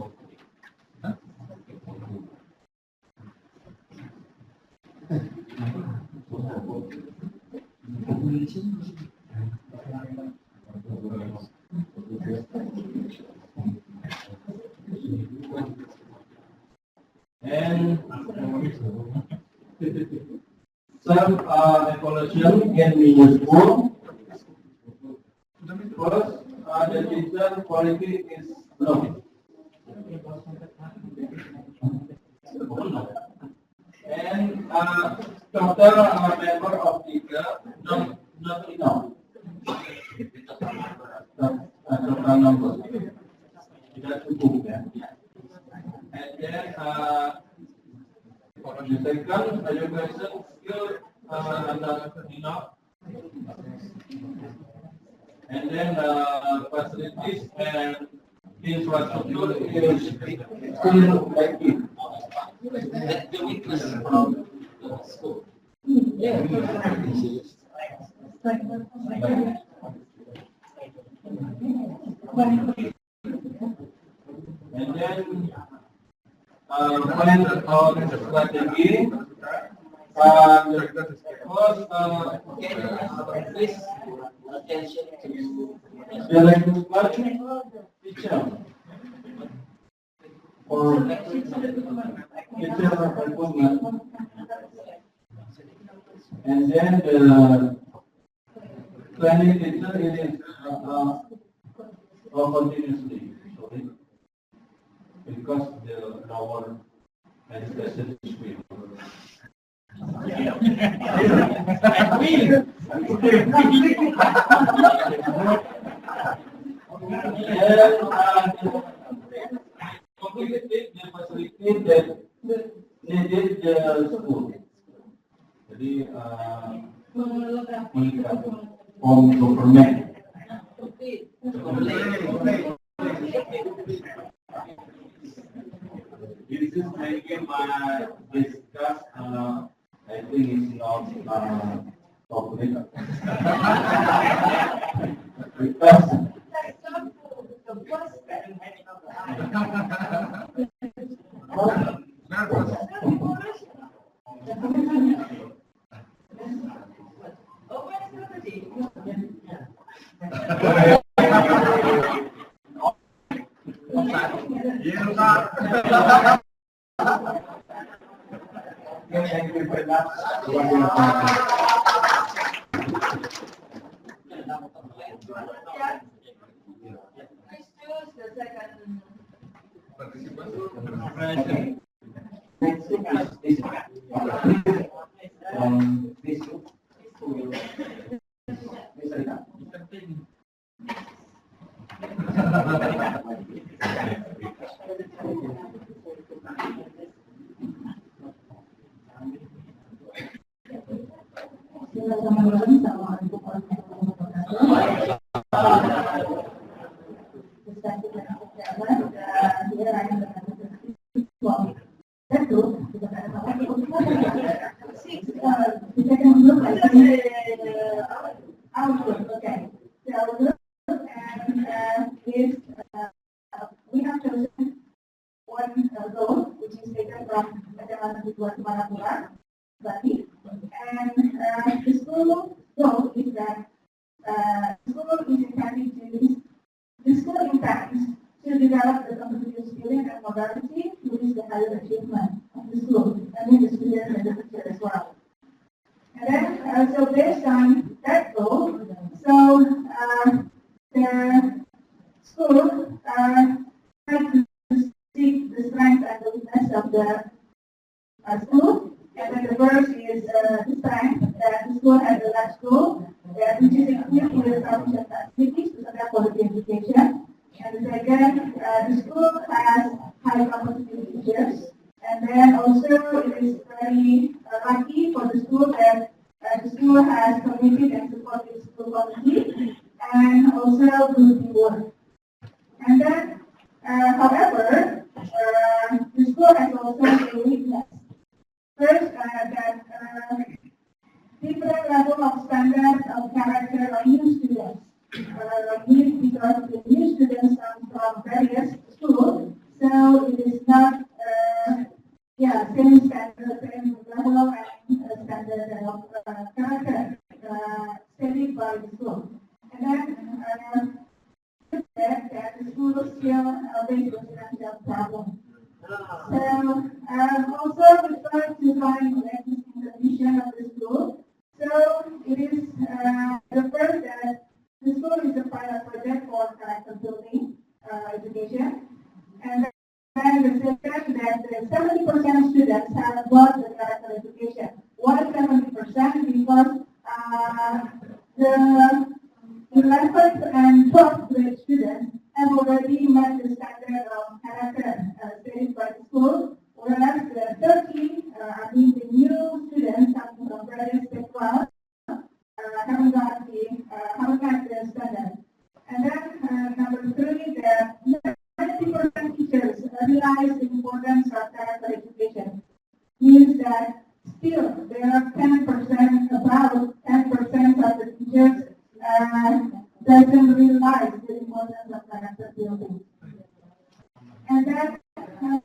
And so self-evaluation can be useful. First, the teacher quality is low. And total member of teacher not enough. Total number tidak cukup ya. And then the second education skill not enough. And then facilities and infrastructure is still lacking. The weakness from the school. And then plan on strategy. First, Please attention to select teacher or teacher appointment. And then the training teacher is continuously, sorry, because the our education is free. Completely the facility that needed the school. Jadi from government. This is making my discuss. I think it's not public. Because we have chosen one zone which is taken from Bali, and the school goal is that school is intending to the school intends to develop the competitive spirit and modality to reach the higher achievement of the school, and then the students and the teacher as well. And then, so based on that goal, so the school tried to see the strength and the weakness of the school. And then the first is the strength that the school has a large school, which is equipped with sufficient facilities to support quality education. And the second, the school has high competitive teachers. And then also it is very lucky for the school that the school has committed and supported school quality and also good teamwork. And then, however, the school has also a weakness. First, that different level of standard of character of new students. Because the new students come from various schools, so it is not same standard, same level and standard of character studied by the school. And then that the school still faces residential problem. So also we try to find the existing condition of the school it is the first that the school is a pilot project for character building education. And then the second that 70% of students have got the character education. Why 70%? Because the 11th and 12th grade students have already met the standard of character stated by the school, whereas the 30, the new students coming from various backgrounds haven't met the standard. And then number 3, that 90% teachers realize the importance of character education. Means that still there are 10%, about 10% of the teachers doesn't realize the importance of character building. And then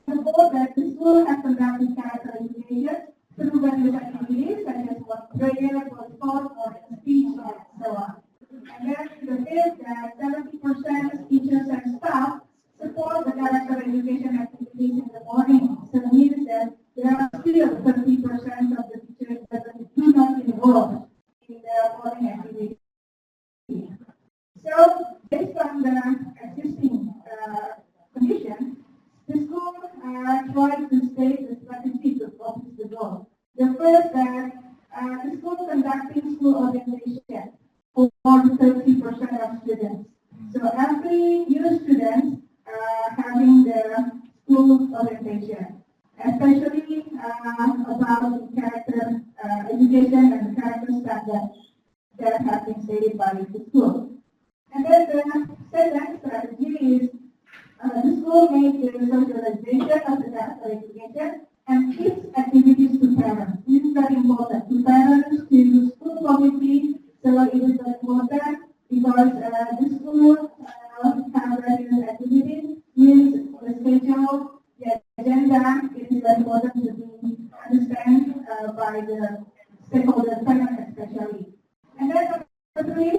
support that the school has conducted character education through various activities such as prayer, sport, or speech, and so on. And then the fifth that 70% of teachers and staff support the character education activities in the morning. So it means that there are still 30% of the teachers that do not involve in the morning activity. So based on the existing condition, the school tried to state the strategy to accomplish the goal. The first that the school conducting school orientation for 30% of students. So every new student having the school orientation, especially about the character education and the character standard that have been stated by the school. And then the second strategy is the school makes the socialization of the character education and keeps activities to parents. This is very important to parents, to school committee. So it is very important because the school have various activities, means the schedule, the agenda. It is very important to be understand by the stakeholders, parents especially. And then number 3,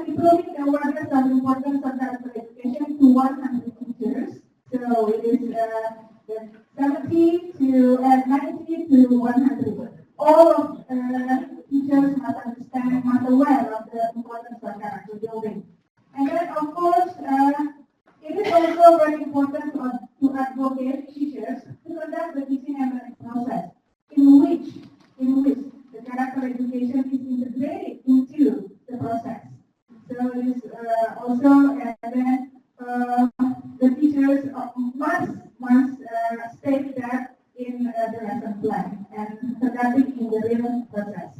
improving the awareness of the importance of character education to 100 teachers. So it is 70 to 90 to 100. All of teachers must understand, must aware of the importance of character building. And then, of course, it is also very important to advocate teachers to conduct the teaching and learning process in which the character education is integrated into the process. So it is also, and then the teachers must state that in the lesson plan and conduct it in the real process.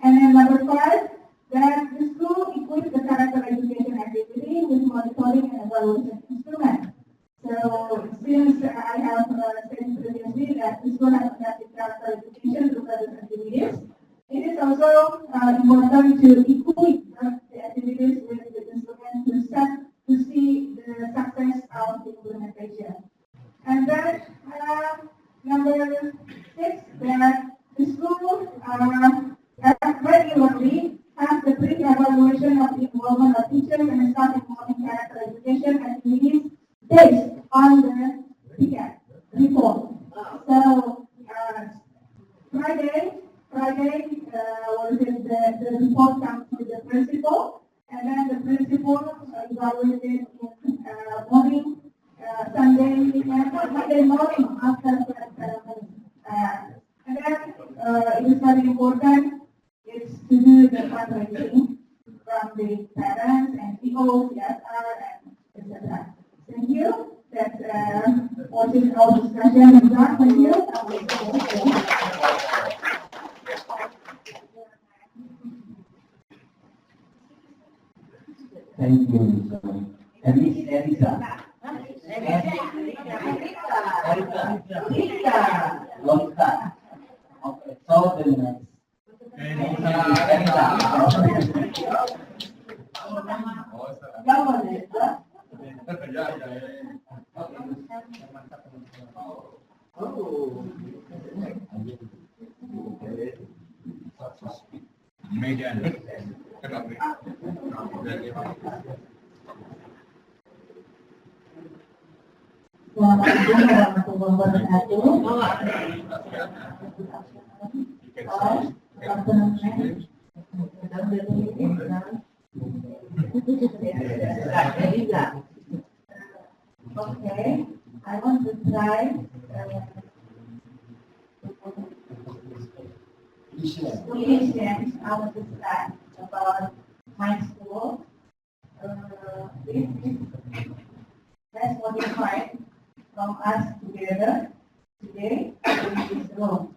And then number 5, that the school equips the character education activity with monitoring and evaluation instruments. So since I have said previously that the school has conducted character education through various activities, it is also important to equip the activities with the instruments to see the success of the implementation. And then number 6, that the school regularly has the pre-evaluation of the involvement of teachers and staff in morning character education activities based on the report. So Friday, the report comes to the principal, and then the principal evaluated in morning, Sunday, and Monday morning after the ceremony. And then it is very important. It's to do the fundraising from the parents and POs, CSR, and etc. Thank you. That's what is our discussion is done. Thank you. Thank you. And Miss Elisa. Longta. Okay, so the next. Assalamualaikum warahmatullahi wabarakatuh. of autonomous. Okay, I want to try Asians. I want to start about my school. Let's modify from us together today in this room.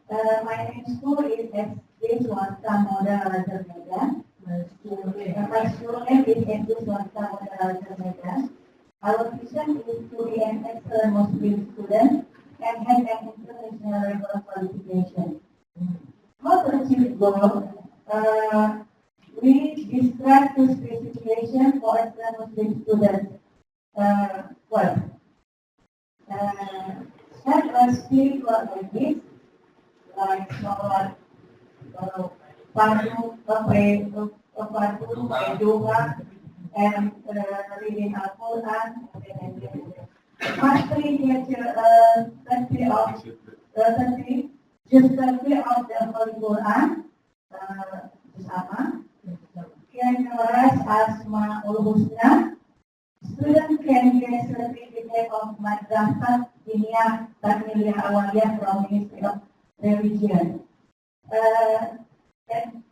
My name school is SD Swasta Model Raja Medan. My school name is SD Swasta Model Raja Medan. Our vision is to be an excellent Muslim student and have an international level of qualification. How to achieve goal? We describe the specification for excellent Muslim students. First, have a speak like this, like sholat, padu, doa, and reading Al-Quran, mastery country of the Holy Quran, sama, can memorize Asmaul Husna. Student can get certificate of Madrasah Diniyah Takmiliyah Awaliyah from Ministry of Religion. And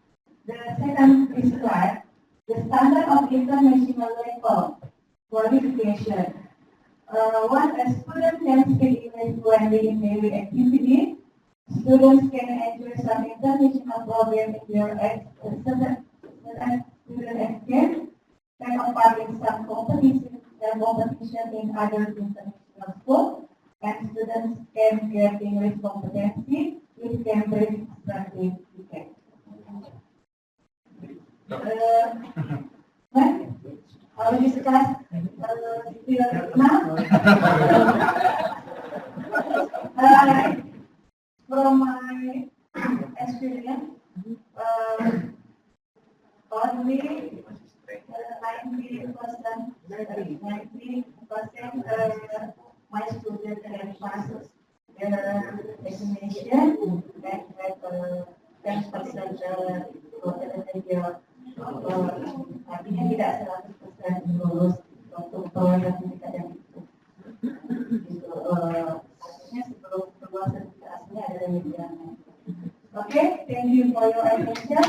the second describe the standard of international level qualification. Once a student can speak English fluently in daily activity, students can enjoy some international program in their student exchange and a part in some competition in other international schools, and students can get English competency with Cambridge certificate. I will discuss still now. From my experience, only 90% my students have passed their examination and have 10% artinya tidak 100% lulus untuk sertifikat yang itu. Maksudnya sebelum kedua sertifikasinya ada medianya. Okay, thank you for your attention.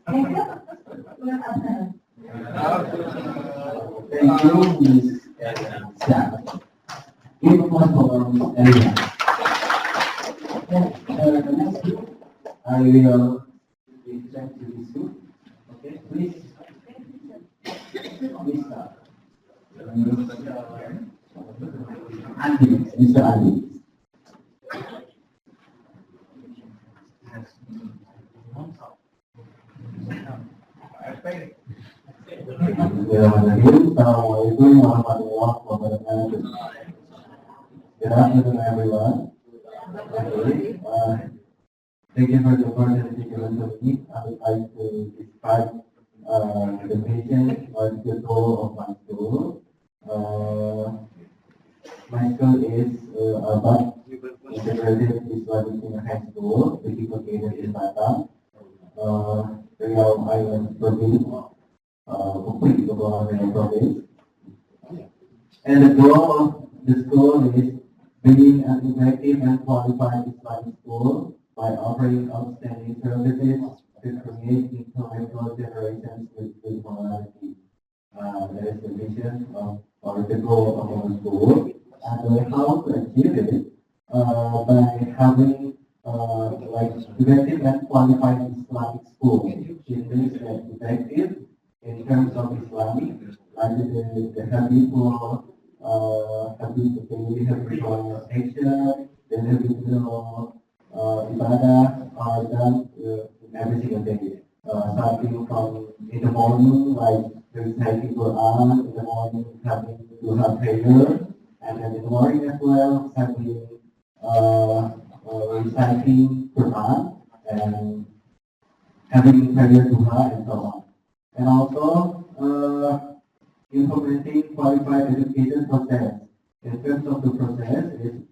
Thank you. Good afternoon. Thank you, Ms. Elsa. Give applause for Ms. Elsa. The next group, I will present to this group. Okay, please. Mr. Adi. Assalamualaikum warahmatullahi wabarakatuh. Good afternoon, everyone. Thank you for the opportunity given to me. I would like to describe the vision or the goal of my school. My school is Abad Integrated Islamic Senior High School, which is located in Batam, Riau Island Province, Province. And the goal of the school is being an effective and qualified Islamic school by offering outstanding services to create intellectual generations with good morality. That is the vision of, or the goal of our school. And how to achieve it? By having like effective and qualified Islamic school. It means that effective in terms of Islamic, like the habitual orientation, the habitual ibadah are done in every single day. Starting from in the morning, like reciting Quran, in the morning having to have prayer, and then in the morning as well, having reciting Quran and having prayer duha and so on. And also implementing qualified education process. In terms of the process, is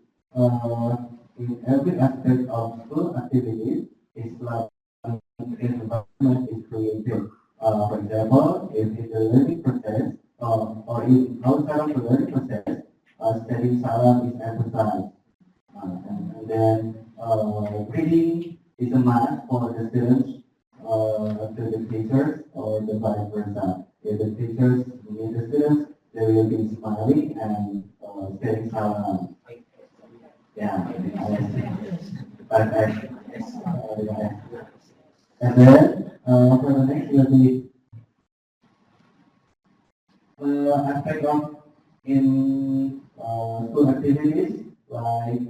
in every aspect of school activities, is like environment is created. For example, if in the learning process or in outside of the learning process, studying salam is emphasized. And then reading is a must for the students to the teachers or the vice versa. If the teachers meet the students, they will be smiling and saying salam. Yeah, perfect. Yeah. And then for the next will be aspect of in school activities like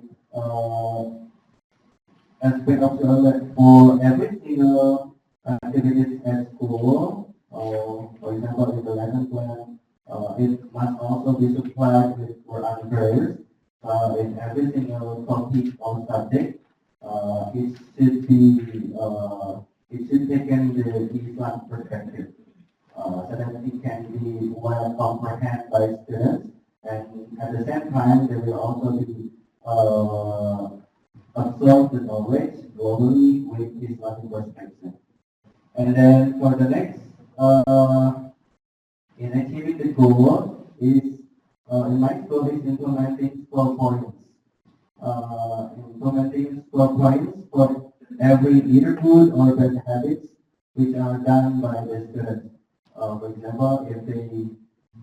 aspect of the for every single activities at school. For example, in the lesson plan, it must also be supplied with Quran prayers. In every single topic or subject, it should take in the Islam perspective, so that it can be well comprehended by students, and at the same time, they will also be absorb the knowledge globally with Islamic perspective. And then for the next, in achieving the goal is, in my school is implementing score points. Implementing score points for every either good or bad habits which are done by the students. For example, if they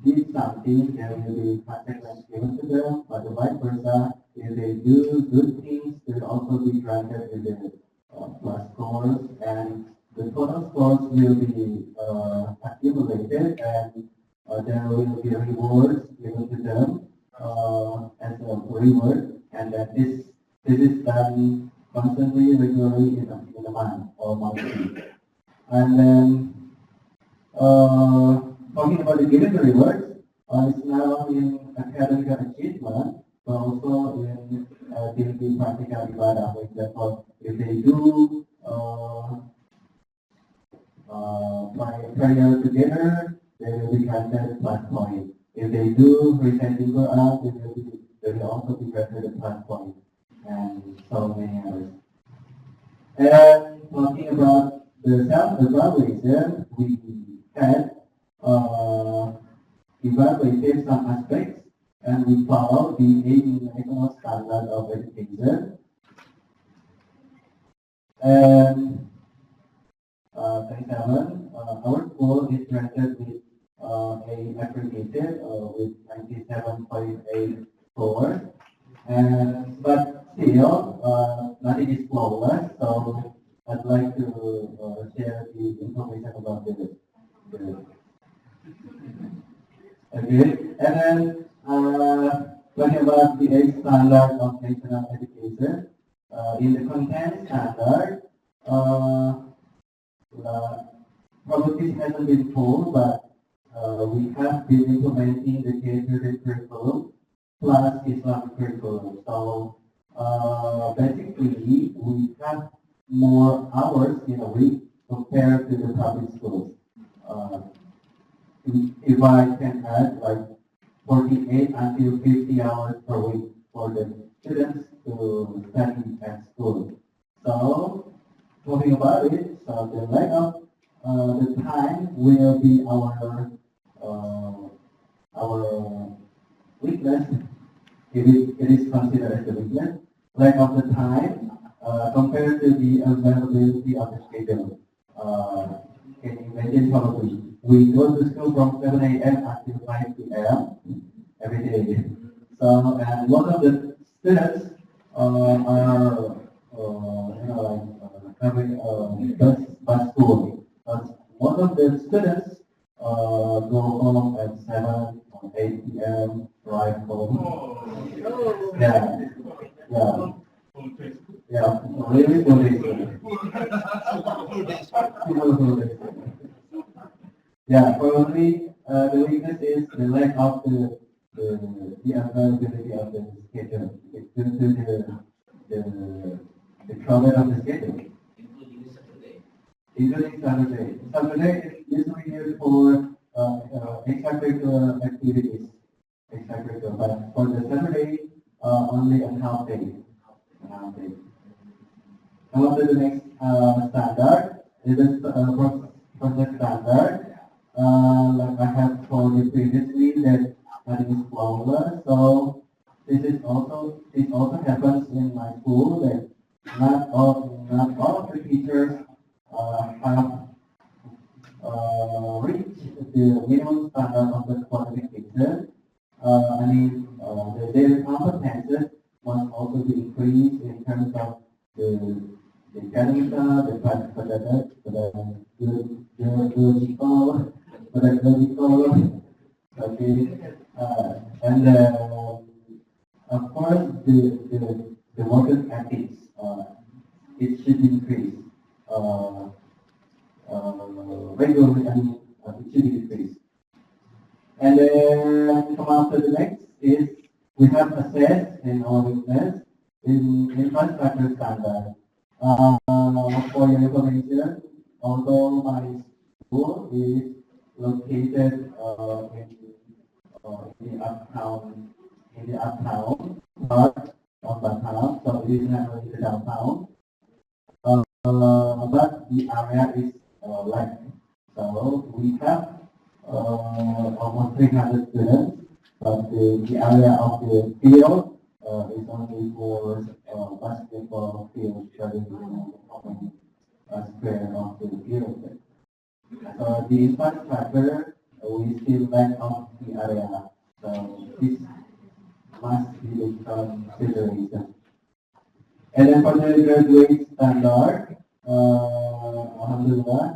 did something, there will be consequence given to them, but the vice versa, if they do good things, they will also be granted with the plus scores, and the total scores will be accumulated, and there will be rewards given to them as a reward, and that this is done constantly, regularly in a month or monthly. And then talking about the given rewards, it's not only in academic achievement, but also in daily practical ibadah. For example, if they do prayer together, they will be granted plus point. If they do reciting Quran, they will also be granted a plus point, and so many others. And talking about the self-evaluation, we had evaluated some aspects, and we follow the international standard of education. And 27, our school is rated with a accredited with 97.8 scores, and but still nothing is flawless. So I'd like to share the information about the okay, and then talking about the 8th standard of national education, in the content standard, probably this hasn't been full, but we have been implementing the K-12 curriculum plus Islamic curriculum. So basically, we have more hours in a week compared to the public schools. If I can add like 48 until 50 hours per week for the students to study at school. So talking about it, so the lack of the time will be our weakness. It is considered as a weakness. Lack of the time compared to the availability of the schedule. Can you imagine probably we go to school from 7 a.m. until 5 p.m. every day. So, and one of the students are having bus school. One of the students go home at 7 or 8 p.m. drive home. Yeah, yeah. Yeah, really yeah, probably the weakness is the lack of the availability of the schedule. It's due to the crowded of the schedule. Including Saturday. Including Saturday. Saturday is usually used for extracurricular activities, but for the Saturday, only a half day. A half day. Come up to the next standard. It is project standard. Like I have told you previously that it is flawless. So this also happens in my school that not all of the teachers have reached the minimum standard of the qualification. Their competences must also be increased in terms of the academic, pedagogical, okay, and of course the work ethics, it should increase regularly, and it should increase. And then come after the next is we have assessed in our witness in infrastructure standard. For your information, although my school is located in the uptown part of Batam, so it is not really the downtown. But the area is like, so we have almost 300 students, but the area of the field is only for basketball field, rather than square of the field. So the infrastructure, we still lack of the area, so this must be the consideration. And then for the graduate standard, alhamdulillah,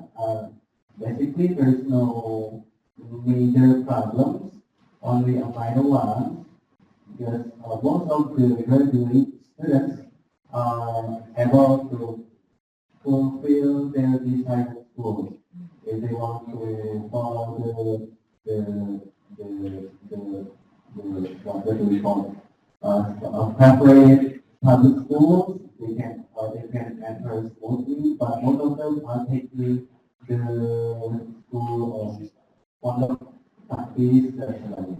basically there is no major problems, only a minor one, because most of the graduate students are able to fulfill their desired goals. If they want to follow what do we call corporate public schools, they can enter smoothly, but most of them are taking the school of one of practice actually.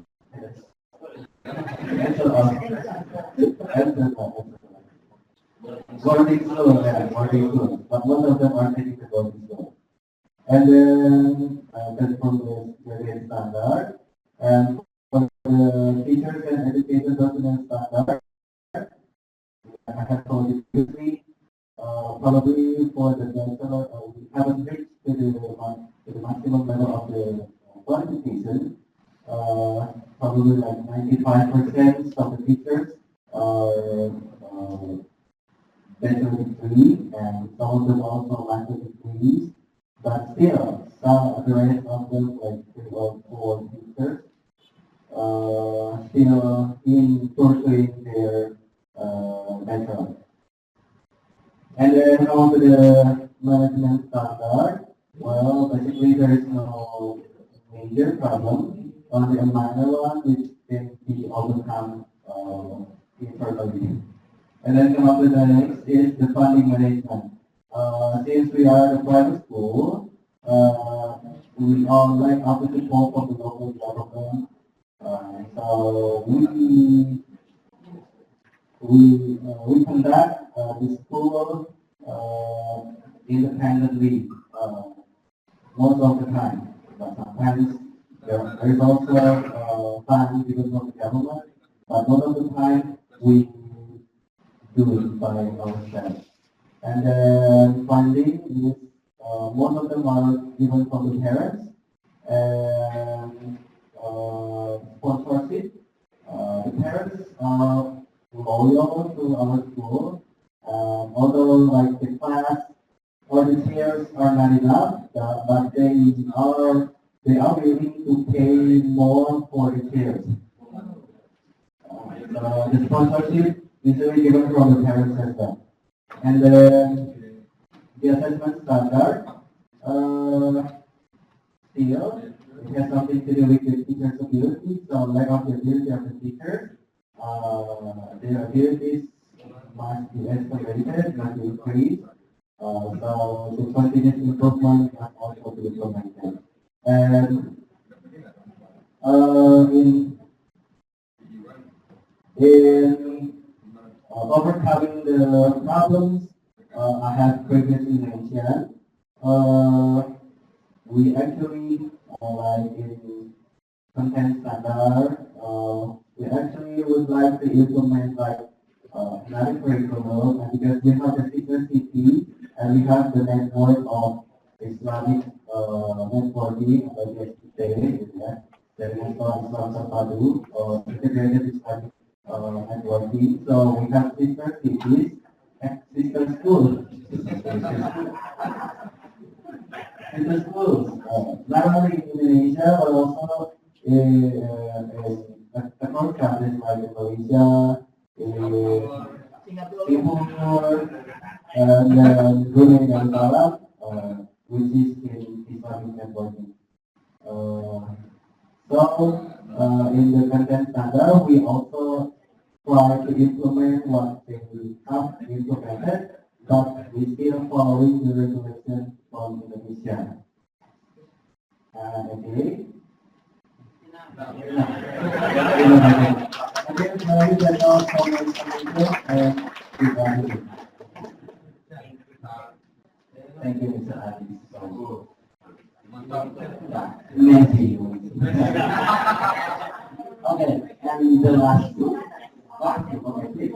Boarding school, yeah, boarding school, but most of them are taking the boarding school. And then that's from the graduate standard. And for the teachers and education personnel standard, I have told you previously, probably for the bachelor, we haven't reached to the maximum level of the qualification. Probably like 95% of the teachers are bachelor degree, and some of them also master degrees. But still, the rest of them, like 3 or 4 teachers, still in pursuing their bachelor. And then on to the management standard, well, basically there is no major problem, only a minor one which can be overcome internally. And then come up with the next is the funding management. Since we are a private school, we are like after the support of the local government. So we conduct the school independently most of the time. But sometimes there is also funding given from the government. But most of the time we do it by ourselves. And then funding is most of them are given from the parents, and sponsorship. The parents are loyal to our school, although like the class or the chairs are not enough, but they are willing to pay more for the chairs. The sponsorship is usually given from the parents as well. And then the assessment standard, still, it has something to do with the teacher's ability. So lack of the ability of the teachers, their abilities must be escalated, must be increased. So the continuous improvement must also be implemented. And in overcoming the problems I have previously mentioned. We actually, like in content standard, we actually would like to implement like another curriculum, and because we have the sister city and we have the network of Islamic networking like SEAMEO, yeah, that is Islam Terpadu, integrated Islamic networking. So we have sister cities and sister schools. Sister schools, not only in Indonesia but also across countries like Malaysia, Singapore, and Brunei Darussalam, which is in Islamic networking. In the content standard, we also try to implement what they have implemented, but we still following the regulation from Indonesia. Okay. Again, that's all from my information and regarding. Thank you, Mr. Adis. Amazing. Okay, and the last two. Okay, please.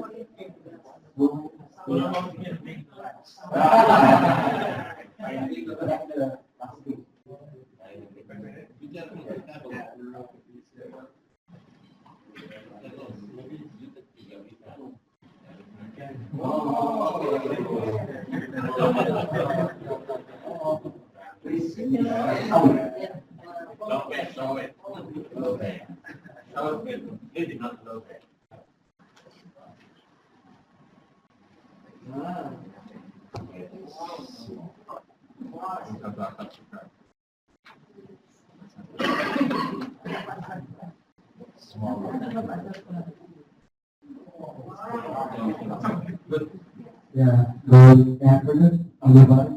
Yeah, good afternoon, everybody.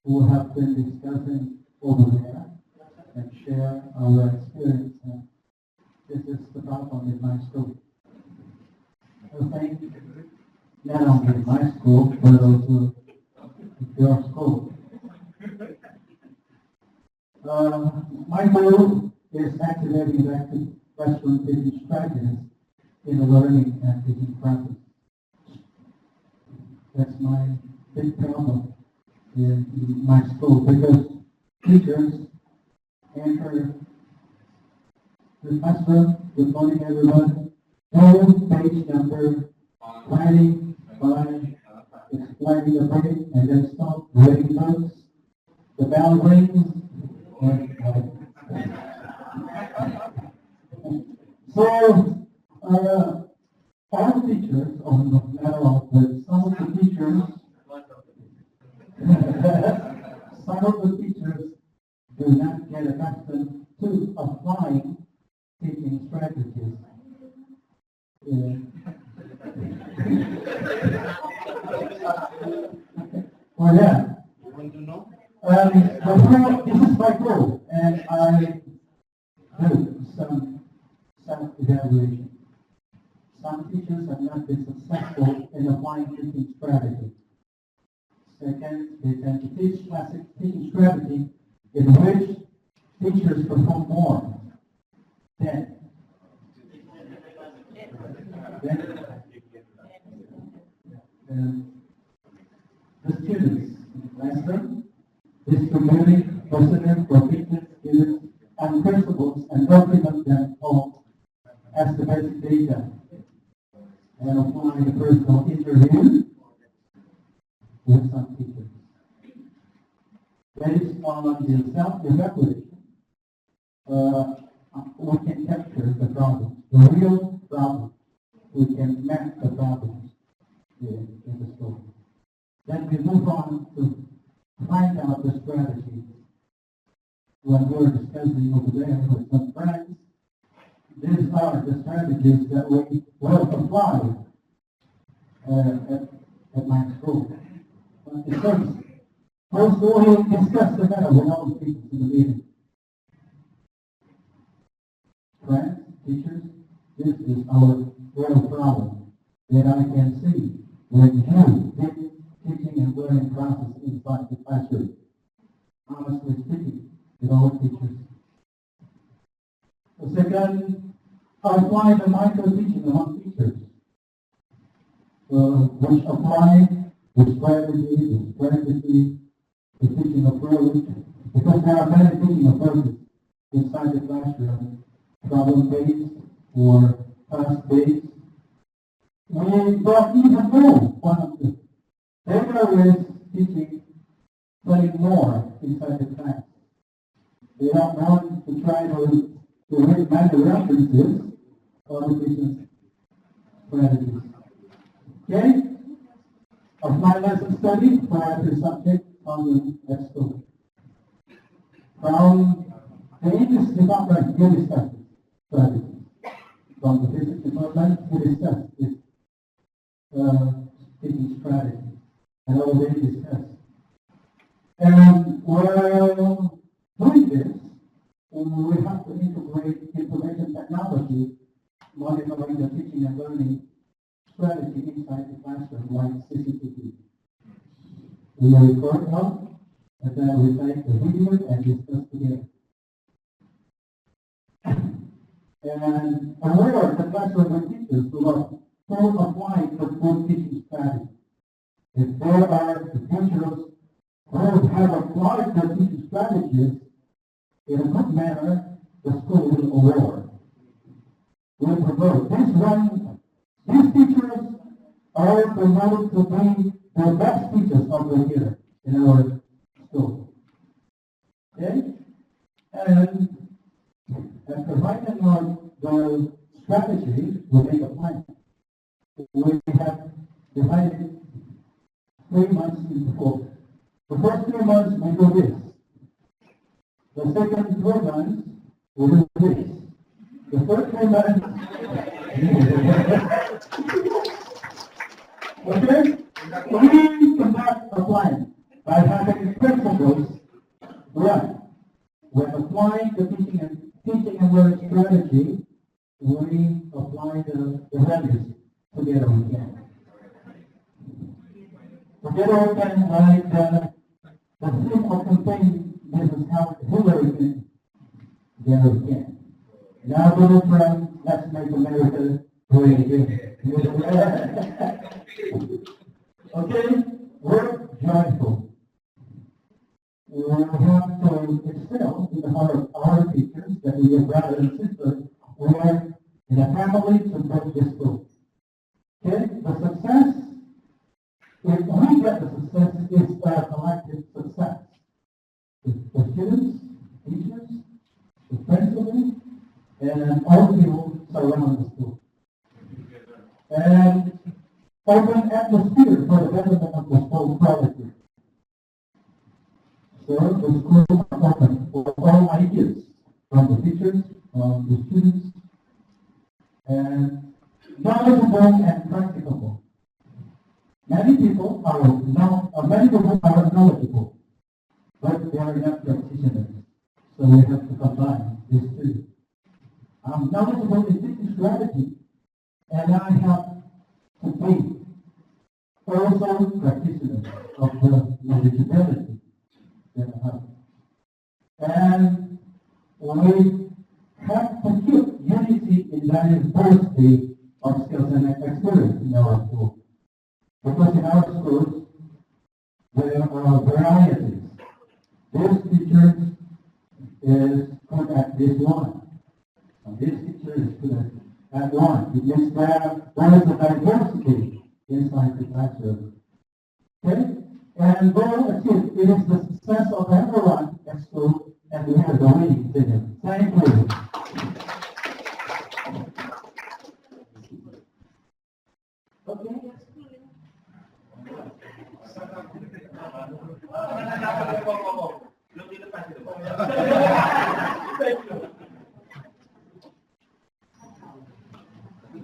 We have been discussing over there and share our experience. And this is the problem in my school. I think not only in my school, but also in your school. My goal is activating active classroom teaching strategies in the learning and teaching process. That's my big problem in my school because teachers enter the classroom. Good morning, everyone. No page number, planning, by explaining the break, and then stop reading notes. The bell rings. So, all teachers, or not all, but some of the teachers, some of the teachers do not get accustomed to applying teaching strategies. Well, yeah. You want to know? This is my goal, and I do some self-evaluation. Some teachers have not been successful in applying teaching strategy. Second, they tend to teach classic teaching strategy in which teachers perform more than the students in the classroom. This community personnel for teachers, students, and principals, and document them all as the basic data. And apply the personal interview with some teachers. Based on the self-evaluation, we can capture the problem, the real problem. We can map the problems in the school. Then we move on to find out the strategy. When we're discussing over there with some friends, these are the strategies that we will apply at my school. First, we'll discuss the matter with all the people in the meeting. friends, teachers, this is our real problem that I can see when you did teaching and learning process inside the classroom. Honestly speaking, with all teachers. The second, apply the micro-teaching among teachers, which apply the strategy, the teaching approach, because there are many teaching approaches inside the classroom, problem-based or task-based. We don't even know one of them. There is teaching studying more inside the class. They don't want to try to read many references or teaching strategies. Okay? Apply lesson study for every subject on the textbook. From the English department, we discuss strategies. From the physics department, we discuss this teaching strategy. And already discussed. And while doing this, we have to integrate information technology, monitoring the teaching and learning strategy inside the classroom, like CCTV. We record out, and then we take the video and discuss together. And aware the classroom with teachers who are full applying the full teaching strategy. If there are teachers who have applied the teaching strategies in a good manner, the school will award. Will promote. These teachers are promoted to be the best teachers of the year in our school. Okay? And after writing out the strategy, we make a plan. We have divided 3 months before. The first 3 months we do this. The second 3 months we do this. The third 3 months. Okay? We conduct a plan by having principles run. When applying the teaching and learning strategy, we apply the values together again. Together we can write the theme of campaign, this is how Hillary can together again. Now, little friends, let's make America great again. Okay, work joyful. We have to excel in the heart of our teachers, that we have brothers and sisters, or in a family to build this school. Okay, the success, if we get the success, it's a collective success. The students, teachers, the principals, and all the people surround the school. And open atmosphere for the betterment of the school quality. So the school is open for all ideas from the teachers, from the students, and knowledgeable and practicable. Many people are knowledgeable, but they are not practitioners. So we have to combine these two. I'm knowledgeable in teaching strategy, and I have to be also practitioners of the knowledgeability that I have. And we have to keep unity in diversity of skills and experience in our school. Because in our schools, there are varieties. This teacher is good at this one. And this teacher is good at one. It means there is a diversity inside the classroom. Okay? And goal achieved. It is the success of everyone at school, and we have the winning figure. Thank you.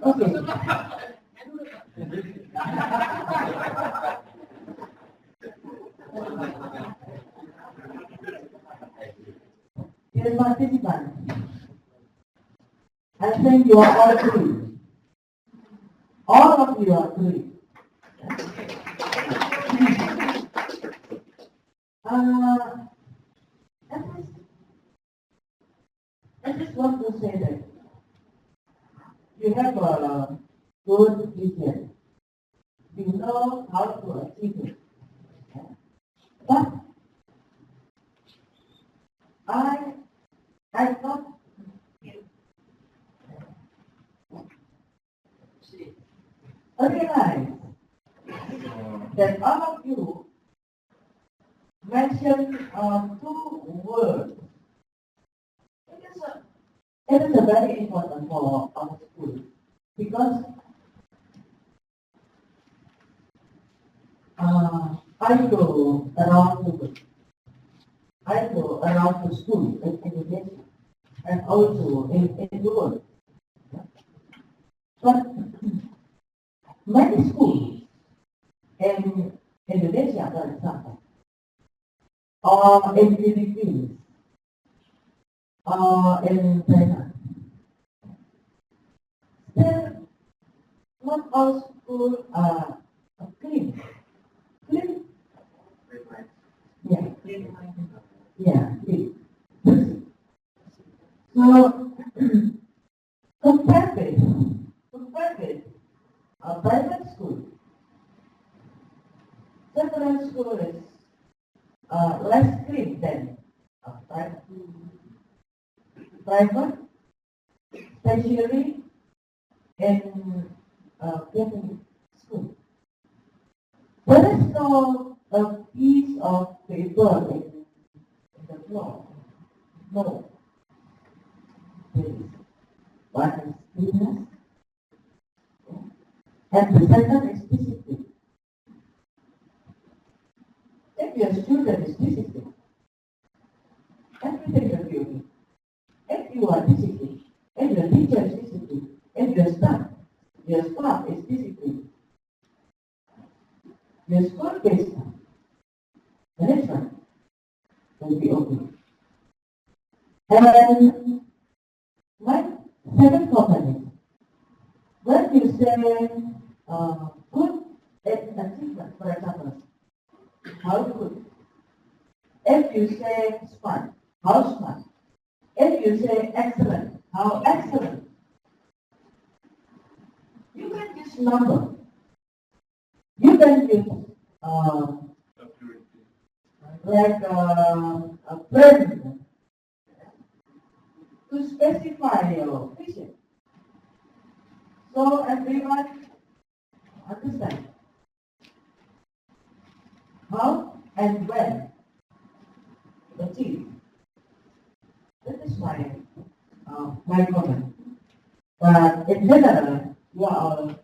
Okay. Dear participants, I think you are all agree. All of you agree. I just want to say that you have a good vision. You know how to achieve it. But I thought realize that all of you mentioned two words. It is a very important for our school because I go around the school in Indonesia and also in the world. But many schools in Indonesia, for example, or in Philippines, or in China, still not all schools are clean. Clean? Yeah. Yeah, clean. So, compare with a private school. Several school is less clean than a private, especially in Vietnamese school. There is no piece of paper in the floor. No. There is one is cleanness, and the second is discipline. If your student is disciplined, everything will be okay. If you are disciplined, if your teacher is disciplined, if your staff is disciplined, your school-based management will be okay. And my second comment is, when you say good achievement, for example, how good? If you say smart, how smart? If you say excellent, how excellent? You can use number. You can use like a friend to specify your vision. So everyone understand how and when to achieve. That is my comment. But in general, you are all